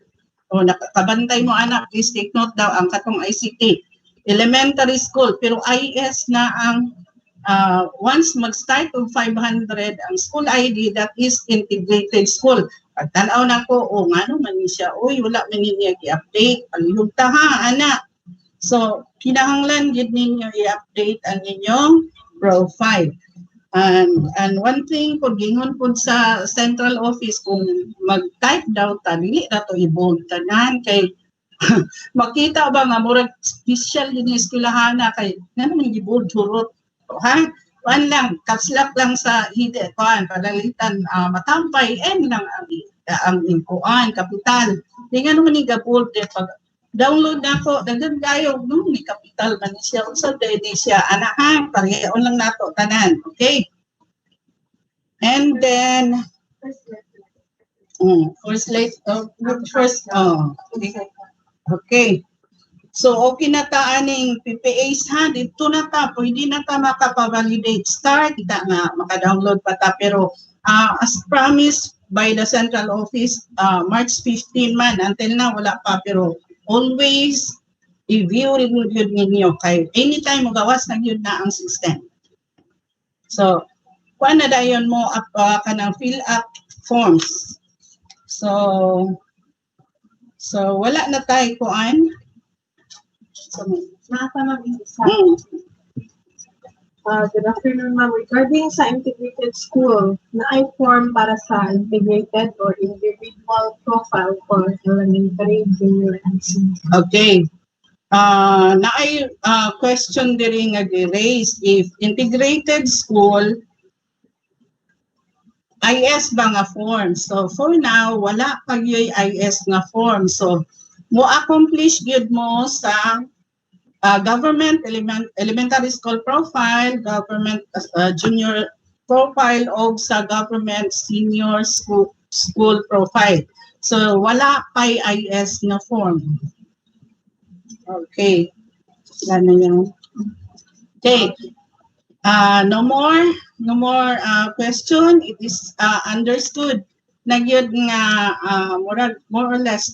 Speaker 7: O nakabantay mo anak, please take note daw ang katong ICT. Elementary school, pero IS na ang once mag-start of 500 ang school ID, that is integrated school. Pag tanaw na ko, nga naman siya, wala man niya i-update, palihugta ha, anak. So, kinahanglan yun ninyo i-update ang inyong profile. And one thing, kung gingon po sa central office, kung mag-type daw ta, dili na to i-bold tanan, kay makita ba nga murag special din eskwelahan na kay naman gibold hurot ha kuan lang caps lock lang sa hide kuan palalitan matampay and lang ang ang inkuan kapital. Di nga naman igapul pag download na ko dagdag kayo no ni kapital man siya unsa di siya anahan pareho lang nato tanan. Okay? And then okay. So, okay na ta aning PPAs ha, dito na ta, pwede na ta makapavalidate. Start, kita nga, maka-download pa ta. Pero, as promised by the central office, March 15 man, until na wala pa. Pero, always, i-view yun ninyo. Kaya, anytime magawas na yun na ang system. So, kuan na dayon mo, kanang fill up forms. So, wala na tayo kuan.
Speaker 20: Good afternoon, ma'am. Regarding sa integrated school, na ay form para sa integrated or individual profile for elementary, junior, and senior.
Speaker 7: Okay. Na ay question diri nga gi-raise if integrated school IS ba nga form. So for now wala pa gyud IS nga form. So mo accomplish gyud mo sa government elementary school profile, government junior profile o sa government senior school profile. So wala pa IS na form. Okay. Ano yun? Okay. No more question. It is understood. Nagyod nga more or less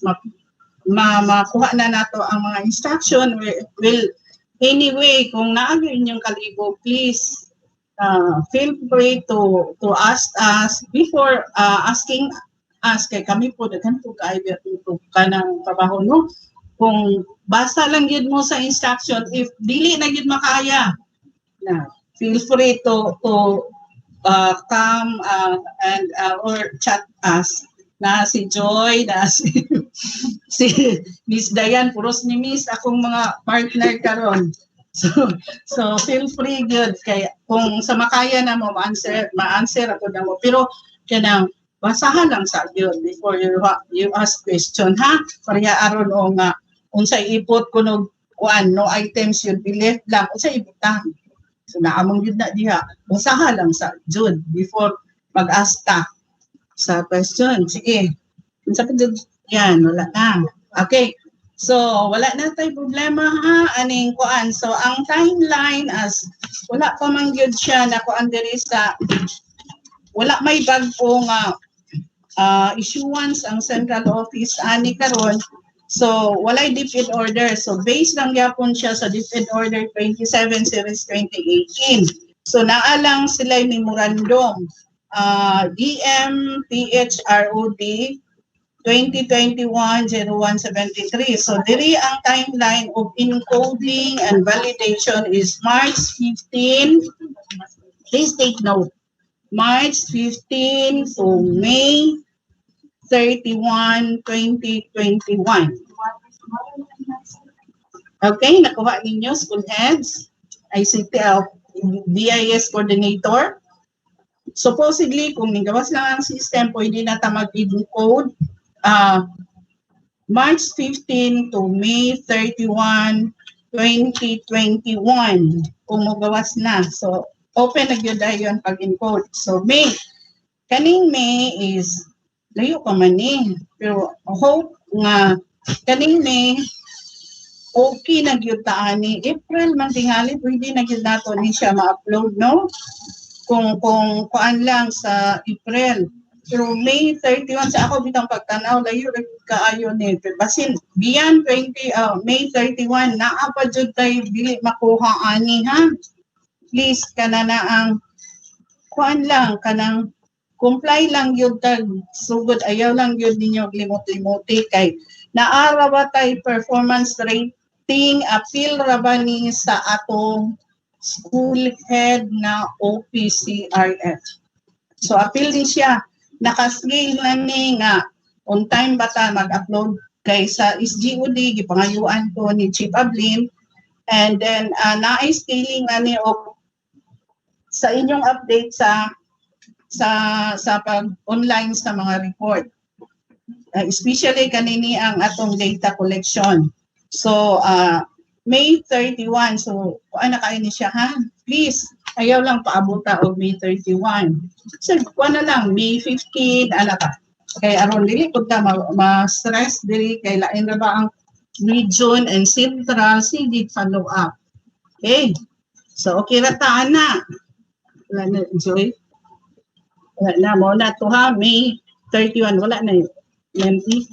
Speaker 7: makuha na nato ang mga instruction. Will anyway, kung naagyo inyong kalibog, please feel free to ask us before asking us. Kay kami po daghan po kaayo ito kanang trabaho no. Kung basa lang yun mo sa instruction, if dili na yun makaya, na feel free to come and or chat us. Na si Joy, na si Miss Dayan, puros ni Miss akong mga partner karon. So feel free good kay kung sa makaya na mo ma-answer ako na mo. Pero kanang basahan lang sa yun before you ask question ha. Pareha aron o nga unsay ipot kuno kuan no items yun be left lang unsay ibutan. So naamong yun na diha. Basahan lang sa jud before mag-ask ta sa question. Sige. Unsa pa jud yan wala na. Okay. So wala na tay problema ha aning kuan. So ang timeline as wala pa man gyud siya na kuan diri sa wala may bag-o nga issuance ang central office ani karon. So, walay DepEd order. So, based lang yapon siya sa DepEd Order 27 Series 2018. So, naalang sila memorandum. DM PHROD 2021-0173. So, diri ang timeline of encoding and validation is March 15. Please take note. March 15 to May 31, 2021. Okay, nakuha ninyo, school heads, ICT, BIS coordinator. Supposedly, kung nigawas lang ang system, pwede na ta mag-encode March 15 to May 31, 2021, kung magawas na. So, open na yun dayon pag-encode. So, kaning May is layo pa man eh. Pero hope nga kaning May okay na gyud ta ani April man tingali pwede na gyud nato ni siya ma-upload no. Kung kuan lang sa April. Pero May 31 sa ako bitang pagtanaw layo ra kaayo ni basin beyond May 31 naa pa jud tay dili makuha ani ha. Please kanana ang kuan lang kanang comply lang yun tag sugod ayaw lang yun ninyo limot-limuti kay naara ba tay performance rating appeal ra ba ni sa atong school head na OPCRF. So appeal din siya nakascale na ni nga on time ba ta mag-upload kay sa SGOD gipangayuan ko ni Chief Ablin and then naay scaling na ni sa inyong update sa pag online sa mga report. especially kanini ang atong data collection. So, May 31, so kuan na kayo ni siya ha? Please, ayaw lang paabuta og May 31. So, kuan na lang, May 15, ana ka. Kay aron dili pud ta ma-stress dili kay lain ra ba ang region and central sige follow up. Okay. So, okay ra ta ana. Wala na, Joy. Wala na mo na to ha, May 31, wala na yun. Nanti.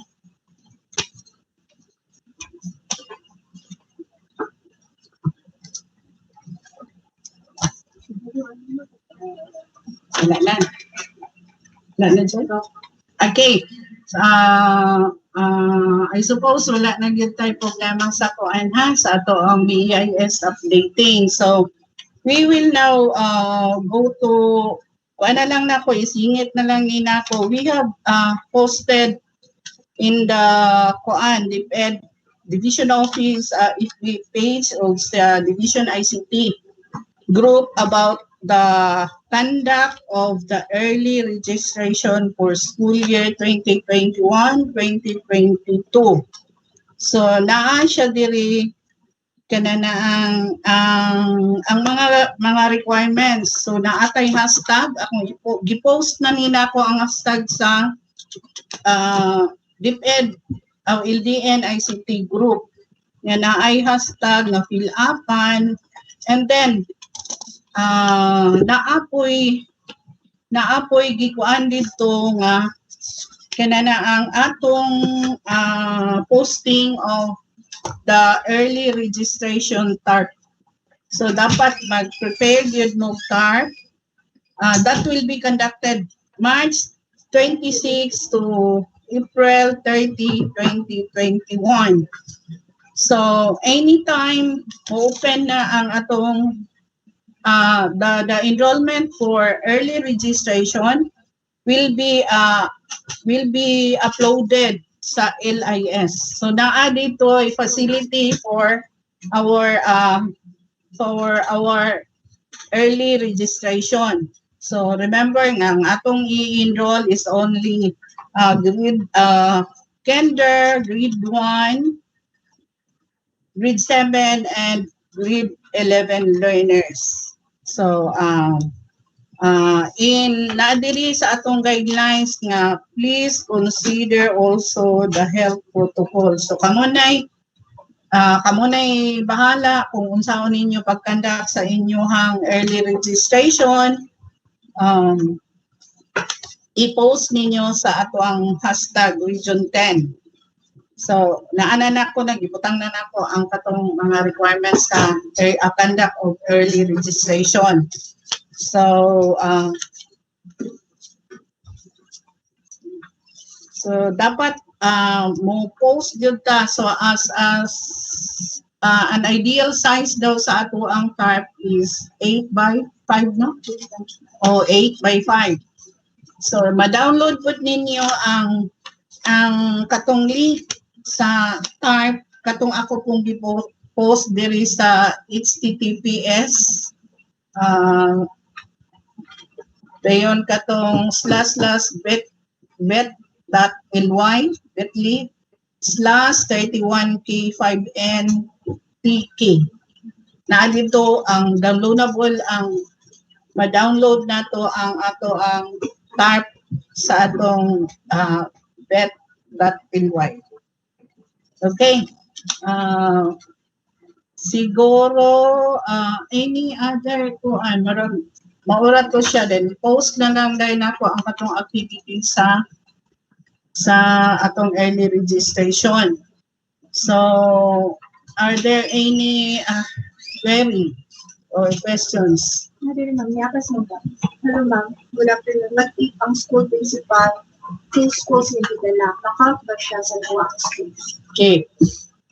Speaker 7: Wala na. Wala na dyan. Okay. I suppose wala na yung tayo problema sa kuan ha, sa ato ang BIS updating. So, we will now go to, kuan na lang na ko, isingit na lang ni nako. We have posted in the kuan, DepEd Division Office FB page of the Division ICT group about the conduct of the early registration for school year 2021-2022. So naa siya diri kana na ang mga requirements. So naatay hashtag akong gipost na nina ko ang hashtag sa DepEd LDN ICT group. Nga naay hashtag na fill upan and then naapoy gikuan dito nga kanana ang atong posting of the early registration TARP. So dapat mag-prepare yun ng TARP. That will be conducted March 26 to April 30, 2021. So anytime open na ang atong the enrollment for early registration will be uploaded sa LIS. So naa dito ay facility for our early registration. So remember nga ang atong i-enroll is only grade kinder, grade 1, grade 7 and grade 11 learners. So naadiri sa atong guidelines nga please consider also the health protocol. So kamo nay bahala kung unsaon ninyo pagkandak sa inyohang early registration. I-post ninyo sa ato ang hashtag Region 10. So naananak ko, nagibutang na nako ang katong mga requirements sa conduct of early registration. So dapat mo post jud ta. So as an ideal size daw sa ato ang TARP is 8 by 5 no? O 8 by 5. So ma-download pud ninyo ang katong link sa TARP katong ako pong post diri sa https dayon katong /bet.ly/31k5ntk na dito ang downloadable ang ma-download nato ang ato ang TARP sa atong bet.ly. Okay. Siguro any other kuan maura to siya then post na lang dahil nako ang katong activity sa atong early registration. So are there any query or questions?
Speaker 5: Hello ma'am, good afternoon. Nag-tip ang school principal two schools ni Bidala. Nakount ba siya sa mga schools?
Speaker 7: Okay.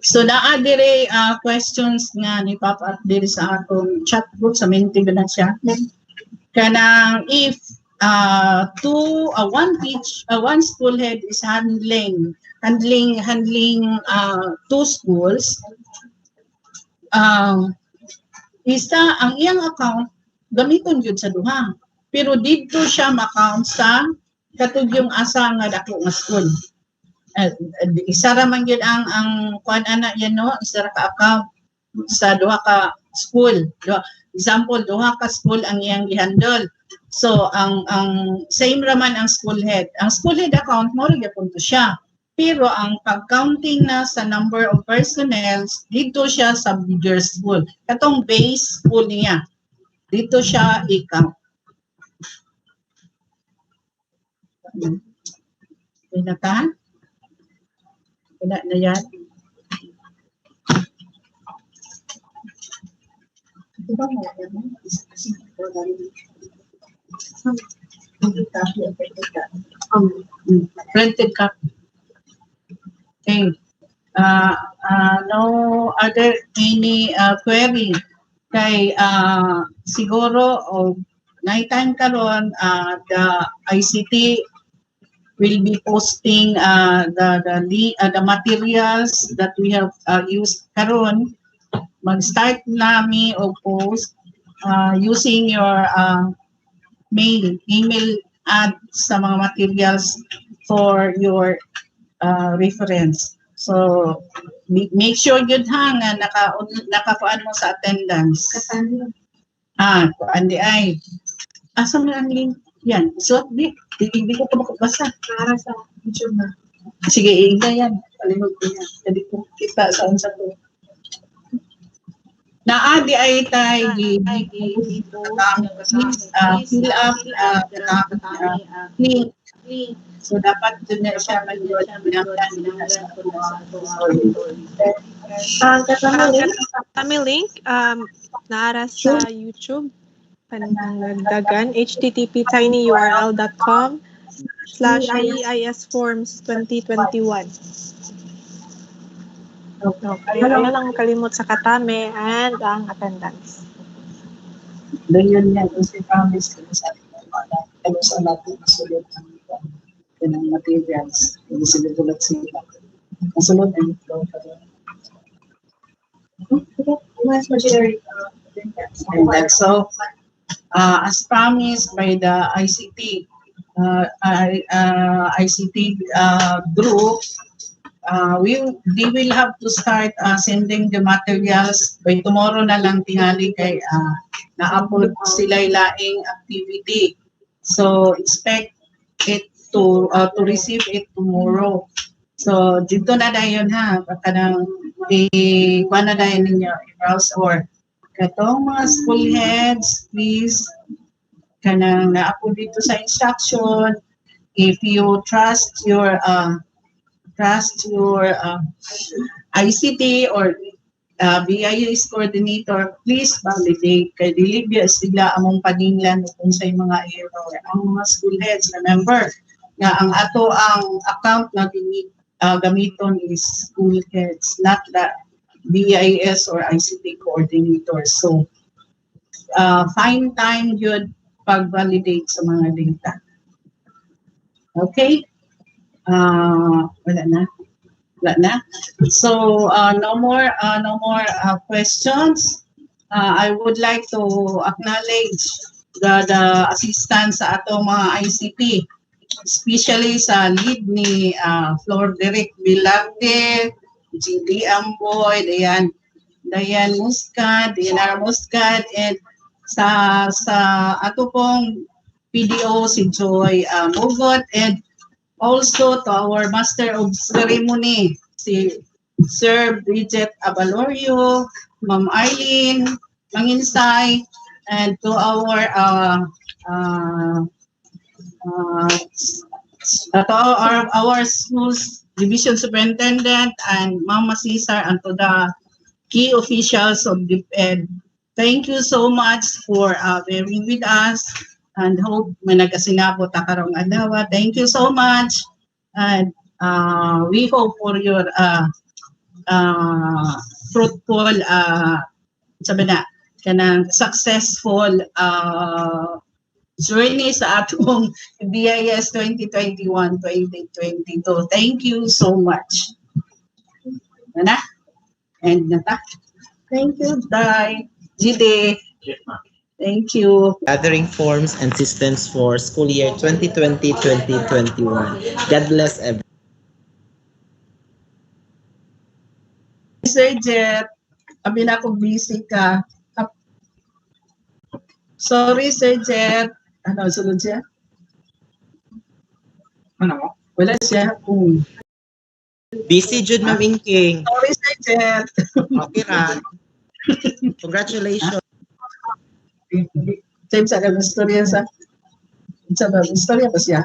Speaker 7: So naa dire questions nga ni Papa dire sa atong chat group sa mintig na siya. Kanang if one school head is handling two schools, isa ang iyang account gamiton gyud sa duha. Pero dito siya ma-count sa katugyong asa nga dako nga school. Isa ra man gyud ang kuan ana yan no, isa ra ka account sa duha ka school. Example, duha ka school ang iyang gihandle. So ang same raman ang school head. Ang school head account mo rin punto siya. Pero ang pag-counting na sa number of personnel, dito siya sa bigger school. Katong base school niya, dito siya i-count. Pinatahan? Wala na yan. Printed copy. Okay. No other any query kay siguro nighttime karon the ICT will be posting the materials that we have used karon. Mag-start nami o post using your email add sa mga materials for your reference. So make sure good ha nga nakakuan mo sa attendance. Kuan di ay. Asa man ang link? Yan. So di ko pa makabasa. Para sa YouTube na. Sige, iinga yan. Palimod ko yan. Jadi ko kita sa unsa to. Naadi ay tayo fill up link. So dapat dun na siya
Speaker 21: kami link naara sa YouTube panagdagan http://eisforms2021. Okay, wala lang kalimot sa katame and ang attendance.
Speaker 7: Doon yan, kung si promise ko sa atin, sa natin masulot ng materials, hindi sinutulat sila. Masulot ang flow pa rin. So, as promised by the ICT, group, they will have to start sending the materials by tomorrow na lang tingali kay na-upload sila laing activity. So expect it to receive it tomorrow. So dito na dayon ha, kanang kuan na dayon ninyo i-browse or katong mga school heads, please kanang na-upload dito sa instruction. If you trust your ICT or BIS coordinator, please validate. Kay dilibya sila among paninglan kung sa mga error. Ang mga school heads, remember, nga ang ato ang account na gamiton is school heads, not the BIS or ICT coordinator. So, find time yun pag-validate sa mga data. Okay? Wala na. So no more questions. I would like to acknowledge the assistance sa atong mga ICT, especially sa lead ni Flor Derek Vilarte, G.D. Amboy, Dayan Muscad, Diana Muscad, and sa ato pong PDO si Joy Mugot, and also to our Master of Ceremony, si Sir Bridget Abalorio, Ma'am Eileen Manginsay, and to our schools division superintendent and Mama Cesar, and to the key officials of DepEd. Thank you so much for bearing with us. And hope may nagasinabot ta karong adlaw. Thank you so much, and we hope for your fruitful kanang successful journey sa atong BIS 2021-2022. Thank you so much. And nata. Thank you, Dai. Jide. Thank you.
Speaker 1: Gathering forms and systems for school year 2020-2021. God bless everyone.
Speaker 7: Sir Jet. Abi na ako busy ka. Sorry, Sir Jet. Ano, sunod siya? Ano? Wala siya.
Speaker 1: Busy jud, Ma'am Ingking.
Speaker 7: Sorry, Sir Jet.
Speaker 1: Okay ra. Congratulations.
Speaker 7: James, ada istorya sa... Sa istorya pa siya?